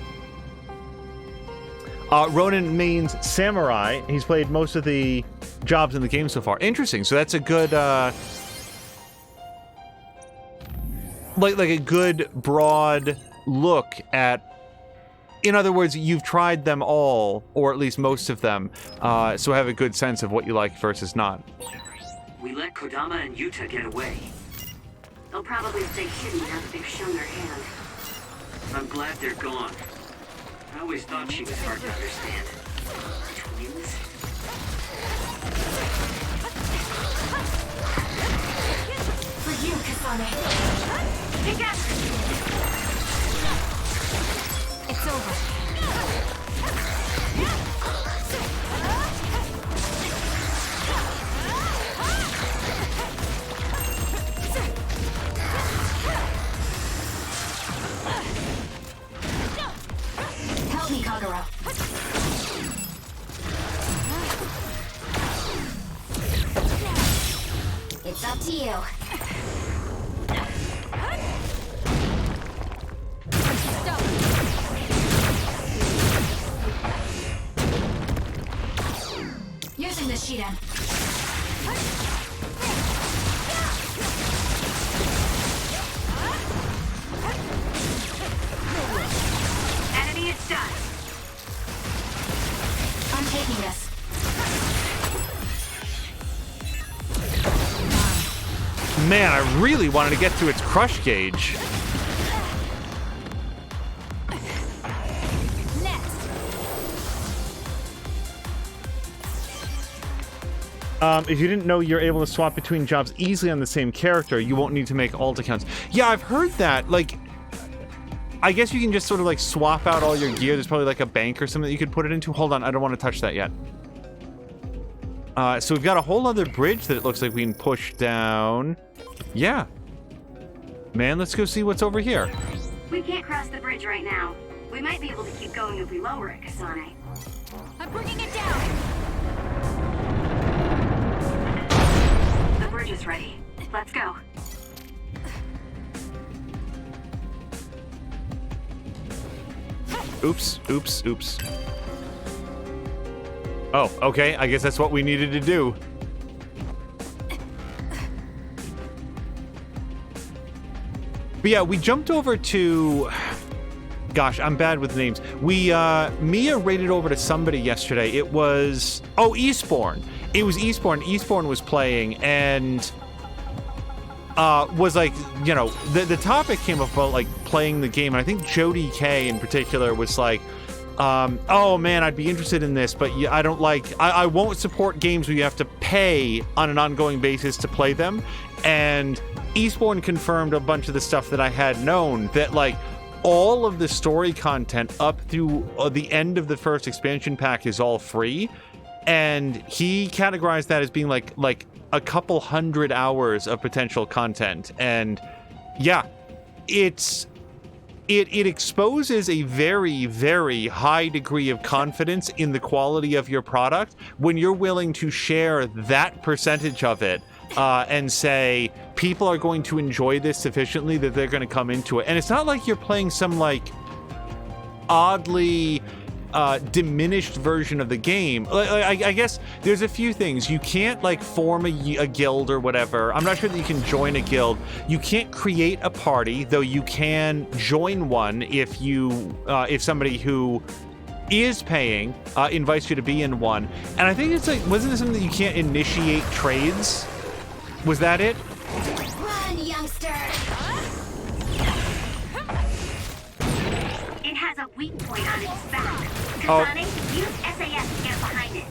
Ronan means samurai. He's played most of the jobs in the game so far. Interesting. So that's a good, like a good broad look at. In other words, you've tried them all, or at least most of them, so have a good sense of what you like versus not. We let Kodama and Yuta get away. They'll probably stay hidden now that they've shown their hand. I'm glad they're gone. I always thought she was hard to understand. Twins? For you, Kasane. Together! It's over. Help me, Kagura. It's up to you. Using the Shiden. Enemy is done. I'm taking this. Man, I really wanted to get to its crush gauge. Next. If you didn't know you're able to swap between jobs easily on the same character, you won't need to make alt accounts. Yeah, I've heard that. Like, I guess you can just sort of like swap out all your gear. There's probably like a bank or something that you could put it into. Hold on, I don't want to touch that yet. So we've got a whole other bridge that it looks like we can push down. Yeah. Man, let's go see what's over here. We can't cross the bridge right now. We might be able to keep going if we lower it, Kasane. I'm bringing it down! The bridge is ready. Let's go. Oops, oops, oops. Oh, okay. I guess that's what we needed to do. But yeah, we jumped over to... Gosh, I'm bad with names. Mia raided over to somebody yesterday. It was... Oh, Eastbourne. It was Eastbourne. Eastbourne was playing and... was like, you know, the topic came up about like playing the game. And I think Jody K in particular was like, oh man, I'd be interested in this, but I don't like, I won't support games where you have to pay on an ongoing basis to play them. And Eastbourne confirmed a bunch of the stuff that I had known, that like all of the story content up through the end of the first expansion pack is all free. And he categorized that as being like a couple hundred hours of potential content. And yeah, it exposes a very, very high degree of confidence in the quality of your product when you're willing to share that percentage of it and say people are going to enjoy this sufficiently that they're going to come into it. And it's not like you're playing some like oddly diminished version of the game. I guess there's a few things. You can't like form a guild or whatever. I'm not sure that you can join a guild. You can't create a party, though you can join one if somebody who is paying invites you to be in one. And I think it's like, wasn't there something that you can't initiate trades? Was that it? Run, youngster! It has a weak point on its back. Oh. Kasane, use SAS to get behind it.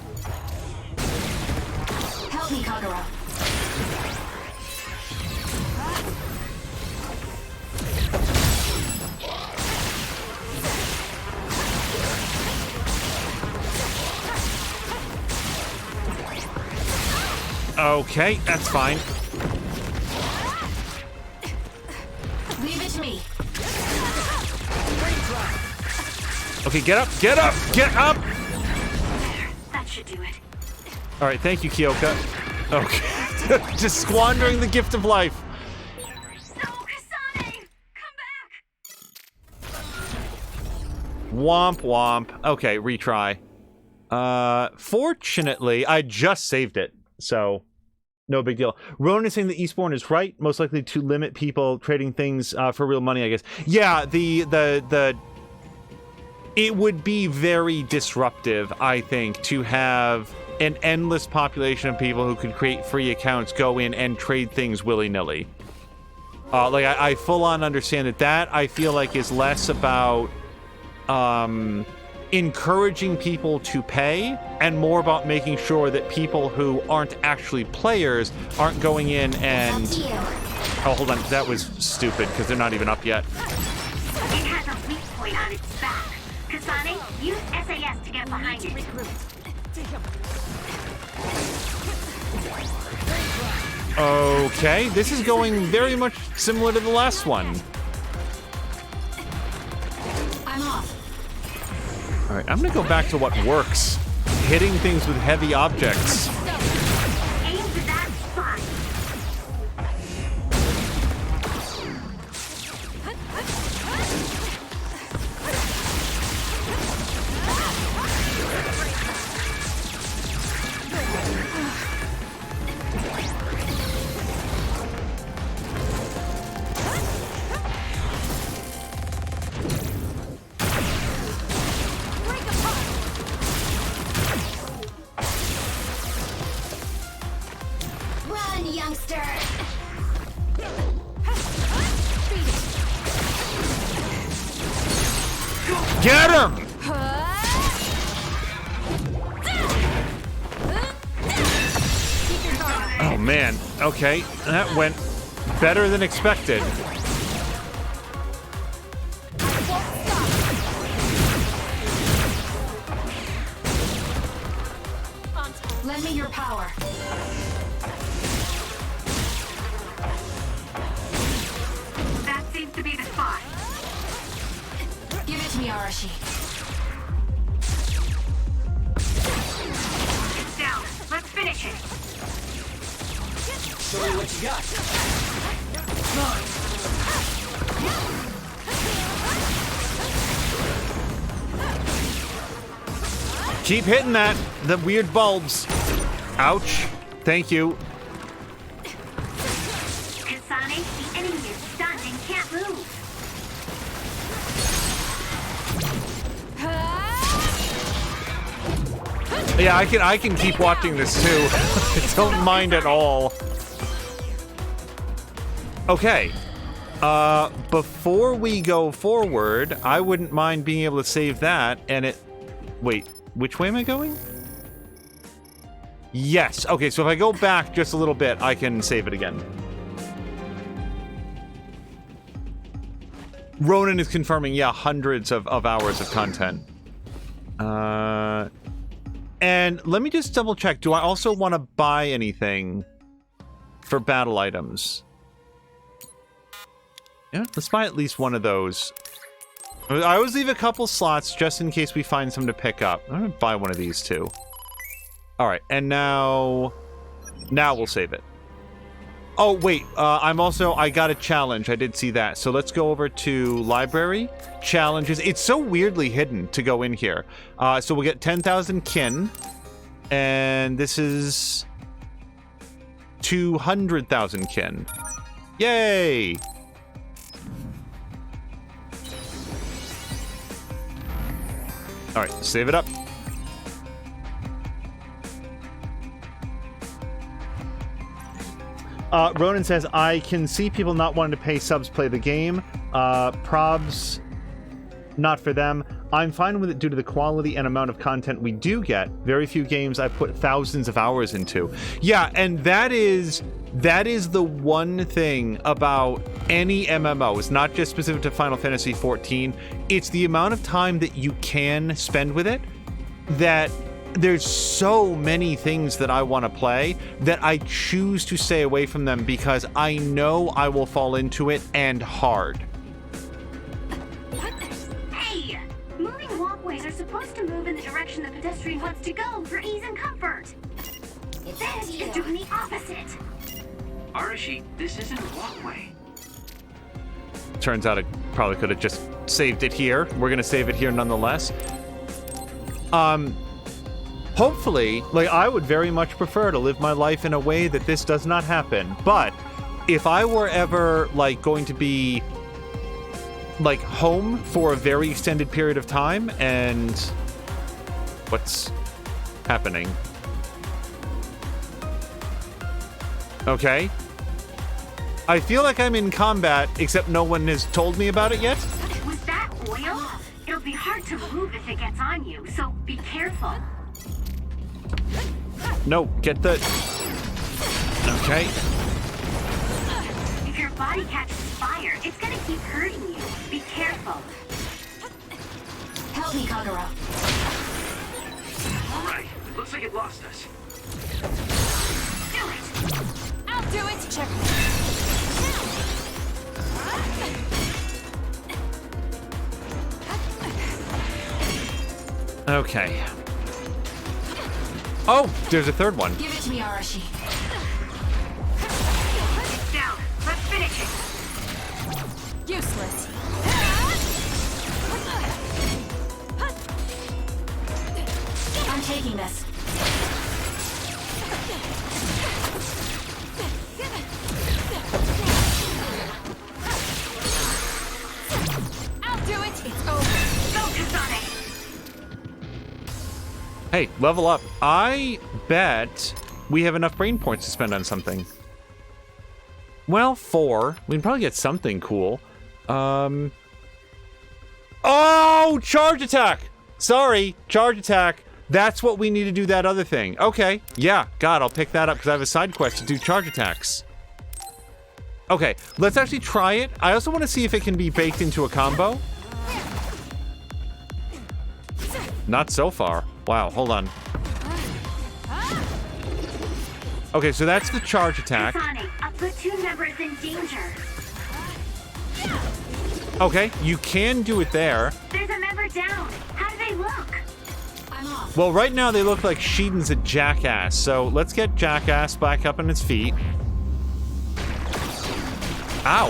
Help me, Kagura. Okay, that's fine. Leave it to me. Okay, get up, get up, get up! That should do it. All right, thank you, Kyoka. Okay, just squandering the gift of life. No, Kasane! Come back! Womp womp. Okay, retry. Fortunately, I just saved it, so no big deal. Ronan is saying that Eastbourne is right, most likely to limit people trading things for real money, I guess. Yeah, it would be very disruptive, I think, to have an endless population of people who could create free accounts go in and trade things willy-nilly. I full-on understand that I feel like is less about encouraging people to pay and more about making sure that people who aren't actually players aren't going in and... Oh, hold on. That was stupid because they're not even up yet. It has a weak point on its back. Kasane, use SAS to get behind it. Okay, this is going very much similar to the last one. I'm off. All right, I'm gonna go back to what works. Hitting things with heavy objects. Aim to that spot. Run, youngster! Get him! Oh man, okay, that went better than expected. Lend me your power. That seems to be the spot. Give it to me, Arashi. It's down. Let's finish it. Show me what you got. Keep hitting that. The weird bulbs. Ouch. Thank you. Kasane, the enemy is stunned and can't move. Yeah, I can keep watching this too. Don't mind at all. Okay. Before we go forward, I wouldn't mind being able to save that and it... Wait, which way am I going? Yes. Okay, so if I go back just a little bit, I can save it again. Ronan is confirming, yeah, hundreds of hours of content. And let me just double check. Do I also want to buy anything for battle items? Yeah, let's buy at least one of those. I always leave a couple slots just in case we find some to pick up. I'm gonna buy one of these too. All right, and now we'll save it. Oh wait, I got a challenge. I did see that. So let's go over to library challenges. It's so weirdly hidden to go in here. So we'll get 10,000 kin, and this is 200,000 kin. Yay! All right, save it up. Ronan says, I can see people not wanting to pay subs play the game. Probs, not for them. I'm fine with it due to the quality and amount of content we do get. Very few games I put thousands of hours into. Yeah, and that is the one thing about any MMO. It's not just specific to Final Fantasy XIV. It's the amount of time that you can spend with it that... There's so many things that I want to play that I choose to stay away from them because I know I will fall into it, and hard. Hey! Moving walkways are supposed to move in the direction the pedestrian wants to go for ease and comfort. This is doing the opposite. Arashi, this isn't a walkway. Turns out I probably could have just saved it here. We're going to save it here nonetheless. Hopefully, like, I would very much prefer to live my life in a way that this does not happen. But if I were ever, like, going to be, like, home for a very extended period of time, and what's happening? Okay. I feel like I'm in combat, except no one has told me about it yet. Was that oil? It'll be hard to move if it gets on you, so be careful. No, get the... Okay. If your body catches fire, it's gonna keep hurting you. Be careful. Help me, Kagura. All right, looks like it lost us. Do it! I'll do it! Check. Okay. Oh, there's a third one. Give it to me, Arashi. It's down. Let's finish it. Useless. I'm taking this. I'll do it! It's over. Go, Kasane! Hey, level up. I bet we have enough brain points to spend on something. Well, 4. We can probably get something cool. Oh, charge attack! Sorry, charge attack. That's what we need to do, that other thing. Okay, yeah, God, I'll pick that up because I have a side quest to do charge attacks. Okay, let's actually try it. I also want to see if it can be baked into a combo. Not so far. Wow, hold on. Okay, so that's the charge attack. Sonic, a platoon member is in danger. Okay, you can do it there. There's a member down. How do they look? I'm off. Well, right now they look like Sheedan's a jackass, so let's get Jackass back up on his feet. Ow.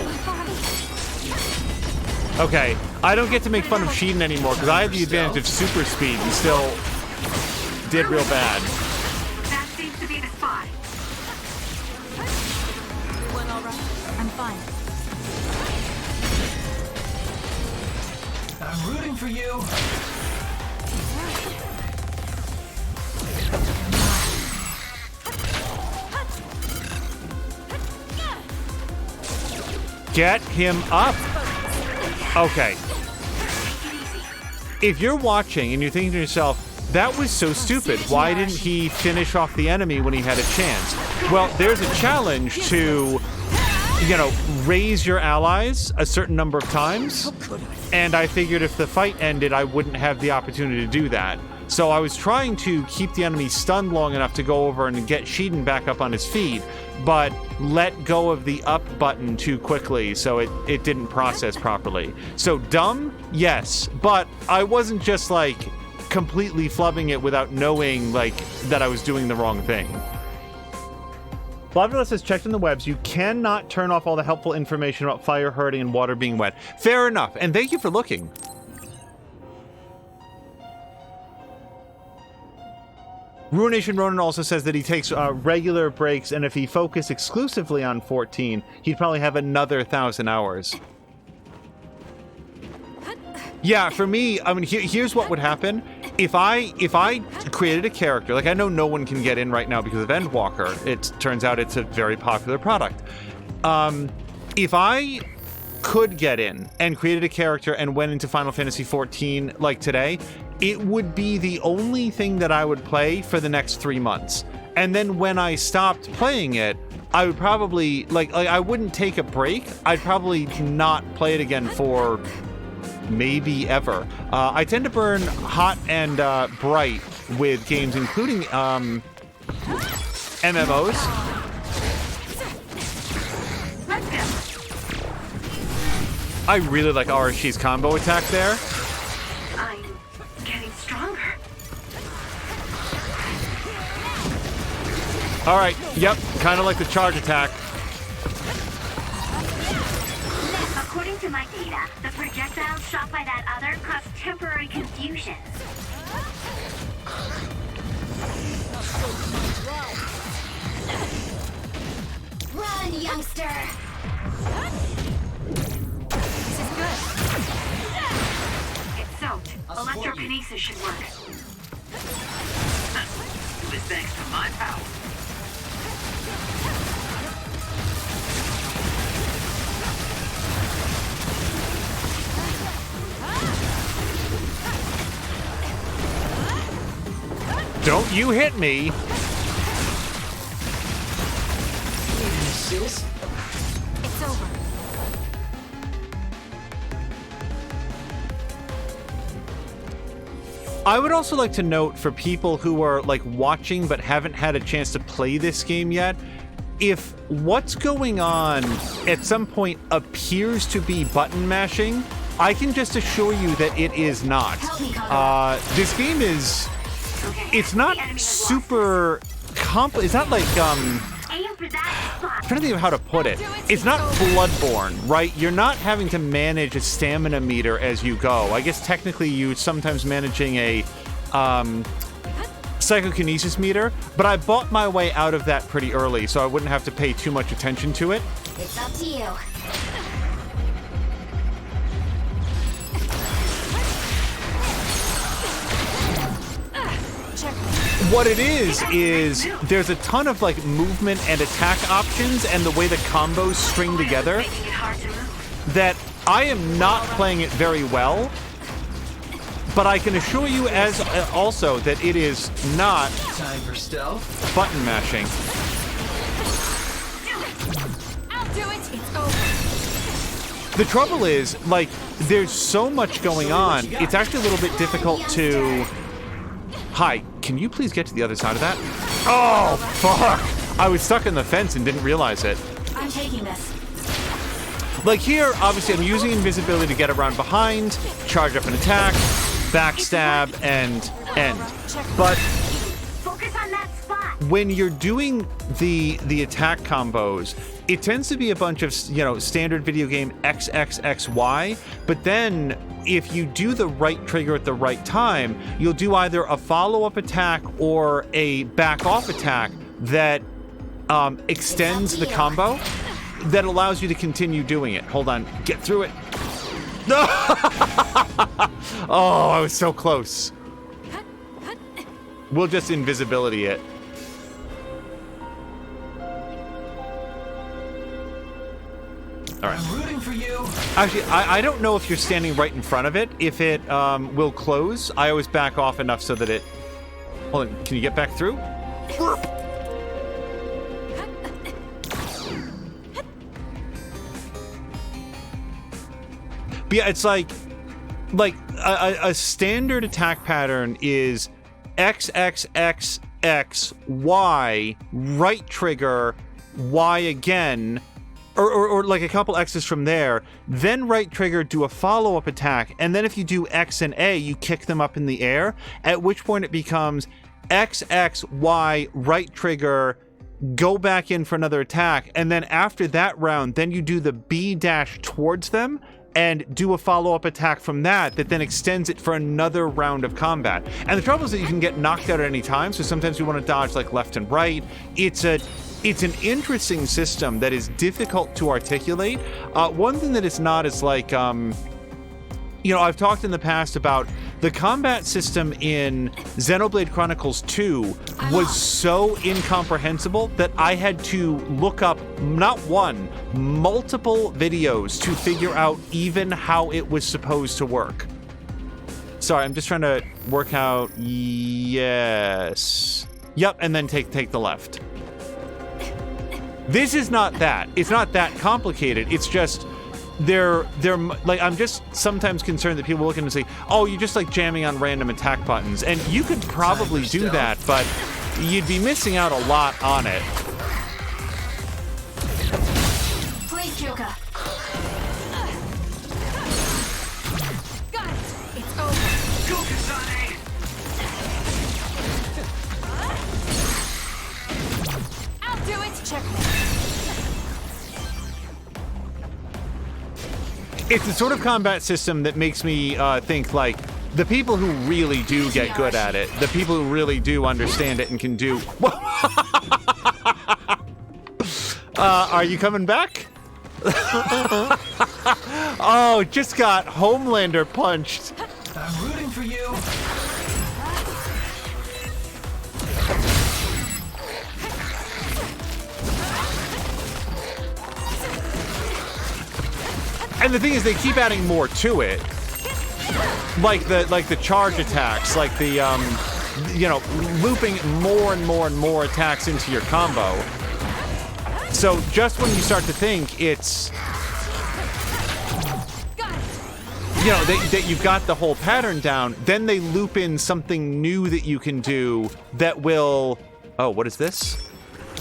Okay, I don't get to make fun of Sheedan anymore because I have the advantage of super speed and still did real bad. That seems to be the spot. Everyone all right? I'm fine. I'm rooting for you. Get him up. Okay. If you're watching and you're thinking to yourself, that was so stupid, why didn't he finish off the enemy when he had a chance? Well, there's a challenge to, you know, raise your allies a certain number of times. And I figured if the fight ended, I wouldn't have the opportunity to do that. So I was trying to keep the enemy stunned long enough to go over and get Sheedan back up on his feet, but let go of the up button too quickly, so it didn't process properly. So dumb? Yes, but I wasn't just like completely flubbing it without knowing like that I was doing the wrong thing. Blavula says, checked in the webs, you cannot turn off all the helpful information about fire hurting and water being wet. Fair enough, and thank you for looking. Ruination Ronan also says that he takes regular breaks, and if he focused exclusively on 14, he'd probably have another 1,000 hours. Yeah, for me, I mean, here's what would happen. If I created a character, like I know no one can get in right now because of Endwalker. It turns out it's a very popular product. If I could get in and created a character and went into Final Fantasy XIV like today, it would be the only thing that I would play for the next 3 months. And then when I stopped playing it, I would probably, like I wouldn't take a break. I'd probably not play it again for maybe ever. I tend to burn hot and bright with games, including MMOs. I really like Arashi's combo attack there. I'm getting stronger. All right, yep, kind of like the charge attack. According to my data, the projectiles shot by that other caused temporary confusion. Run, youngster! This is good. It's soaked. Electrokinesis should work. This thanks to my power. Don't you hit me! It's over. I would also like to note for people who are like watching but haven't had a chance to play this game yet, if what's going on at some point appears to be button mashing, I can just assure you that it is not. This game is, it's not super it's not like Aim for that spot. I'm trying to think of how to put it. It's not Bloodborne, right? You're not having to manage a stamina meter as you go. I guess technically you're sometimes managing a psychokinesis meter, but I bought my way out of that pretty early, so I wouldn't have to pay too much attention to it. It's up to you. What it is there's a ton of like movement and attack options and the way the combos string together Making it hard to move. that I am not playing it very well. But I can assure you as also that it is not Time for stealth. button mashing. I'll do it! It's over. The trouble is, like, there's so much going on, it's actually a little bit difficult to... Hi, can you please get to the other side of that? Oh, fuck! I was stuck in the fence and didn't realize it. I'm taking this. Like here, obviously I'm using invisibility to get around behind, charge up an attack, backstab, and end. But Focus on that spot. when you're doing the attack combos, it tends to be a bunch of, you know, standard video game XXXY, but then if you do the right trigger at the right time, you'll do either a follow-up attack or a back-off attack that extends the combo that allows you to continue doing it. Hold on, get through it. Oh, I was so close. We'll just invisibility it. All right. I'm rooting for you. Actually, I don't know if you're standing right in front of it, if it will close. I always back off enough so that it... Hold on, can you get back through? But yeah, it's like a standard attack pattern is XXXX, Y, right trigger, Y again, or like a couple X's from there, then right trigger, do a follow-up attack, and then if you do X and A, you kick them up in the air, at which point it becomes XX, Y, right trigger, go back in for another attack, and then after that round, then you do the B dash towards them, and do a follow-up attack from that then extends it for another round of combat. And the trouble is that you can get knocked out at any time, so sometimes you want to dodge like left and right. It's an interesting system that is difficult to articulate. One thing that it's not is like, you know, I've talked in the past about the combat system in Xenoblade Chronicles 2 was so incomprehensible that I had to look up not one, multiple videos to figure out even how it was supposed to work. Sorry, I'm just trying to work out. Yes. Yep, and then take the left. This is not that. It's not that complicated. It's just they're like, I'm just sometimes concerned that people look and say, oh, you're just like jamming on random attack buttons, and you could probably do that, but you'd be missing out a lot on it. Please, Kyoka. Got it! It's over. Go, Kasane! I'll do it! Checkmate. It's the sort of combat system that makes me think like the people who really do get good at it, the people who really do understand it and can do. Are you coming back? Oh, just got Homelander punched. I'm rooting for you. And the thing is, they keep adding more to it, like the charge attacks, like the you know, looping more and more and more attacks into your combo. So just when you start to think it's, you know, that you've got the whole pattern down, then they loop in something new that you can do that will. Oh, what is this?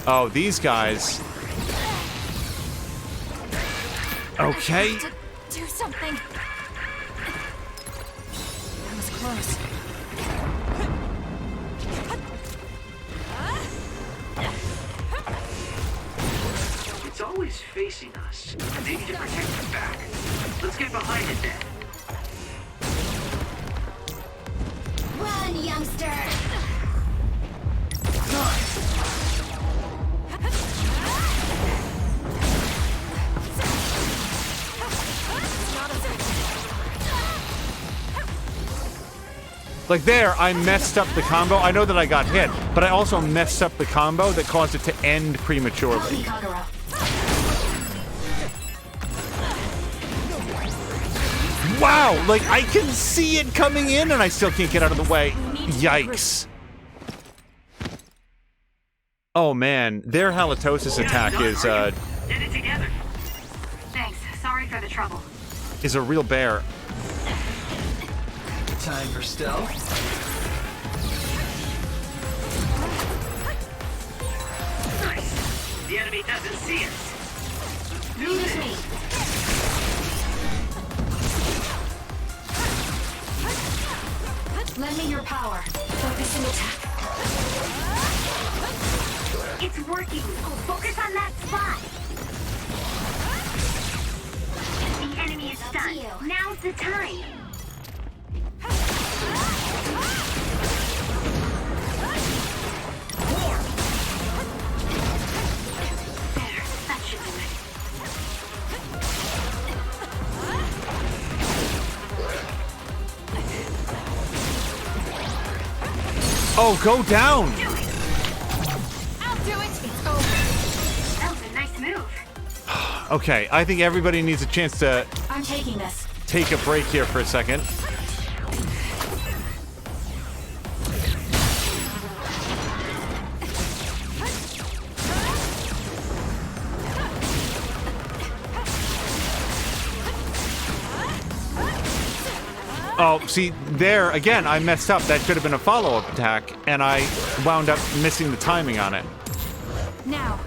Oh, these guys. Okay. Do something. That was close. It's always facing us. Maybe to protect its back. Let's get behind it then. Run, youngster! Like there, I messed up the combo. I know that I got hit, but I also messed up the combo that caused it to end prematurely. Wow! Wow, like I can see it coming in and I still can't get out of the way. Yikes. Oh man, their halitosis attack is Get it together. Thanks. Sorry for the trouble. is a real bear. Time for stealth. Nice. The enemy doesn't see us. Use me. Lend me your power. Focusing attack. It's working. Focus on that spot. The enemy is stunned. Now's the time. There. That should do it. Oh, go down! I'll do it. It's over. That was a nice move. Okay, I think everybody needs a chance to I'm taking this. take a break here for a second. Oh, see, there, again, I messed up. That could have been a follow-up attack, and I wound up missing the timing on it. Now.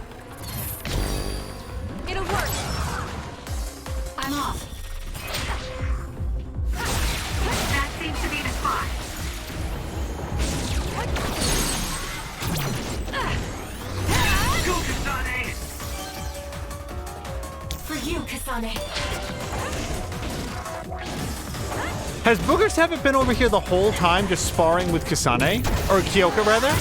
It'll work. I'm off. That seems to be the spot. Go, Kasane! For you, Kasane. Has Boogers haven't been over here the whole time just sparring with Kasane? Or Kyoka, rather?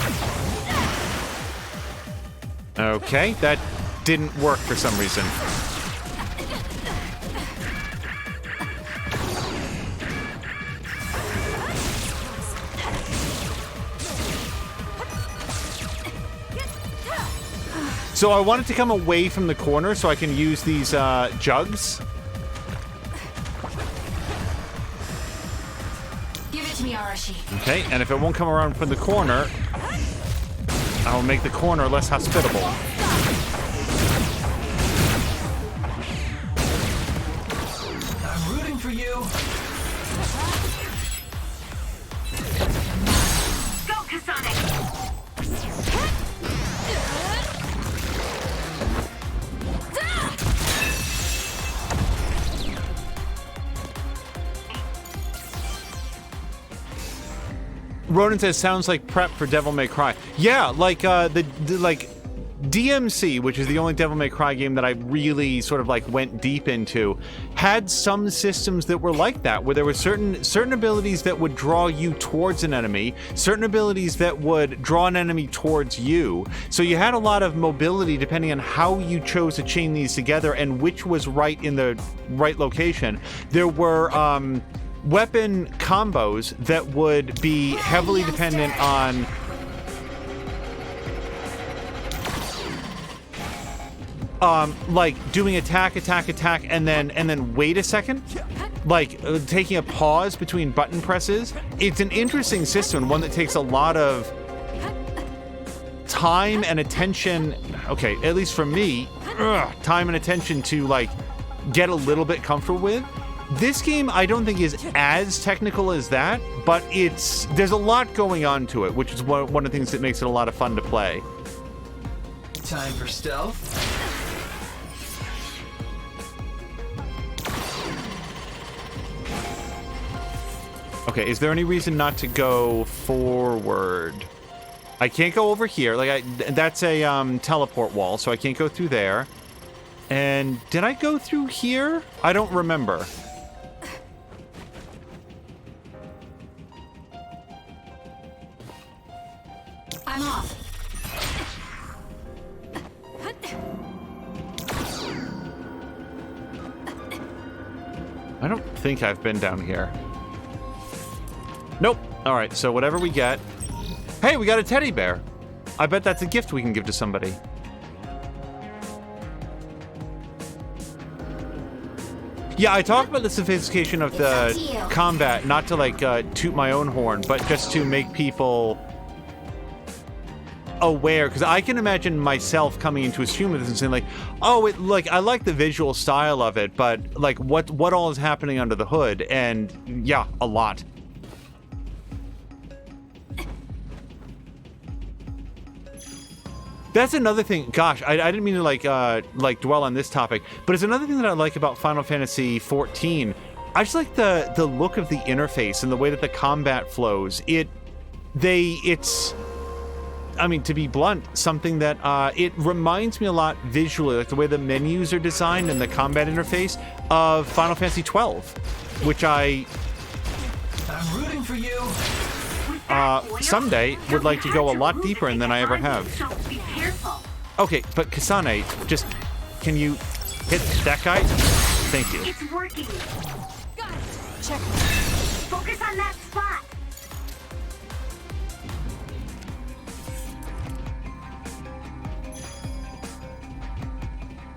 Okay, that didn't work for some reason. So I wanted to come away from the corner so I can use these jugs. Give it to me, Arashi. Okay, and if it won't come around from the corner, I'll make the corner less hospitable. I'm rooting for you. Go, Kasane. Ronan says, sounds like prep for Devil May Cry. Yeah, like the DMC, which is the only Devil May Cry game that I really sort of like went deep into, had some systems that were like that, where there were certain abilities that would draw you towards an enemy, certain abilities that would draw an enemy towards you. So you had a lot of mobility depending on how you chose to chain these together and which was right in the right location. There were weapon combos that would be heavily dependent on like doing attack, and then wait a second, like taking a pause between button presses. It's an interesting system, one that takes a lot of time and attention. Okay, at least for me, time and attention to like get a little bit comfortable with. This game, I don't think is as technical as that, but there's a lot going on to it, which is one of the things that makes it a lot of fun to play. Time for stealth. Okay, is there any reason not to go forward? I can't go over here. Like, that's a teleport wall, so I can't go through there. And did I go through here? I don't remember. I'm off. I don't think I've been down here. Nope. All right, so whatever we get. Hey, we got a teddy bear. I bet that's a gift we can give to somebody. Yeah, I talked about the sophistication of the combat, not to like toot my own horn, but just to make people aware, because I can imagine myself coming into a stream with this and saying like, oh, I like the visual style of it, but like what all is happening under the hood? And yeah, a lot. That's another thing. Gosh, I didn't mean to like dwell on this topic, but it's another thing that I like about Final Fantasy XIV. I just like the look of the interface and the way that the combat flows. It's, I mean, to be blunt, something that it reminds me a lot visually, like the way the menus are designed and the combat interface of Final Fantasy XII, which I'm rooting for you. Someday would like to go a lot deeper in than I ever have. Okay, but Kasane, just can you hit that guy? Thank you. It's working. Got it. Check. Focus on that spot.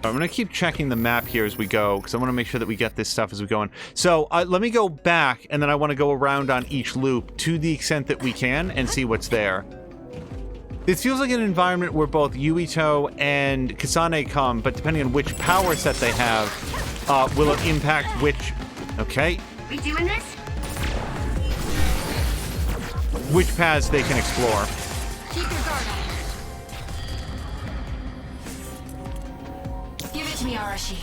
I'm going to keep checking the map here as we go, because I want to make sure that we get this stuff as we go on. So let me go back, and then I want to go around on each loop to the extent that we can and see what's there. This feels like an environment where both Yuito and Kasane come, but depending on which power set they have, will it impact which... Okay. We doing this? Which paths they can explore. Keep your guard up. Give it to me, Arashi.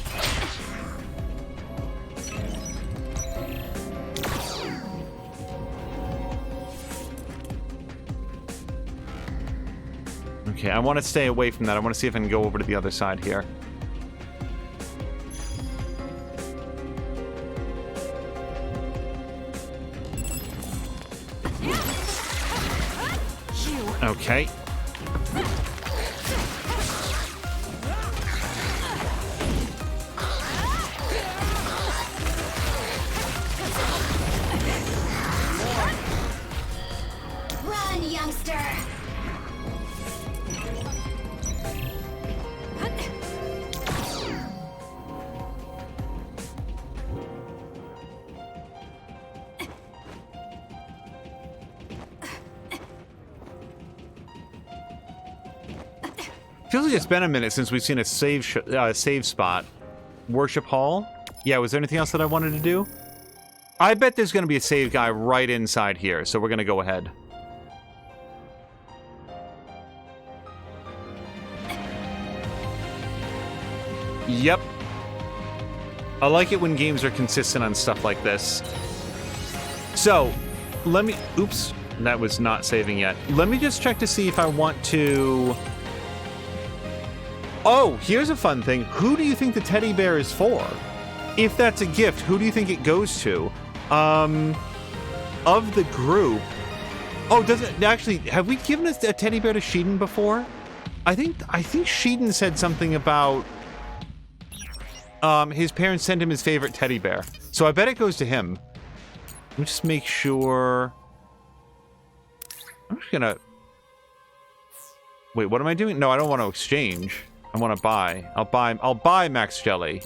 Okay, I want to stay away from that. I want to see if I can go over to the other side here. Okay. Run, youngster. Feels like it's been a minute since we've seen a save spot. Worship Hall? Yeah, was there anything else that I wanted to do? I bet there's going to be a save guy right inside here, so we're going to go ahead. Yep. I like it when games are consistent on stuff like this. So, let me... Oops, that was not saving yet. Let me just check to see if I want to... Oh, here's a fun thing. Who do you think the teddy bear is for? If that's a gift, who do you think it goes to? Of the group... Oh, does it... Actually, have we given a teddy bear to Shiden before? I think Shiden said something about... his parents sent him his favorite teddy bear. So I bet it goes to him. Let me just make sure... I'm just gonna... Wait, what am I doing? No, I don't want to exchange. I want to buy. I'll buy Max Jelly.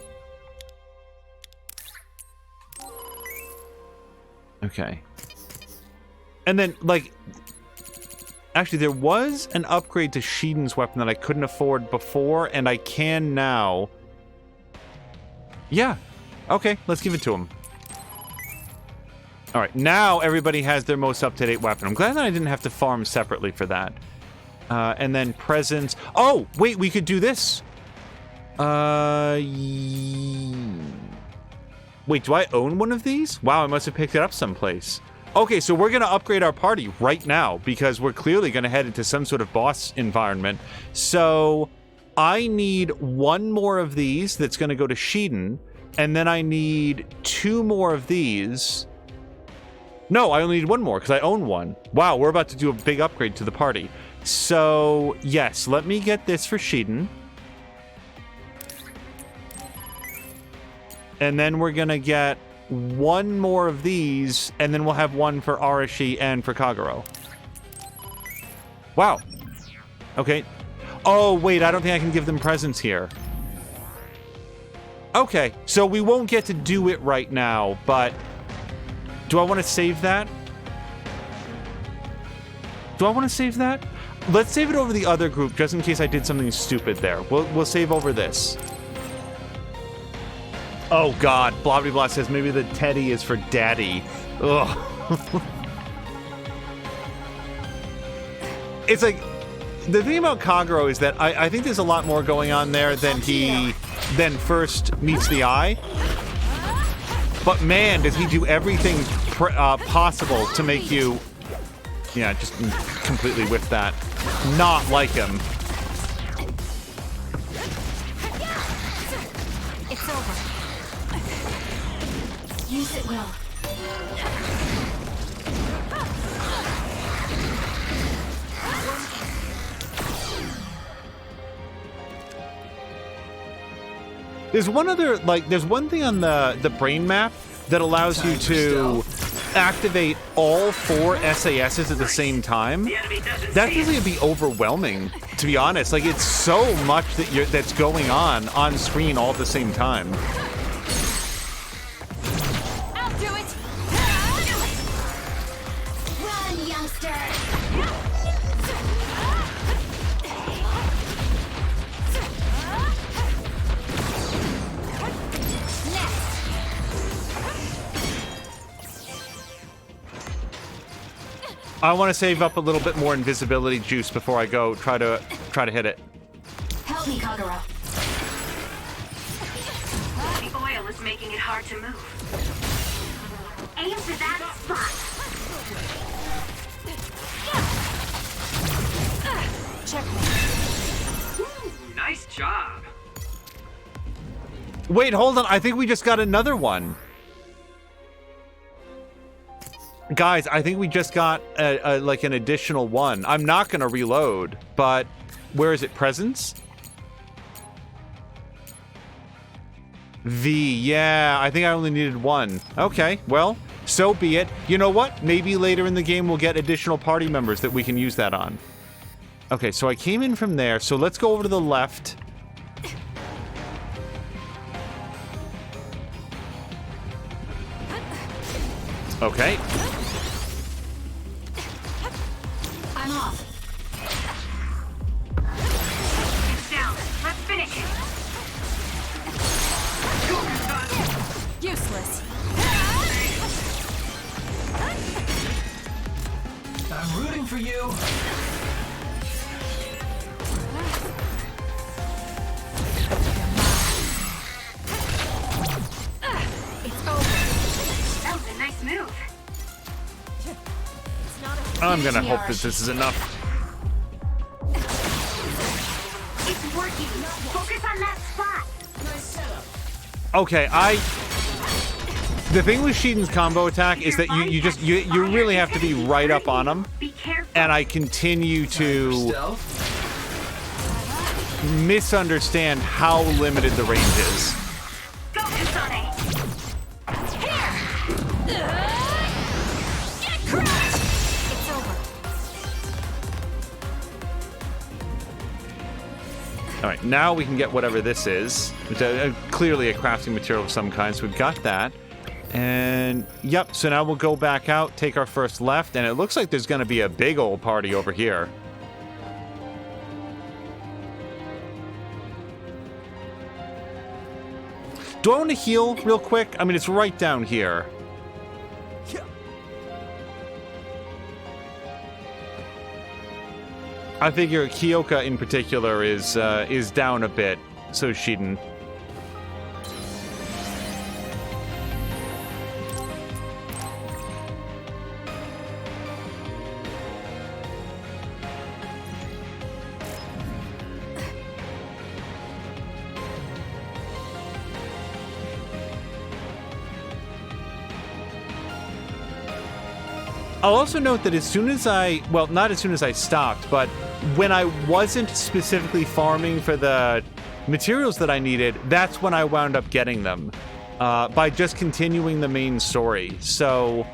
Okay. And then, like... Actually, there was an upgrade to Shiden's weapon that I couldn't afford before, and I can now. Yeah. Okay, let's give it to him. Alright, now everybody has their most up-to-date weapon. I'm glad that I didn't have to farm separately for that. And then presents. Oh, wait, we could do this. Wait, do I own one of these? Wow, I must have picked it up someplace. Okay, so we're going to upgrade our party right now because we're clearly going to head into some sort of boss environment. So I need one more of these that's going to go to Shiden, and then I need 2 more of these. No, I only need 1 more because I own one. Wow, we're about to do a big upgrade to the party. So, yes, let me get this for Shiden. And then we're going to get 1 more of these, and then we'll have 1 for Arashi and for Kagero. Wow. Okay. Oh, wait, I don't think I can give them presents here. Okay, so we won't get to do it right now, but do I want to save that? Do I want to save that? Let's save it over the other group, just in case I did something stupid there. We'll save over this. Oh God, Blobbity Blah says maybe the teddy is for daddy. Ugh. It's like, the thing about Kagero is that I think there's a lot more going on there than first meets the eye. But man, does he do everything possible to make you, yeah, just completely whiff that. Not like him. It's over. Use it well. There's one other, like, there's one thing on the brain map that allows you to activate all 4 SASs at the same time. That feels like it'd be overwhelming, to be honest. Like, it's so much that's going on screen all at the same time. I'll do it! Run, youngster! I want to save up a little bit more invisibility juice before I go try to hit it. Help me, Kagero. The oil is making it hard to move. Aim for that spot. Checkmate. Ooh, nice job. Wait, hold on. I think we just got another one. Guys, I think we just got like an additional one. I'm not going to reload, but where is it? Presence? Yeah, I think I only needed one. Okay, well, so be it. You know what? Maybe later in the game we'll get additional party members that we can use that on. Okay, so I came in from there, so let's go over to the left. Okay. I'm off. It's down. Let's finish it. Useless. I'm rooting for you. It's over. That was a nice move. I'm gonna hope that this is enough. It's working. Focus on that spot. Okay, the thing with Shiden's combo attack is that you really have to be right up on him. Be careful. And I continue to misunderstand how limited the range is. Focus on it. Get crushed! It's over. All right, now we can get whatever this is. It's clearly a crafting material of some kind, so we've got that. And, yep, so now we'll go back out, take our first left, and it looks like there's going to be a big old party over here. Do I want to heal real quick? I mean, it's right down here. I figure Kyoka in particular is down a bit, so Shiden. I'll also note that as soon as well, not as soon as I stopped, but when I wasn't specifically farming for the materials that I needed, that's when I wound up getting them, by just continuing the main story. So,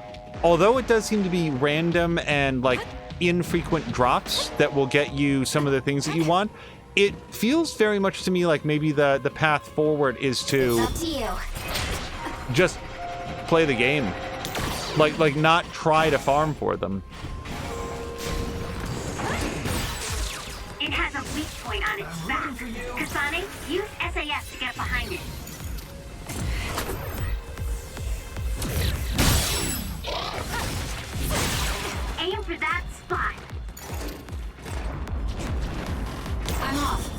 although it does seem to be random and, like, infrequent drops that will get you some of the things that you want, it feels very much to me like maybe the path forward is to Up to you. just play the game. Like not try to farm for them. It has a weak point on its back. Kasane, use SAS to get behind it. Aim for that spot. I'm off.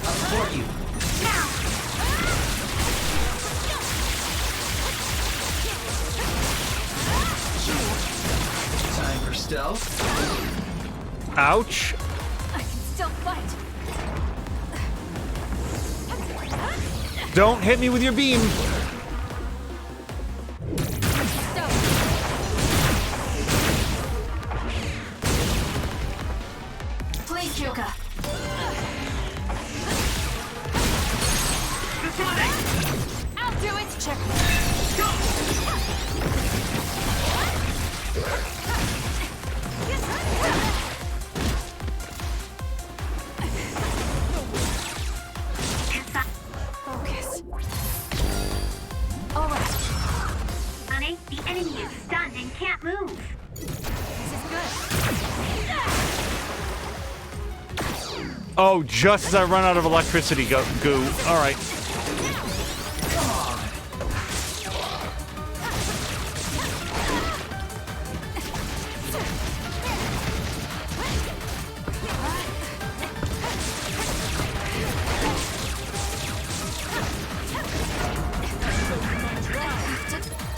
I'll support you. Now! Time for stealth. Ouch. I can still fight. Don't hit me with your beam. Please, Kyoka. I'll do it. Check. Focus. All right. Kasane, the enemy is stunned and can't move. This is good. Oh, just as I run out of electricity goo. All right.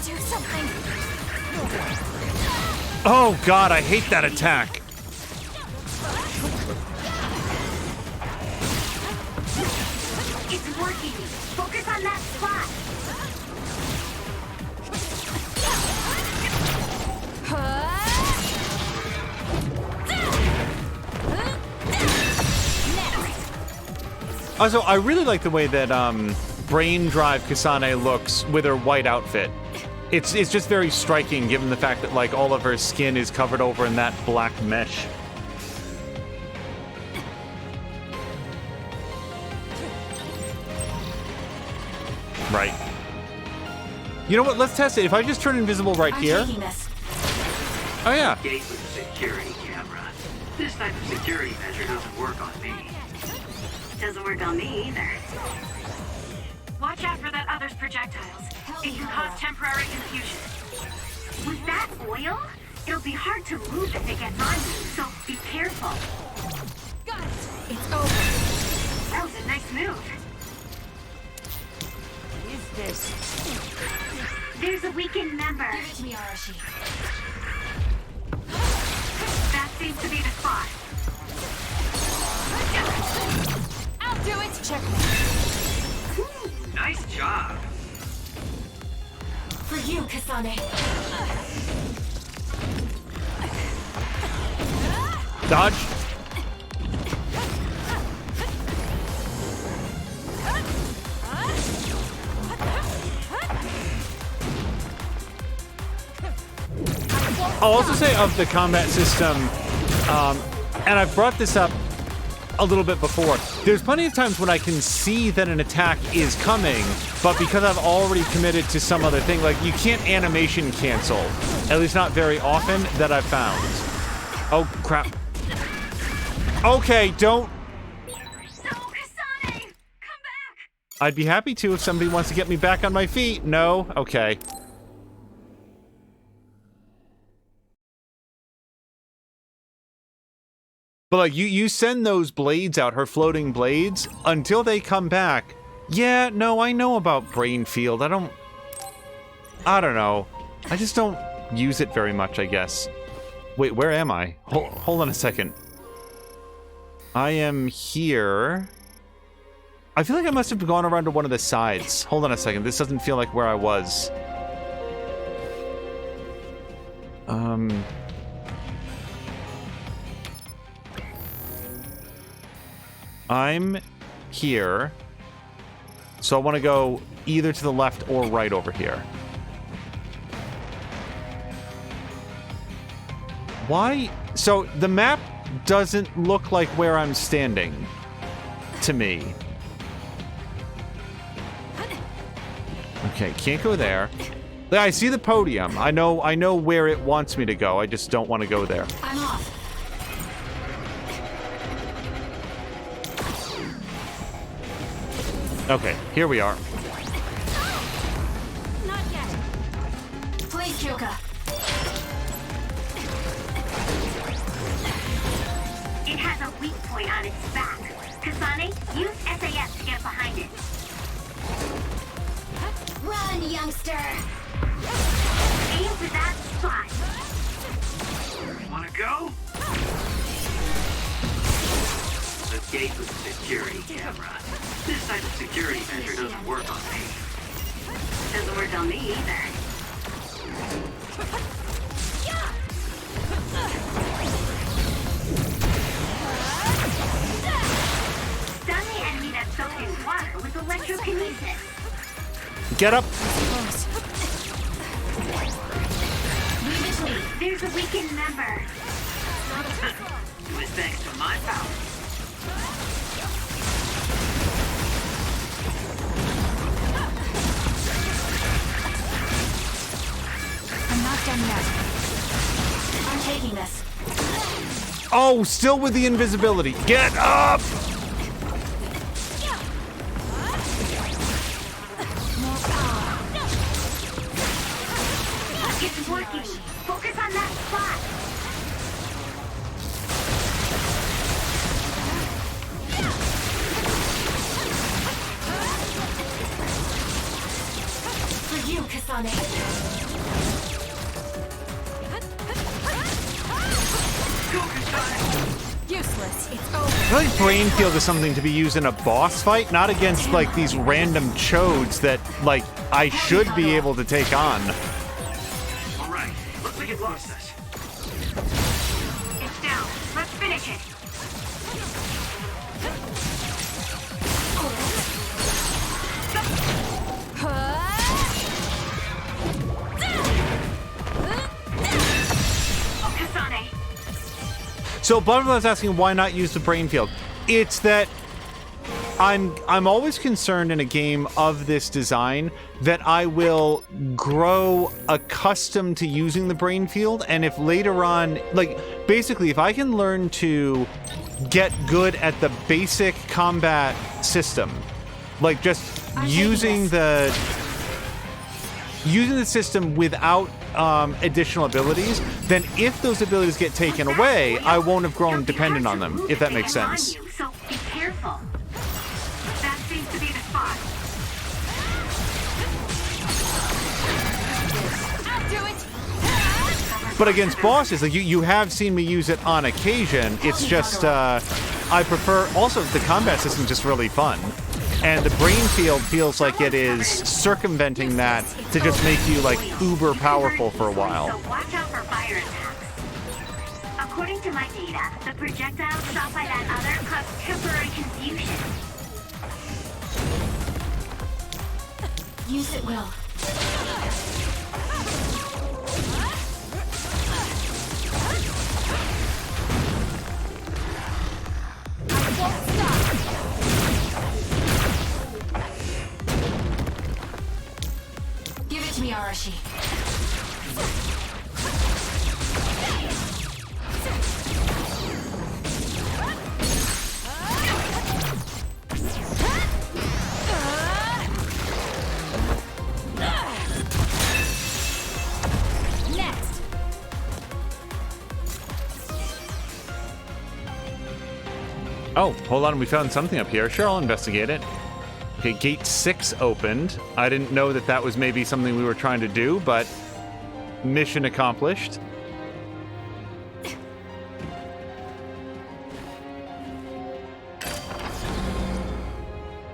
Do something. Oh God, I hate that attack. It's working. Focus on that spot. Also, I really like the way that Brain Drive Kasane looks with her white outfit. It's just very striking given the fact that like all of her skin is covered over in that black mesh. Right. You know what? Let's test it. If I just turn invisible right here. Taking this. Oh yeah. Gate with a security camera. This type of security measure doesn't work on me. Doesn't work on me either. Watch out for that other's projectiles. It can cause temporary confusion. With that oil, it'll be hard to move if it gets on you, so be careful. Got it. It's over. That was a nice move. Is this? There's a weakened member. Give it to me, Arashi. That seems to be the spot. I'll do it. Check. Nice job. For you, Kasane. Dodge. I'll also say of the combat system, and I've brought this up a little bit before, there's plenty of times when I can see that an attack is coming, but because I've already committed to some other thing, like you can't animation cancel, at least not very often that I've found. Oh crap. Okay, don't. No, Kasane! Come back! I'd be happy to if somebody wants to get me back on my feet. No? Okay. But like you send those blades out, her floating blades, until they come back. Yeah, no, I know about Brain Field. I don't know. I just don't use it very much, I guess. Wait, where am I? Hold on a second. I am here. I feel like I must have gone around to one of the sides. Hold on a second. This doesn't feel like where I was. I'm here. So I want to go either to the left or right over here. Why? So the map doesn't look like where I'm standing to me. Okay, can't go there. Yeah, I see the podium. I know where it wants me to go. I just don't want to go there. I'm off. Okay, here we are. Not yet. Please, Kyoka. It has a weak point on its back. Kasane, use SAS to get behind it. Run, youngster! Aim for that spot. Wanna go? The gate with the security camera. This type of security measure doesn't work on me. Doesn't work on me either. Stun the enemy that's soaked in water with electrokinesis. Get up. There's a weakened member. It was thanks to my power. I'm not done yet. I'm taking this. Oh, still with the invisibility. Get up! It's working. Focus on that spot. For you, Kasane. Useless. It's over. I feel like Brain Field is something to be used in a boss fight, not against, like, these random chodes that, like, I should be able to take on. All right, looks like it lost us. It's down. Let's finish it. Kasane. So Butterfly was asking why not use the Brain Field. It's that I'm always concerned in a game of this design that I will grow accustomed to using the Brain Field, and if later on, like, basically if I can learn to get good at the basic combat system, like just using the system without additional abilities, then if those abilities get taken away, I won't have grown dependent on them, if that makes sense. So be careful. That seems to be the spot. I'll do it. But against bosses, like you have seen me use it on occasion. It's just I prefer. Also, the combat system is just really fun, and the Brain Field feels like it is circumventing that to just make you like uber powerful for a while. So watch out for fire attacks. According to my data, the projectiles shot by that other caused temporary confusion. Use it well. Give it to me, Arashi. Next! Oh, hold on, we found something up here. Sure, I'll investigate it. Okay, gate 6 opened. I didn't know that that was maybe something we were trying to do, but mission accomplished.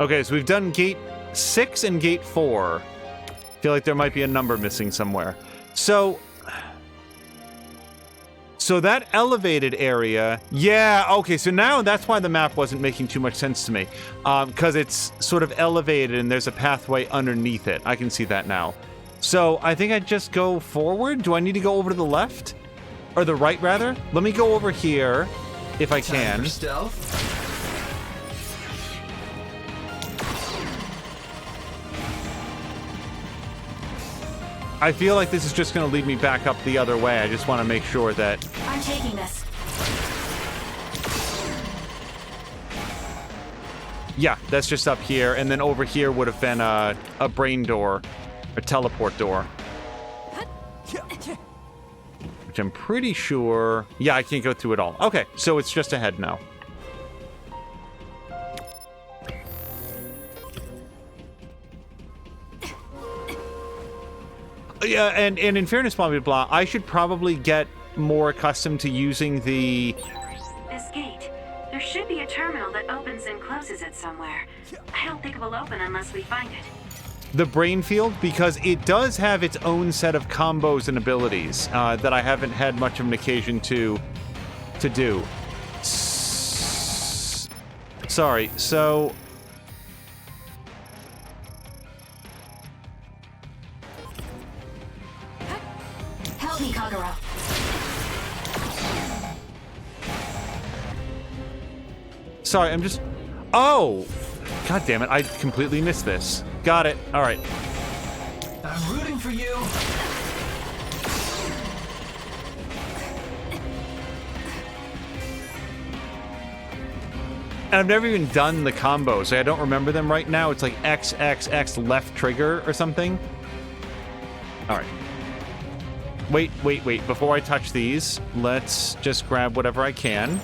Okay, so we've done gate 6 and gate 4. Feel like there might be a number missing somewhere. So that elevated area, yeah, okay, so now that's why the map wasn't making too much sense to me. Because it's sort of elevated and there's a pathway underneath it. I can see that now. So I think I'd just go forward. Do I need to go over to the left? Or the right, rather. Let me go over here, if I can. Time for stealth. I feel like this is just going to lead me back up the other way. I just want to make sure that... I'm taking this. Yeah, that's just up here. And then over here would have been a brain door. A teleport door. Which I'm pretty sure... Yeah, I can't go through it all. Okay, so it's just ahead now. Yeah, and in fairness, blah, blah, blah, I should probably get more accustomed to using the... This gate. There should be a terminal that opens and closes it somewhere. I don't think it will open unless we find it. The brain field, because it does have its own set of combos and abilities that I haven't had much of an occasion to do. Sorry, so... Help me, Kagura. Sorry, I'm just... Oh! God damn it, I completely missed this. Got it. All right. I'm rooting for you. And I've never even done the combos, so I don't remember them right now. It's like X, X, X, left trigger or something. All right. Wait. Before I touch these, let's just grab whatever I can.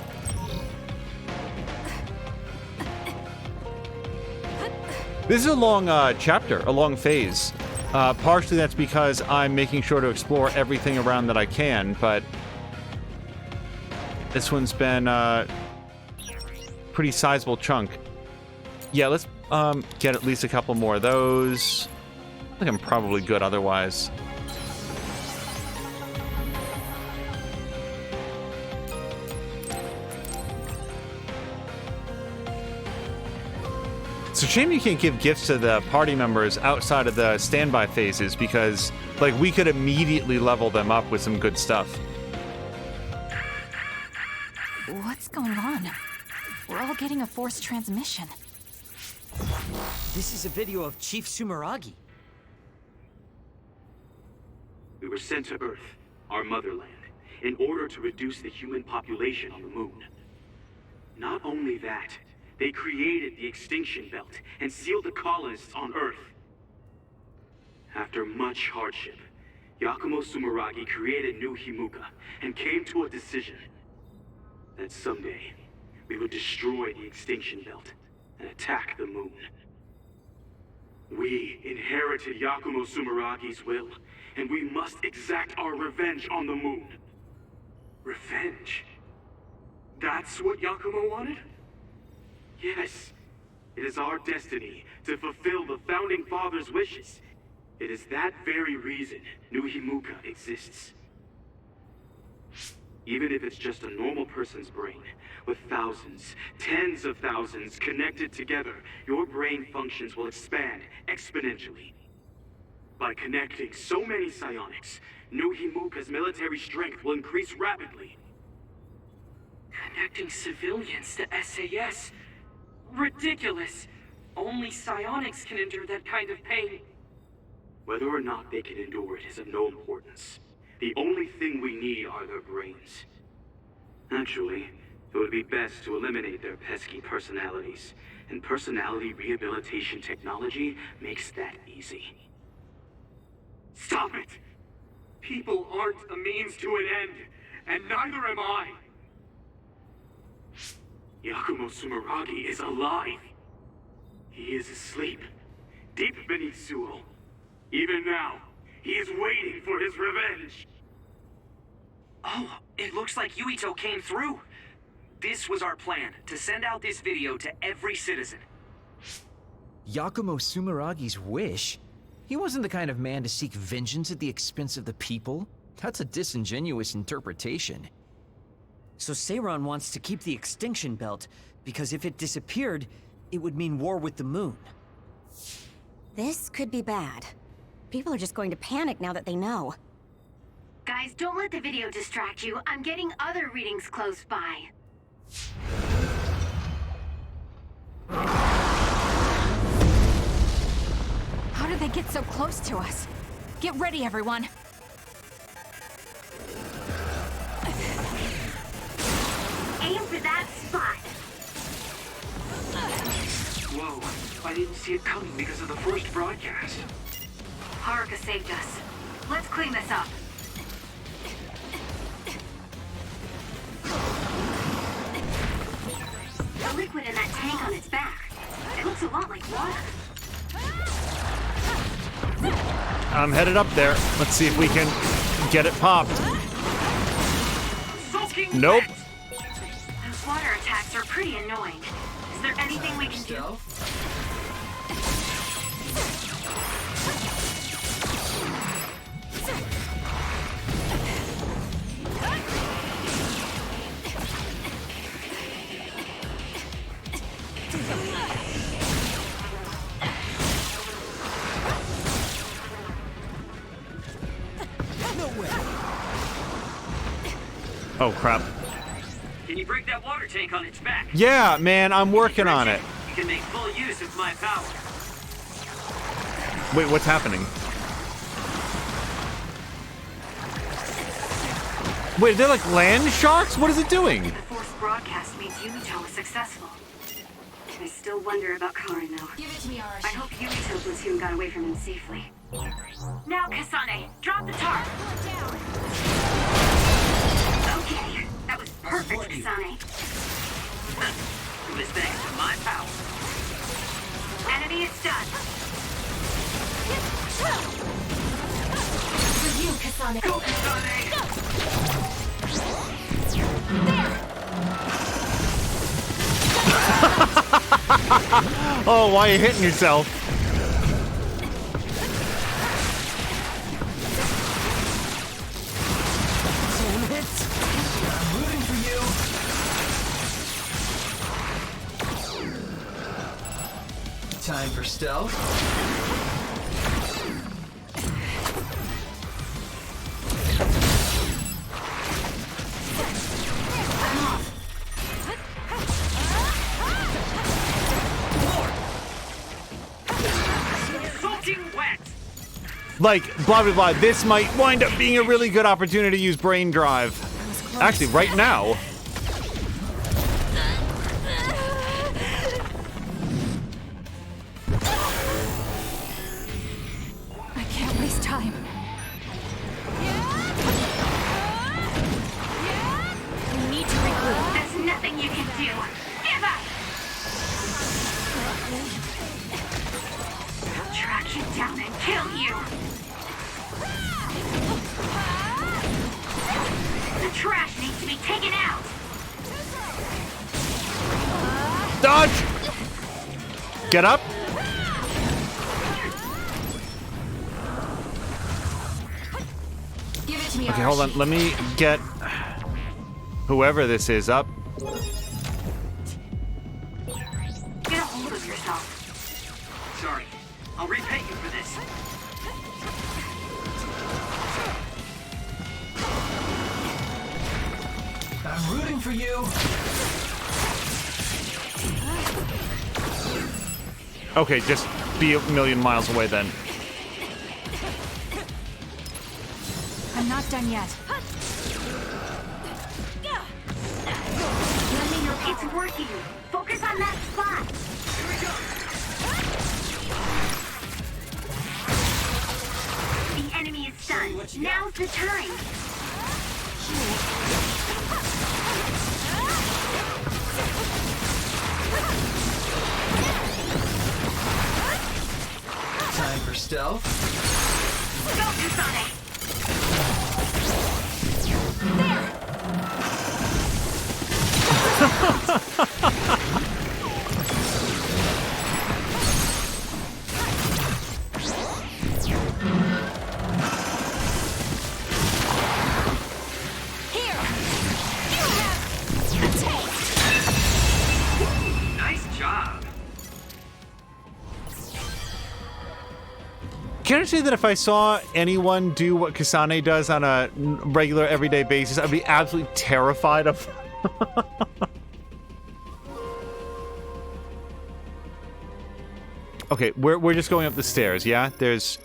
This is a long chapter, a long phase. Partially that's because I'm making sure to explore everything around that I can, but this one's been a pretty sizable chunk. Yeah, let's get at least a couple more of those. I think I'm probably good otherwise. It's a shame you can't give gifts to the party members outside of the standby phases because, like, we could immediately level them up with some good stuff. What's going on? We're all getting a forced transmission. This is a video of Chief Sumeragi. We were sent to Earth, our motherland, in order to reduce the human population on the moon. Not only that, they created the extinction belt and sealed the colonists on Earth. After much hardship, Yakumo Sumeragi created New Himuka and came to a decision that someday we would destroy the extinction belt and attack the moon. We inherited Yakumo Sumeragi's will, and we must exact our revenge on the moon. Revenge? That's what Yakumo wanted? Yes, it is our destiny to fulfill the Founding Father's wishes. It is that very reason New Himuka exists. Even if it's just a normal person's brain, with thousands, tens of thousands connected together, your brain functions will expand exponentially. By connecting so many psionics, New Himuka's military strength will increase rapidly. Connecting civilians to SAS? Ridiculous! Only psionics can endure that kind of pain. Whether or not they can endure it is of no importance. The only thing we need are their brains. Actually, it would be best to eliminate their pesky personalities, and personality rehabilitation technology makes that easy. Stop it! People aren't a means to an end, and neither am I! Yakumo Sumeragi is alive! He is asleep, deep beneath Suo. Even now, he is waiting for his revenge! Oh, it looks like Yuito came through. This was our plan, to send out this video to every citizen. Yakumo Sumeragi's wish? He wasn't the kind of man to seek vengeance at the expense of the people. That's a disingenuous interpretation. So Seiran wants to keep the extinction belt, because if it disappeared, it would mean war with the moon. This could be bad. People are just going to panic now that they know. Guys, don't let the video distract you. I'm getting other readings close by. How did they get so close to us? Get ready, everyone. Aim for that spot. Whoa, I didn't see it coming because of the first broadcast. Haruka saved us. Let's clean this up. The liquid in that tank on its back. It looks a lot like water. I'm headed up there. Let's see if we can get it popped. Nope. Those water attacks are pretty annoying. Is there anything we can do? Oh, crap. Can you break that water tank on its back? Yeah, man, I'm working on it. You can make full use of my power. Wait, what's happening? Wait, they're like land sharks? What is it doing? The forced broadcast means Yumito was successful. I still wonder about Karin, though. Give it to me, Arashi. I hope Yumito platoon got away from him safely. Now, Kasane, drop the tarp! Okay, that was perfect, Kasane. It was thanks to my power. Enemy is stunned. For you, Kasane. Go, Kasane! Oh, why are you hitting yourself? I'm rooting for you. Time for stealth. Like, blah, blah, blah. This might wind up being a really good opportunity to use brain drive. Actually, right now. I can't waste time. We need to regroup. There's nothing you can do. Give up! I'll track you down and kill you! The trash needs to be taken out! Dodge! Get up! Give it to me, Okay, Arashi. hold on. Let me get whoever this is up. Get a hold of yourself. Sorry. I'll repay you for this. I'm rooting for you. Okay, just be a million miles away then. I'm not done yet. It's working. Focus on that spot. The enemy is stunned. Now's the time. Time for stealth. Go, Kasane. Nice job. Can I say that if I saw anyone do what Kasane does on a regular, everyday basis, I'd be absolutely terrified of. Okay, we're just going up the stairs, yeah? There's...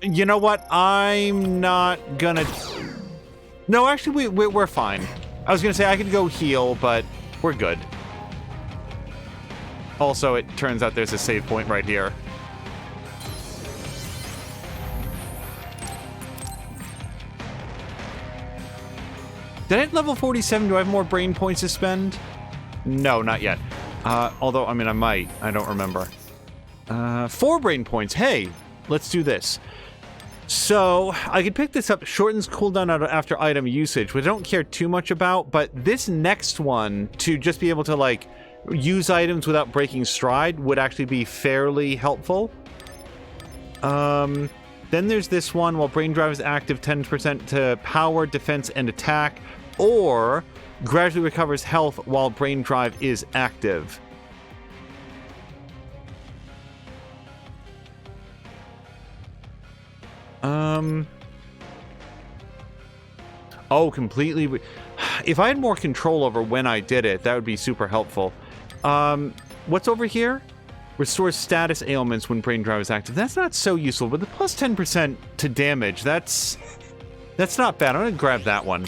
You know what? I'm not gonna... No, actually, we're fine. I was gonna say I could go heal, but we're good. Also, it turns out there's a save point right here. Did I hit level 47? Do I have more brain points to spend? No, not yet. Although, I mean, I might. I don't remember. 4 brain points. Hey, let's do this. So, I could pick this up. Shortens cooldown after item usage, which I don't care too much about, but this next one, to just be able to, like, use items without breaking stride, would actually be fairly helpful. Then there's this one, while Brain Drive is active, 10% to power, defense, and attack, or gradually recovers health while Brain Drive is active. Oh, completely. If I had more control over when I did it, that would be super helpful. What's over here? Restores status ailments when Brain Drive is active. That's not so useful, but the plus 10% to damage, that's not bad. I'm gonna grab that one.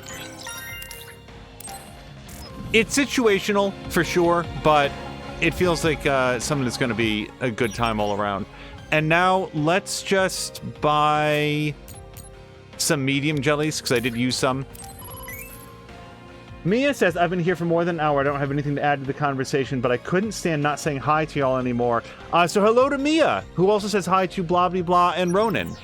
It's situational, for sure, but it feels like something that's gonna be a good time all around. And now, let's just buy some medium jellies, because I did use some. Mia says, I've been here for more than an hour. I don't have anything to add to the conversation, but I couldn't stand not saying hi to y'all anymore. So hello to Mia, who also says hi to blah, blah, blah, and Ronan.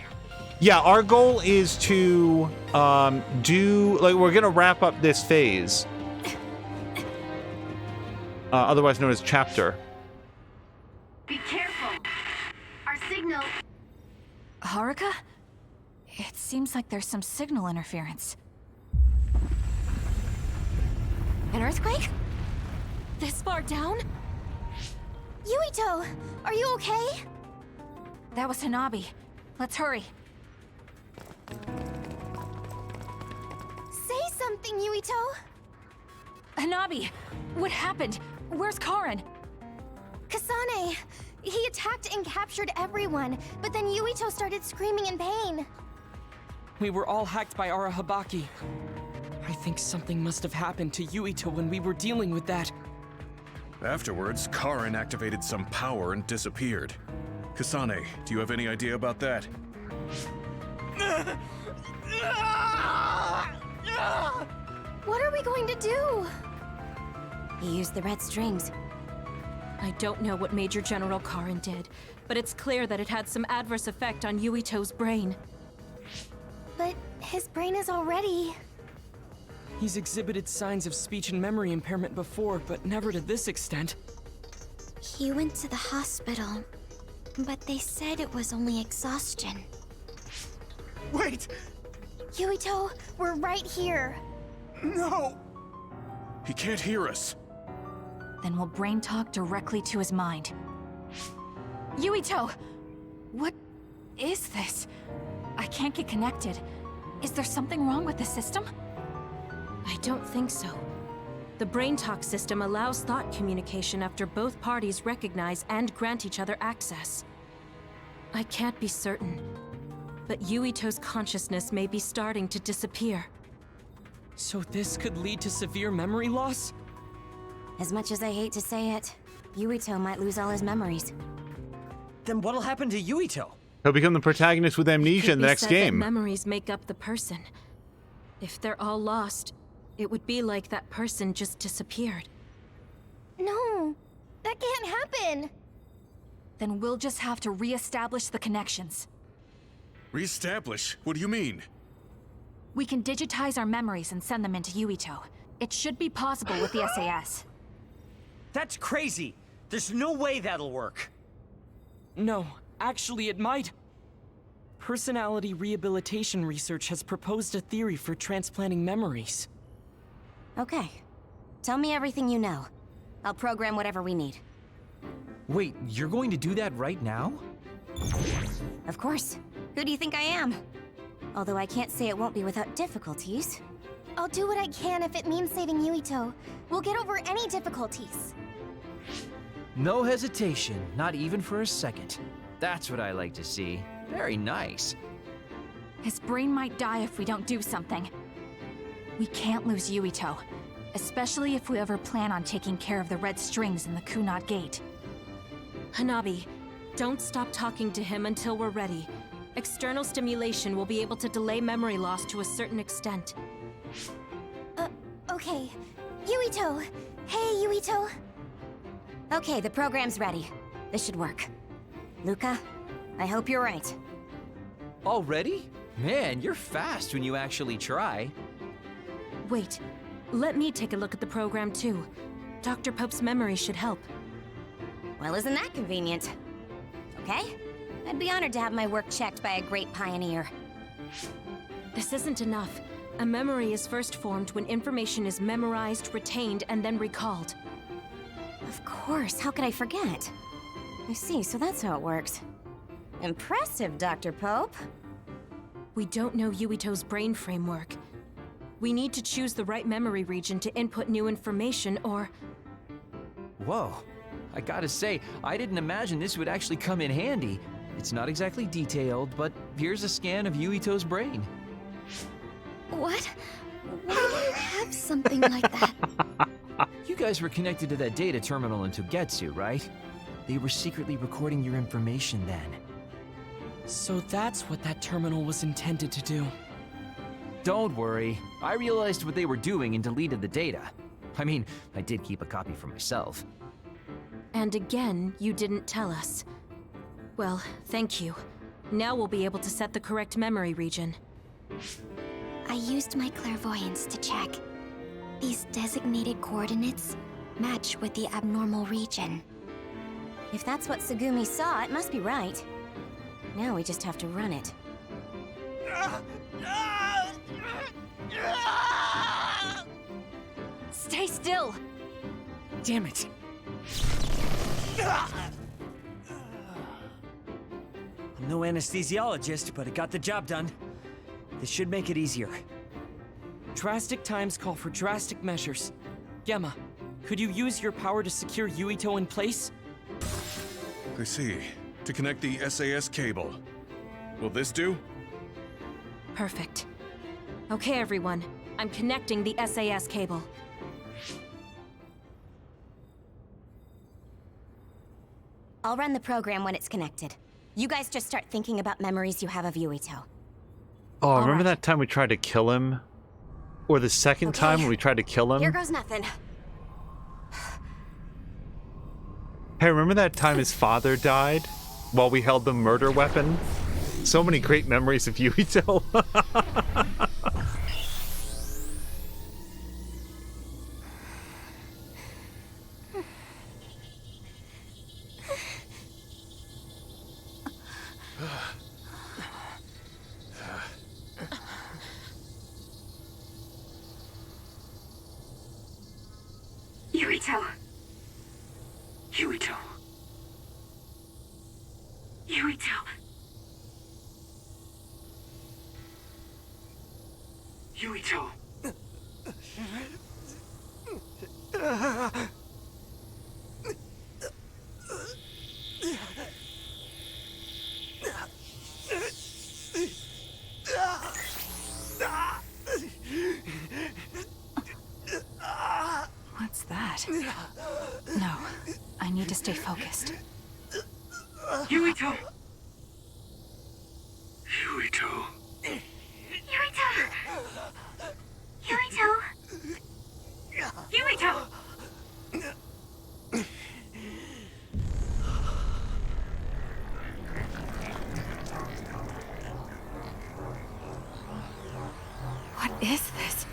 Yeah, our goal is to we're going to wrap up this phase. Otherwise known as chapter. Be careful. Our signal... Haruka? It seems like there's some signal interference. An earthquake? This far down? Yuito, are you okay? That was Hanabi. Let's hurry. Say something, Yuito. Hanabi, what happened? Where's Karin? Kasane, he attacked and captured everyone, but then Yuito started screaming in pain. We were all hacked by Arahabaki. I think something must have happened to Yuito when we were dealing with that. Afterwards, Karin activated some power and disappeared. Kasane, do you have any idea about that? What are we going to do? He used the red strings. I don't know what Major General Karin did, but it's clear that it had some adverse effect on Yuito's brain. But his brain is already... He's exhibited signs of speech and memory impairment before, but never to this extent. He went to the hospital, but they said it was only exhaustion. Wait! Yuito, we're right here. No! He can't hear us. Then we'll brain talk directly to his mind. Yuito! What is this? I can't get connected. Is there something wrong with the system? I don't think so. The brain talk system allows thought communication after both parties recognize and grant each other access. I can't be certain, but Yuito's consciousness may be starting to disappear. So this could lead to severe memory loss? As much as I hate to say it, Yuito might lose all his memories. Then what'll happen to Yuito? He'll become the protagonist with amnesia in the next game. Memories make up the person. If they're all lost, it would be like that person just disappeared. No, that can't happen. Then we'll just have to re-establish the connections. Re-establish? What do you mean? We can digitize our memories and send them into Yuito. It should be possible with the SAS. That's crazy! There's no way that'll work! No, actually it might. Personality rehabilitation research has proposed a theory for transplanting memories. Okay. Tell me everything you know. I'll program whatever we need. Wait, you're going to do that right now? Of course. Who do you think I am? Although I can't say it won't be without difficulties. I'll do what I can if it means saving Yuito. We'll get over any difficulties. No hesitation, not even for a second. That's what I like to see. Very nice. His brain might die if we don't do something. We can't lose Yuito, especially if we ever plan on taking care of the red strings in the Kunad Gate. Hanabi, don't stop talking to him until we're ready. External stimulation will be able to delay memory loss to a certain extent. Okay. Yuito! Hey, Yuito! Okay, the program's ready. This should work. Luca, I hope you're right. Already? Man, you're fast when you actually try. Wait, let me take a look at the program too. Dr. Pope's memory should help. Well, isn't that convenient? Okay? I'd be honored to have my work checked by a great pioneer. This isn't enough. A memory is first formed when information is memorized, retained, and then recalled. Of course, how could I forget? I see, so that's how it works. Impressive, Dr. Pope. We don't know Yuito's brain framework. We need to choose the right memory region to input new information, or... Whoa. I gotta say, I didn't imagine this would actually come in handy. It's not exactly detailed, but here's a scan of Yuito's brain. What? Why do you have something like that? You guys were connected to that data terminal in Togetsu, right? They were secretly recording your information then. So that's what that terminal was intended to do. Don't worry. I realized what they were doing and deleted the data. I mean, I did keep a copy for myself. And again, you didn't tell us. Well, thank you. Now we'll be able to set the correct memory region. I used my clairvoyance to check. These designated coordinates match with the abnormal region. If that's what Tsugumi saw, it must be right. Now we just have to run it. Stay still! Damn it. I'm no anesthesiologist, but it got the job done. This should make it easier. Drastic times call for drastic measures. Gemma, could you use your power to secure Yuito in place? I see. To connect the SAS cable. Will this do? Perfect. Okay, everyone. I'm connecting the SAS cable. I'll run the program when it's connected. You guys just start thinking about memories you have of Yuito. Oh, remember that time we tried to kill him? Or the second time when we tried to kill him? Here goes nothing. Hey, remember that time his father died while we held the murder weapon? So many great memories of Yuito. Yuito. Yuito. Yuito. Yuito. What's that? No, I need to stay focused. Yuito. Yuito. Yuito. Yuito. Yuito. What is this?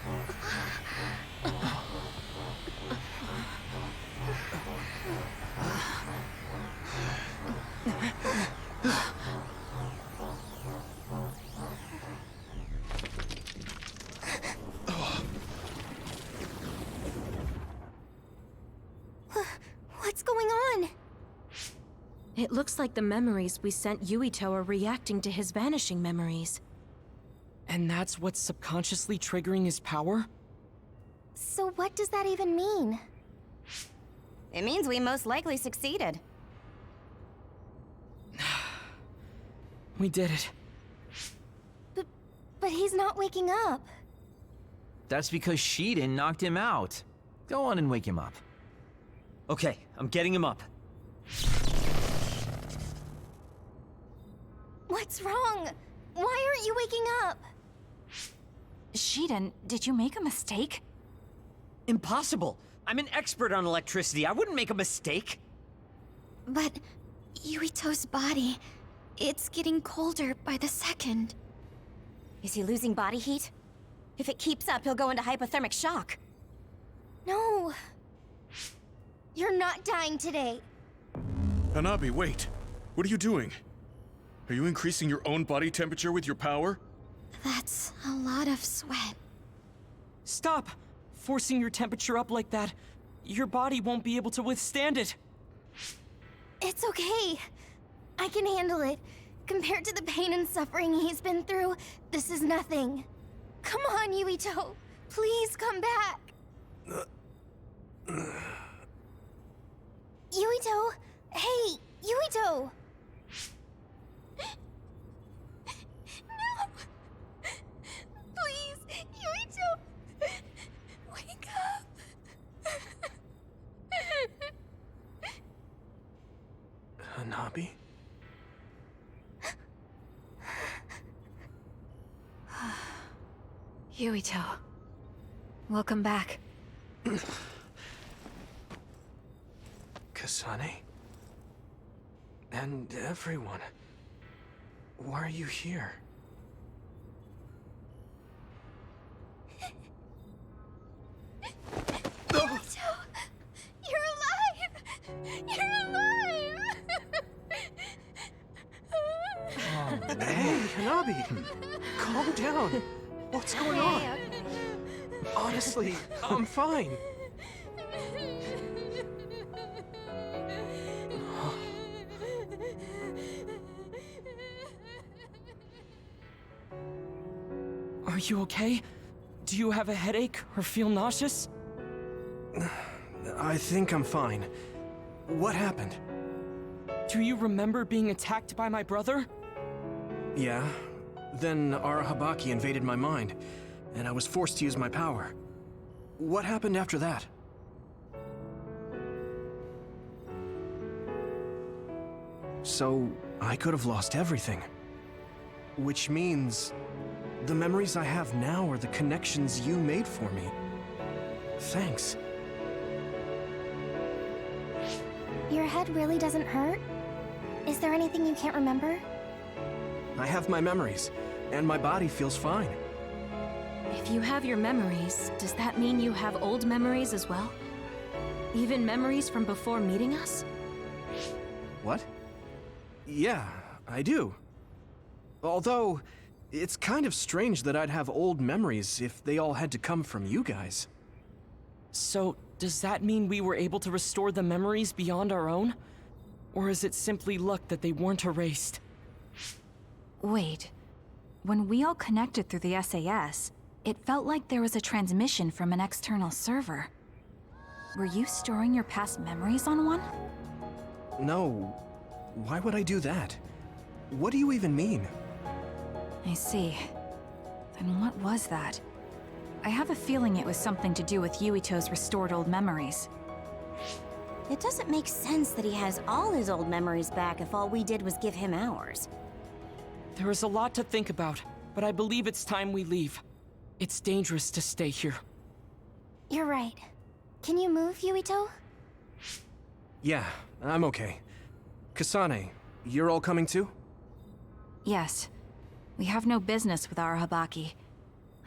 What's going on? It looks like the memories we sent Yuito are reacting to his vanishing memories. And that's what's subconsciously triggering his power? So what does that even mean? It means we most likely succeeded. We did it. But he's not waking up. That's because Shiden knocked him out. Go on and wake him up. Okay, I'm getting him up. What's wrong? Why aren't you waking up? Shiden, did you make a mistake? Impossible! I'm an expert on electricity. I wouldn't make a mistake. But Yuito's body, it's getting colder by the second. Is he losing body heat? If it keeps up, he'll go into hypothermic shock. No. You're not dying today. Hanabi, wait. What are you doing? Are you increasing your own body temperature with your power? That's a lot of sweat. Stop! Forcing your temperature up like that. Your body won't be able to withstand it. It's okay. I can handle it. Compared to the pain and suffering he's been through, this is nothing. Come on, Yuito. Please come back. Yuito! Hey, Yuito! No! Please, Yuito! Wake up! Hanabi? Yuito. Welcome back. Kasane? And everyone. Why are you here? Yuito! You're alive! You're alive! Hey, Hanabi! Calm down! What's going on? Honestly, I'm fine. Are you okay? Do you have a headache or feel nauseous? I think I'm fine. What happened? Do you remember being attacked by my brother? Yeah. Then Arahabaki invaded my mind, and I was forced to use my power. What happened after that? So, I could have lost everything. Which means the memories I have now are the connections you made for me. Thanks. Your head really doesn't hurt? Is there anything you can't remember? I have my memories, and my body feels fine. If you have your memories, does that mean you have old memories as well? Even memories from before meeting us? What? Yeah, I do. Although, it's kind of strange that I'd have old memories if they all had to come from you guys. So, does that mean we were able to restore the memories beyond our own? Or is it simply luck that they weren't erased? Wait. When we all connected through the SAS, it felt like there was a transmission from an external server. Were you storing your past memories on one? No. Why would I do that? What do you even mean? I see. Then what was that? I have a feeling it was something to do with Yuito's restored old memories. It doesn't make sense that he has all his old memories back if all we did was give him ours. There is a lot to think about, but I believe it's time we leave. It's dangerous to stay here. You're right. Can you move, Yuito? Yeah, I'm okay. Kasane, you're all coming too? Yes. We have no business with Arahabaki.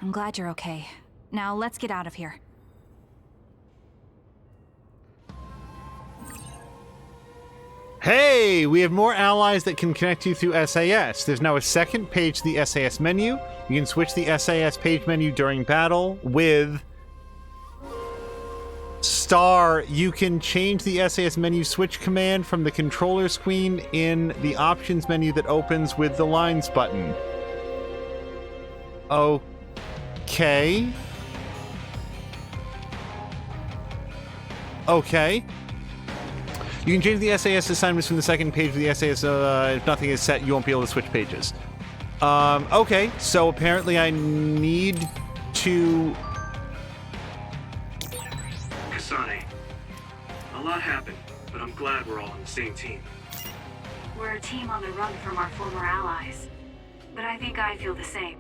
I'm glad you're okay. Now let's get out of here. Hey, we have more allies that can connect you through SAS. There's now a second page to the SAS menu. You can switch the SAS page menu during battle with star, you can change the SAS menu switch command from the controller screen in the options menu that opens with the lines button. Okay. Okay. You can change the SAS assignments from the second page of the SAS. If nothing is set, you won't be able to switch pages. Okay, so apparently I need to... Kasane, a lot happened, but I'm glad we're all on the same team. We're a team on the run from our former allies. But I think I feel the same.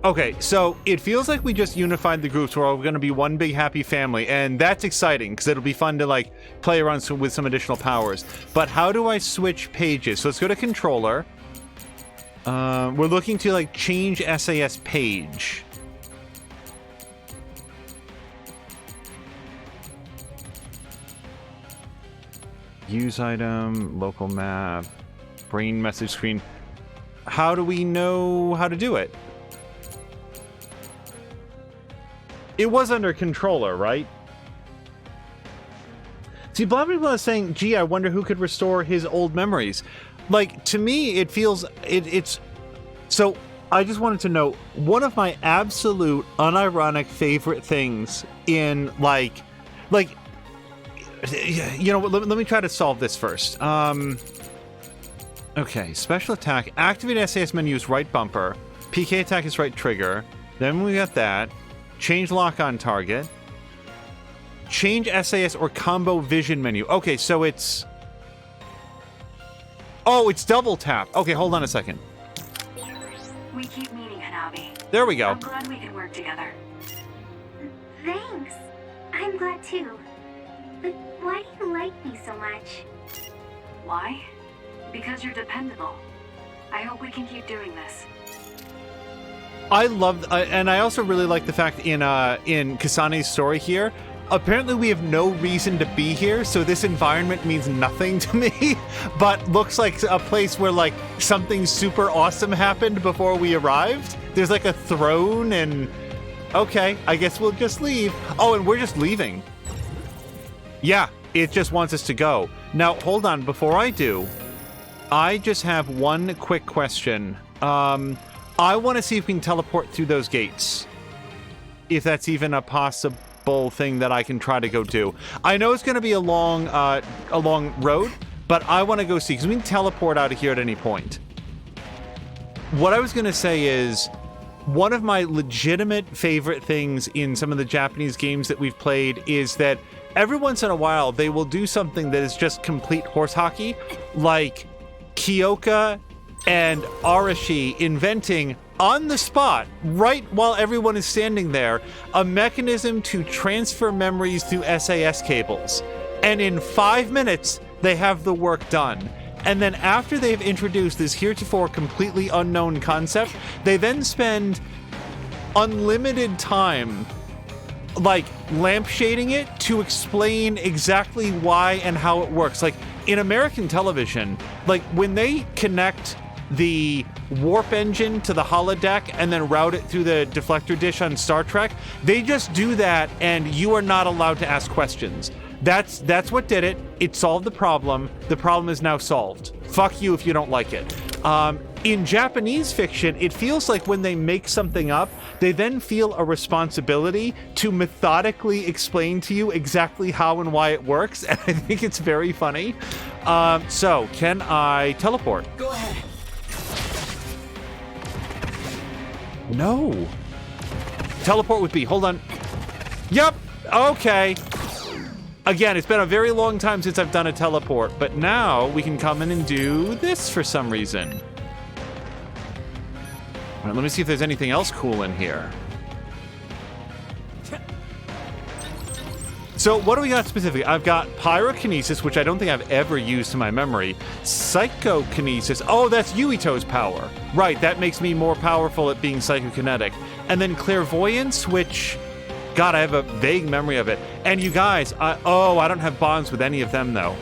Okay, so it feels like we just unified the groups. We're all going to be one big happy family, and that's exciting because it'll be fun to like play around with some additional powers. But how do I switch pages? So let's go to controller. We're looking to like change SAS page. Use item, local map, brain message screen. How do we know how to do it? It was under controller, right? See, blah, blah, blah is saying, gee, I wonder who could restore his old memories. Like, to me, it feels... It's... So, I just wanted to know, one of my absolute, unironic favorite things in, like... You know, let me try to solve this first. Okay, special attack. Activate SAS menu is right bumper. PK attack is right trigger. Then we got that. Change lock on target. Change SAS or combo vision menu. Okay, so it's... Oh, it's double tap. Okay, hold on a second. We keep meeting, Hanabi. There we go. I'm glad we can work together. Thanks. I'm glad too. But why do you like me so much? Why? Because you're dependable. I hope we can keep doing this. I love, and I also really like the fact in Kasane's story here, apparently we have no reason to be here, so this environment means nothing to me, but looks like a place where like something super awesome happened before we arrived. There's like a throne and... Okay, I guess we'll just leave. Oh, and we're just leaving. Yeah, it just wants us to go. Now, hold on, before I do, I just have one quick question. I want to see if we can teleport through those gates. If that's even a possible thing that I can try to go do. I know it's going to be a long road, but I want to go see, because we can teleport out of here at any point. What I was going to say is, one of my legitimate favorite things in some of the Japanese games that we've played is that every once in a while they will do something that is just complete horse hockey, like Kyoka and Arashi inventing on the spot, right while everyone is standing there, a mechanism to transfer memories through SAS cables. And in 5 minutes, they have the work done. And then after they've introduced this heretofore completely unknown concept, they then spend unlimited time like lampshading it to explain exactly why and how it works. Like in American television, like when they connect the warp engine to the holodeck and then route it through the deflector dish on Star Trek, they just do that and you are not allowed to ask questions. That's what did it. It solved the problem. The problem is now solved. Fuck you if you don't like it. In Japanese fiction, it feels like when they make something up, they then feel a responsibility to methodically explain to you exactly how and why it works, and I think it's very funny. So, can I teleport? Go ahead. No. Teleport with B. Hold on. Yep. Okay. Again, it's been a very long time since I've done a teleport, but now we can come in and do this for some reason. All right, let me see if there's anything else cool in here. So what do we got specifically? I've got pyrokinesis, which I don't think I've ever used to my memory. Psychokinesis. Oh, that's Yuito's power. Right, that makes me more powerful at being psychokinetic. And then clairvoyance, which... God, I have a vague memory of it. And you guys, I don't have bonds with any of them, though.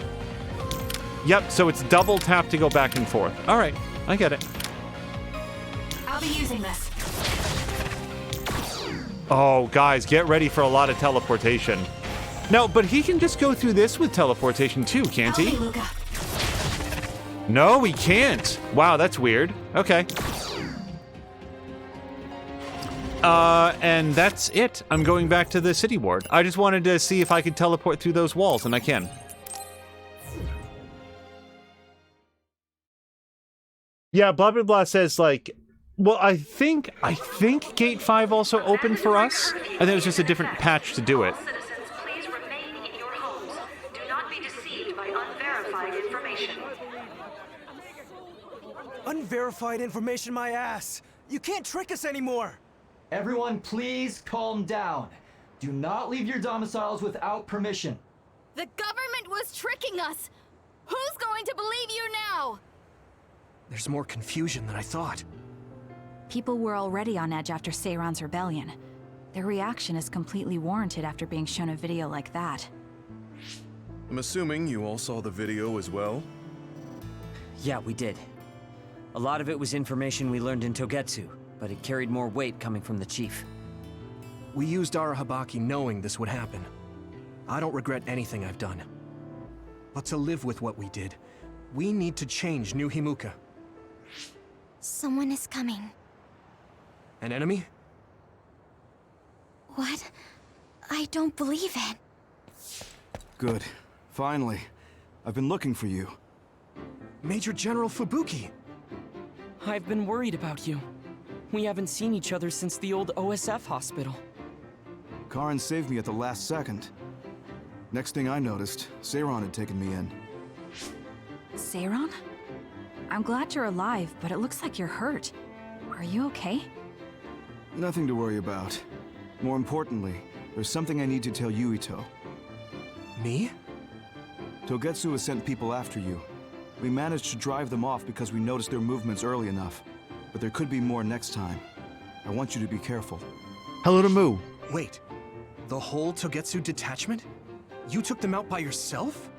Yep, so it's double tap to go back and forth. All right, I get it. I'll be using this. Oh, guys, get ready for a lot of teleportation. No, but he can just go through this with teleportation too, can't he? No, he can't. Wow, that's weird. Okay. And that's it. I'm going back to the city ward. I just wanted to see if I could teleport through those walls, and I can. Yeah, blah blah blah says like, well, I think Gate 5 also opened for us. I think it was just a different patch to do it. Citizens, please remain in your homes. Do not be deceived by unverified information. Unverified information, my ass! You can't trick us anymore! Everyone, please calm down. Do not leave your domiciles without permission. The government was tricking us! Who's going to believe you now? There's more confusion than I thought. People were already on edge after Seiron's rebellion. Their reaction is completely warranted after being shown a video like that. I'm assuming you all saw the video as well? Yeah, we did. A lot of it was information we learned in Togetsu, but it carried more weight coming from the chief. We used Arahabaki knowing this would happen. I don't regret anything I've done. But to live with what we did, we need to change New Himuka. Someone is coming. An enemy? What? I don't believe it. Good. Finally. I've been looking for you. Major General Fubuki! I've been worried about you. We haven't seen each other since the old OSF hospital. Karin saved me at the last second. Next thing I noticed, Seiron had taken me in. Seiron? I'm glad you're alive, but it looks like you're hurt. Are you okay? Nothing to worry about. More importantly, there's something I need to tell Yuito. Me? Togetsu has sent people after you. We managed to drive them off because we noticed their movements early enough. But there could be more next time. I want you to be careful. Hello to Moo. Wait. The whole Togetsu detachment? You took them out by yourself?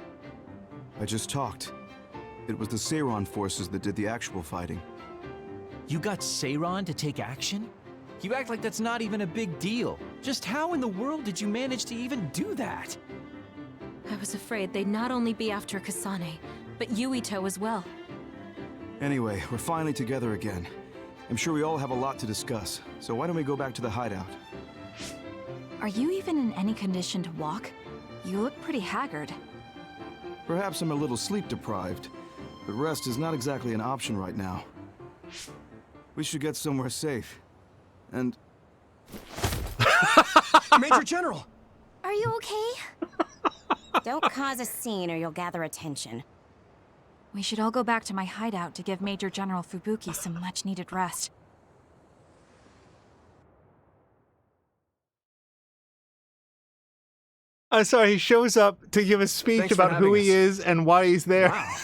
I just talked. It was the Seiron forces that did the actual fighting. You got Seiron to take action? You act like that's not even a big deal. Just how in the world did you manage to even do that? I was afraid they'd not only be after Kasane, but Yuito as well. Anyway, we're finally together again. I'm sure we all have a lot to discuss, so why don't we go back to the hideout? Are you even in any condition to walk? You look pretty haggard. Perhaps I'm a little sleep deprived, but rest is not exactly an option right now. We should get somewhere safe. And... Major General! Are you okay? Don't cause a scene or you'll gather attention. We should all go back to my hideout to give Major General Fubuki some much-needed rest. Sorry, he shows up to give a speech Thanks about who he is and why he's there. Wow.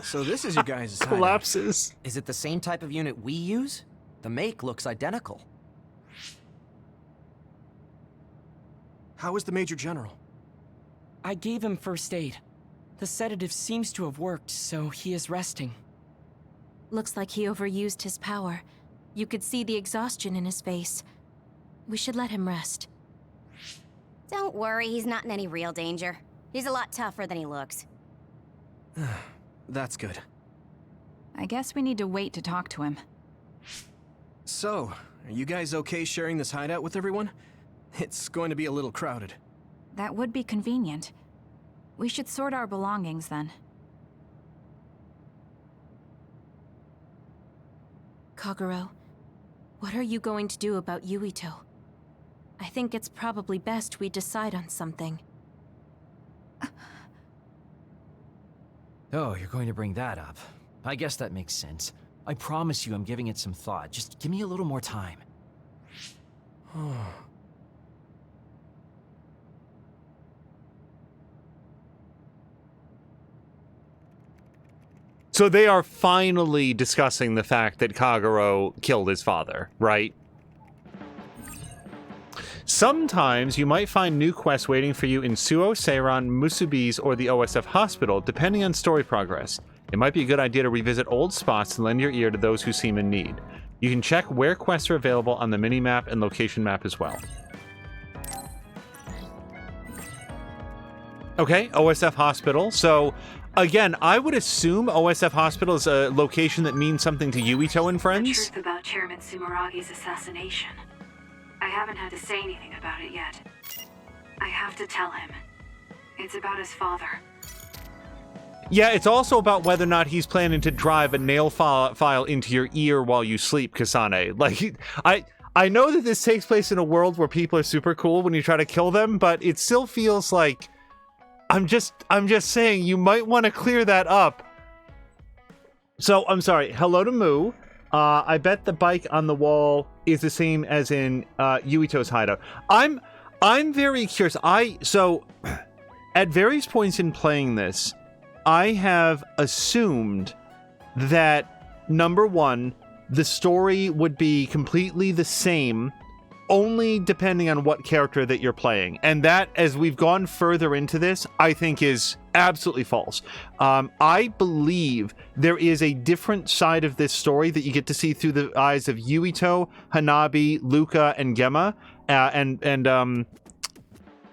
So this is your guys' hideout. Collapses. Is it the same type of unit we use? The make looks identical. How is the Major General? I gave him first aid. The sedative seems to have worked, so he is resting. Looks like he overused his power. You could see the exhaustion in his face. We should let him rest. Don't worry, he's not in any real danger. He's a lot tougher than he looks. That's good. I guess we need to wait to talk to him. So, are you guys okay sharing this hideout with everyone? It's going to be a little crowded. That would be convenient. We should sort our belongings then. Kagero, what are you going to do about Yuito? I think it's probably best we decide on something. Oh, you're going to bring that up. I guess that makes sense. I promise you I'm giving it some thought. Just give me a little more time. So they are finally discussing the fact that Kagero killed his father, right? Sometimes you might find new quests waiting for you in Suo, Seiron, Musubi's, or the OSF hospital, depending on story progress. It might be a good idea to revisit old spots and lend your ear to those who seem in need. You can check where quests are available on the minimap and location map as well. Okay, OSF Hospital. So, again, I would assume OSF Hospital is a location that means something to Yuito and friends. The truth about Chairman Sumeragi's assassination. I haven't had to say anything about it yet. I have to tell him. It's about his father. Yeah, it's also about whether or not he's planning to drive a nail file into your ear while you sleep, Kasane. Like, I know that this takes place in a world where people are super cool when you try to kill them, but it still feels like I'm just saying you might want to clear that up. So, I'm sorry. Hello to Moo. I bet the bike on the wall is the same as in Yuito's hideout. I'm very curious. So at various points in playing this, I have assumed that, number one, the story would be completely the same, only depending on what character that you're playing. And that, as we've gone further into this, I think is absolutely false. I believe there is a different side of this story that you get to see through the eyes of Yuito, Hanabi, Luca, and Gemma, and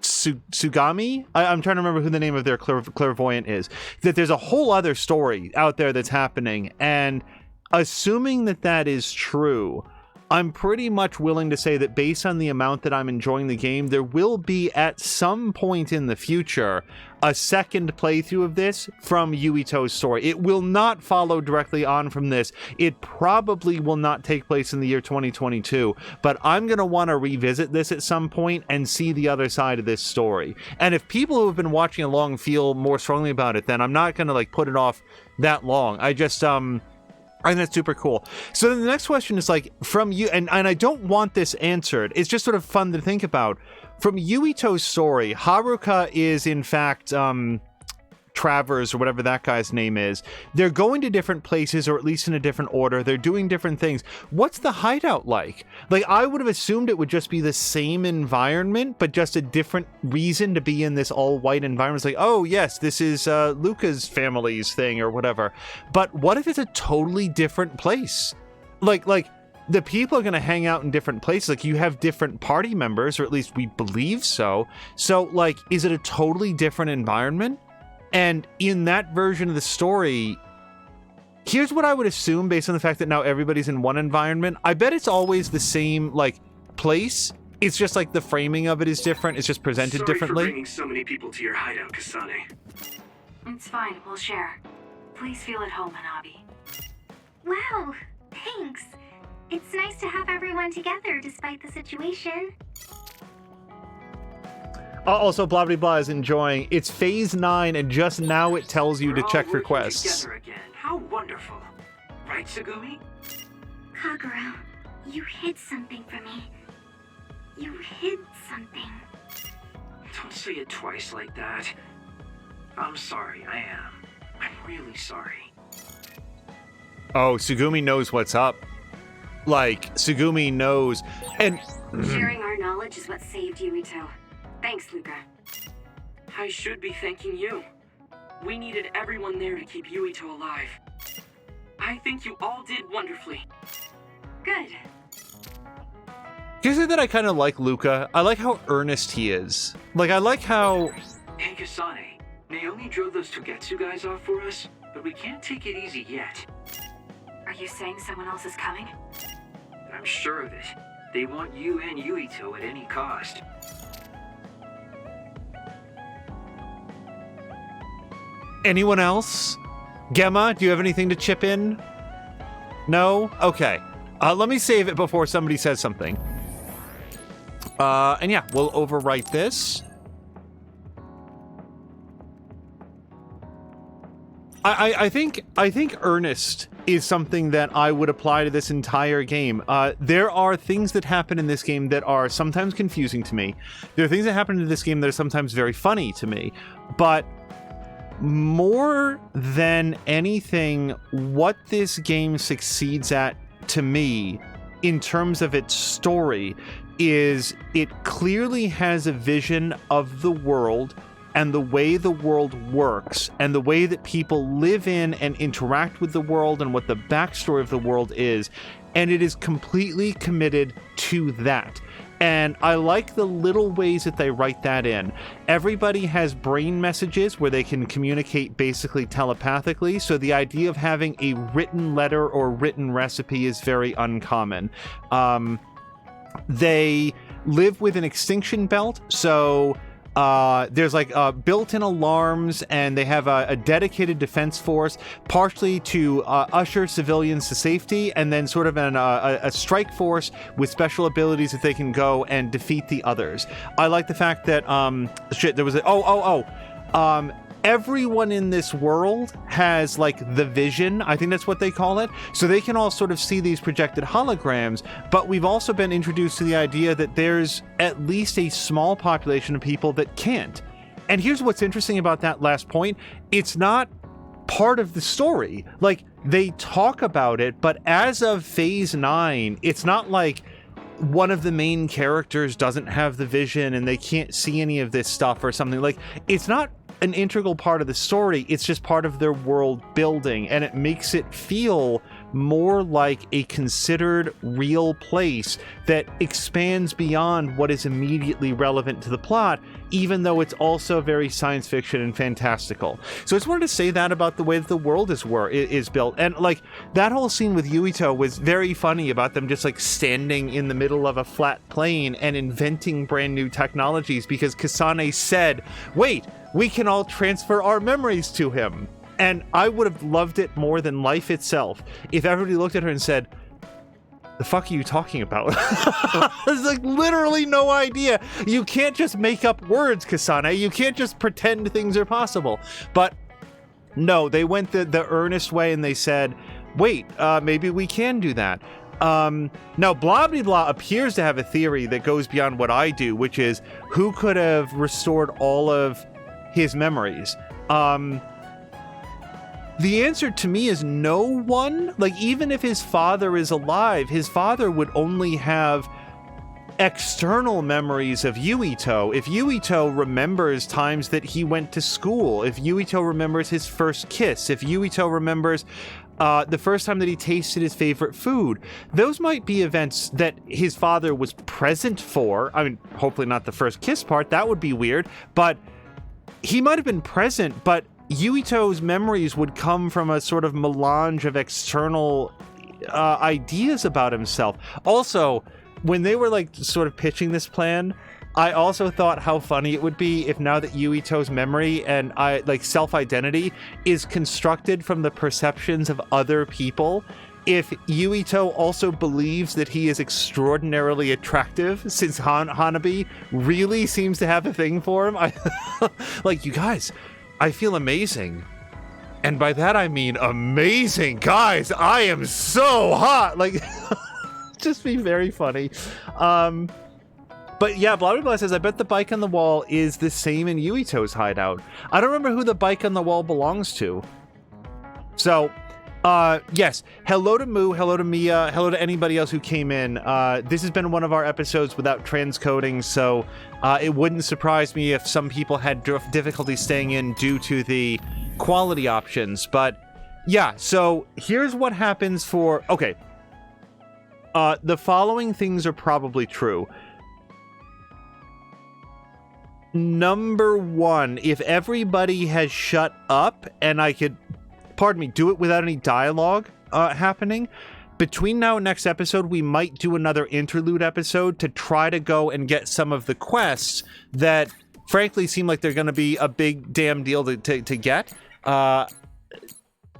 Sugami? I'm trying to remember who the name of their clairvoyant is. That there's a whole other story out there that's happening, and assuming that that is true, I'm pretty much willing to say that based on the amount that I'm enjoying the game, there will be at some point in the future a second playthrough of this from Yuito's story. It will not follow directly on from this. It probably will not take place in the year 2022, but I'm going to want to revisit this at some point and see the other side of this story. And if people who have been watching along feel more strongly about it, then I'm not going to like put it off that long. I just I think that's super cool. So then the next question is like from you, and I don't want this answered. It's just sort of fun to think about. From Yuito's story, Haruka is in fact Travers or whatever that guy's name is. They're going to different places, or at least in a different order. They're doing different things. What's the hideout like? Like, I would have assumed it would just be the same environment, but just a different reason to be in this all-white environment. It's like, oh, yes, this is Luca's family's thing or whatever. But what if it's a totally different place? Like the people are going to hang out in different places. Like, you have different party members, or at least we believe so. So, like, is it a totally different environment? And in that version of the story, here's what I would assume based on the fact that now everybody's in one environment. I bet it's always the same, like, place. It's just like the framing of it is different. It's just presented differently. Sorry for bringing so many people to your hideout, Kasane. It's fine, we'll share. Please feel at home, Hanabi. Wow, thanks. It's nice to have everyone together despite the situation. Also, blah blah blah is enjoying. It's phase 9, and just now it tells you to check for quests. Together again. How wonderful, right, Sugumi? Kagura, you hid something from me. You hid something. Don't say it twice like that. I'm sorry. I am. I'm really sorry. Oh, Sugumi knows what's up. Like, Sugumi knows, and sharing our knowledge is what saved Yuito. Thanks, Luca. I should be thanking you. We needed everyone there to keep Yuito alive. I think you all did wonderfully. Good. Can you say that I kind of like Luca? I like how earnest he is. Like, I like how... Hey, Kasane. Naomi drove those Togetsu guys off for us, but we can't take it easy yet. Are you saying someone else is coming? I'm sure of it. They want you and Yuito at any cost. Anyone else? Gemma, do you have anything to chip in? No? Okay. Let me save it before somebody says something. And yeah, we'll overwrite this. I think earnest is something that I would apply to this entire game. There are things that happen in this game that are sometimes confusing to me. There are things that happen in this game that are sometimes very funny to me. But more than anything, what this game succeeds at, to me, in terms of its story, is it clearly has a vision of the world and the way the world works and the way that people live in and interact with the world and what the backstory of the world is. and it is completely committed to that. And I like the little ways that they write that in. Everybody has brain messages where they can communicate basically telepathically, so the idea of having a written letter or written recipe is very uncommon. They live with an extinction belt, so there's like built-in alarms, and they have a dedicated defense force, partially to usher civilians to safety, and then sort of a strike force with special abilities that they can go and defeat the others. I like the fact that there was everyone in this world has like the vision, I think that's what they call it, so they can all sort of see these projected holograms, but we've also been introduced to the idea that there's at least a small population of people that can't. And here's what's interesting about that last point: it's not part of the story. Like, they talk about it, but as of Phase 9, it's not like one of the main characters doesn't have the vision and they can't see any of this stuff or something. Like, it's not an integral part of the story, it's just part of their world building, and it makes it feel more like a considered real place that expands beyond what is immediately relevant to the plot, even though it's also very science fiction and fantastical. So I just wanted to say that about the way that the world is built. And like, that whole scene with Yuito was very funny, about them just like standing in the middle of a flat plane and inventing brand new technologies, because Kasane said, wait, we can all transfer our memories to him. And I would have loved it more than life itself if everybody looked at her and said, the fuck are you talking about? There's like literally no idea. You can't just make up words, Kasane. You can't just pretend things are possible. But no, they went the earnest way, and they said, wait, maybe we can do that. Now, Blah Blah Blah appears to have a theory that goes beyond what I do, which is, who could have restored all of his memories? The answer to me is no one. Like, even if his father is alive, his father would only have external memories of Yuito. If Yuito remembers times that he went to school, if Yuito remembers his first kiss, if Yuito remembers the first time that he tasted his favorite food, those might be events that his father was present for. I mean, hopefully not the first kiss part, that would be weird, but he might have been present, but Yuito's memories would come from a sort of melange of external ideas about himself. Also, when they were like sort of pitching this plan, I also thought how funny it would be if, now that Yuito's memory and self-identity is constructed from the perceptions of other people, if Yuito also believes that he is extraordinarily attractive, since Hanabi really seems to have a thing for him. Like, you guys, I feel amazing. And by that I mean amazing. Guys, I am so hot. Like, just be very funny. But yeah, Blah Blah Blah says, I bet the bike on the wall is the same in Yuito's hideout. I don't remember who the bike on the wall belongs to. So, yes, hello to Moo, hello to Mia, hello to anybody else who came in. This has been one of our episodes without transcoding, so it wouldn't surprise me if some people had difficulty staying in due to the quality options. But yeah, so here's what happens for... Okay. The following things are probably true. Number one, if everybody has shut up and I could... Pardon me, do it without any dialogue happening. Between now and next episode, we might do another interlude episode to try to go and get some of the quests that, frankly, seem like they're going to be a big damn deal to get.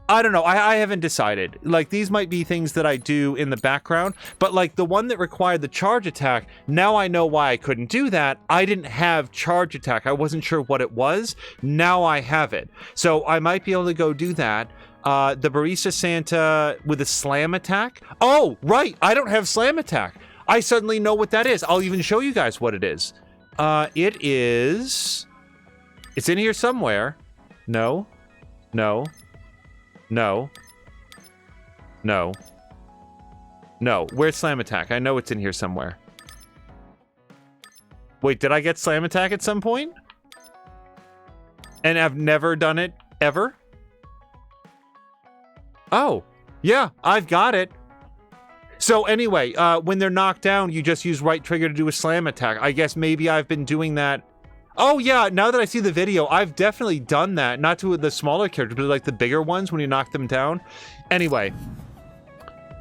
I don't know. I haven't decided. Like, these might be things that I do in the background, but like the one that required the charge attack, now I know why I couldn't do that. I didn't have charge attack. I wasn't sure what it was. Now I have it. So I might be able to go do that. The Barista Santa with a slam attack. Oh, right. I don't have slam attack. I suddenly know what that is. I'll even show you guys what it is. It is... It's in here somewhere. No. No. No. No. No. Where's slam attack? I know it's in here somewhere. Wait, did I get slam attack at some point? And I've never done it ever? Oh, yeah, I've got it. So anyway, when they're knocked down, you just use right trigger to do a slam attack. I guess maybe I've been doing that. Oh yeah, now that I see the video, I've definitely done that. Not to the smaller characters, but like the bigger ones when you knock them down. Anyway,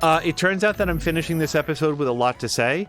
it turns out that I'm finishing this episode with a lot to say.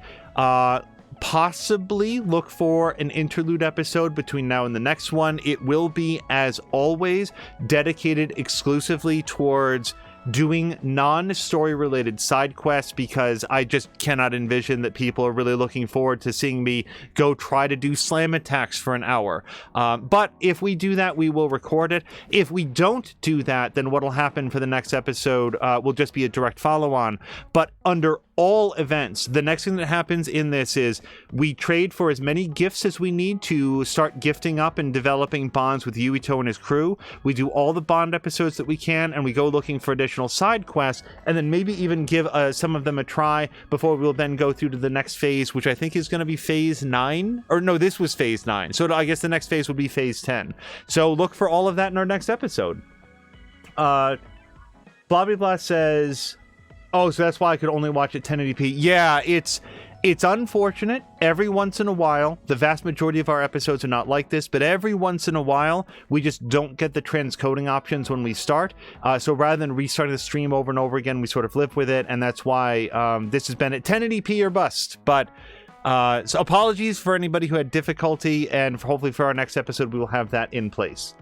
Possibly look for an interlude episode between now and the next one. It will be, as always, dedicated exclusively towards doing non-story related side quests, because I just cannot envision that people are really looking forward to seeing me go try to do slam attacks for an hour. But if we do that, we will record it. If we don't do that, then what'll happen for the next episode will just be a direct follow-on. But under all events, the next thing that happens in this is we trade for as many gifts as we need to start gifting up and developing bonds with Yuito and his crew. We do all the Bond episodes that we can, and we go looking for additional side quests, and then maybe even give some of them a try before we'll then go through to the next phase, which I think is going to be phase 9. Or no, this was phase 9. So I guess the next phase will be phase 10. So look for all of that in our next episode. Blah blah blah says, oh, so that's why I could only watch it 1080p. Yeah, it's unfortunate. Every once in a while, the vast majority of our episodes are not like this, but every once in a while, we just don't get the transcoding options when we start. So rather than restarting the stream over and over again, we sort of live with it, and that's why this has been at 1080p or bust. But so apologies for anybody who had difficulty, and hopefully for our next episode, we will have that in place.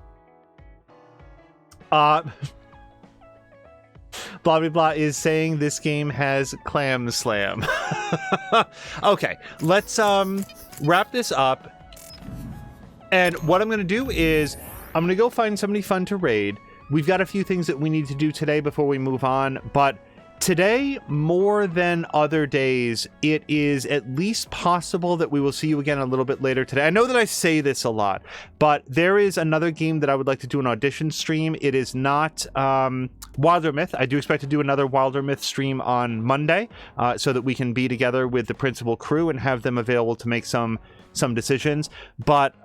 Blah blah blah is saying this game has clam slam. Okay, let's wrap this up. And what I'm gonna do is I'm gonna go find somebody fun to raid. We've got a few things that we need to do today before we move on, but today, more than other days, it is at least possible that we will see you again a little bit later today. I know that I say this a lot, but there is another game that I would like to do an audition stream. It is not Wilder Myth. I do expect to do another Wilder Myth stream on Monday, so that we can be together with the principal crew and have them available to make some decisions. But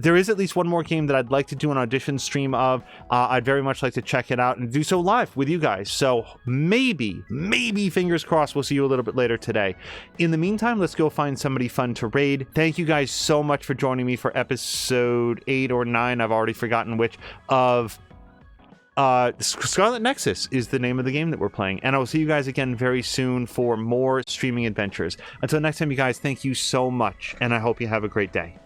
there is at least one more game that I'd like to do an audition stream of. I'd very much like to check it out and do so live with you guys. So maybe, fingers crossed, we'll see you a little bit later today. In the meantime, let's go find somebody fun to raid. Thank you guys so much for joining me for episode 8 or 9, I've already forgotten which, of Scarlet Nexus is the name of the game that we're playing, and I will see you guys again very soon for more streaming adventures. Until next time, you guys, thank you so much, and I hope you have a great day.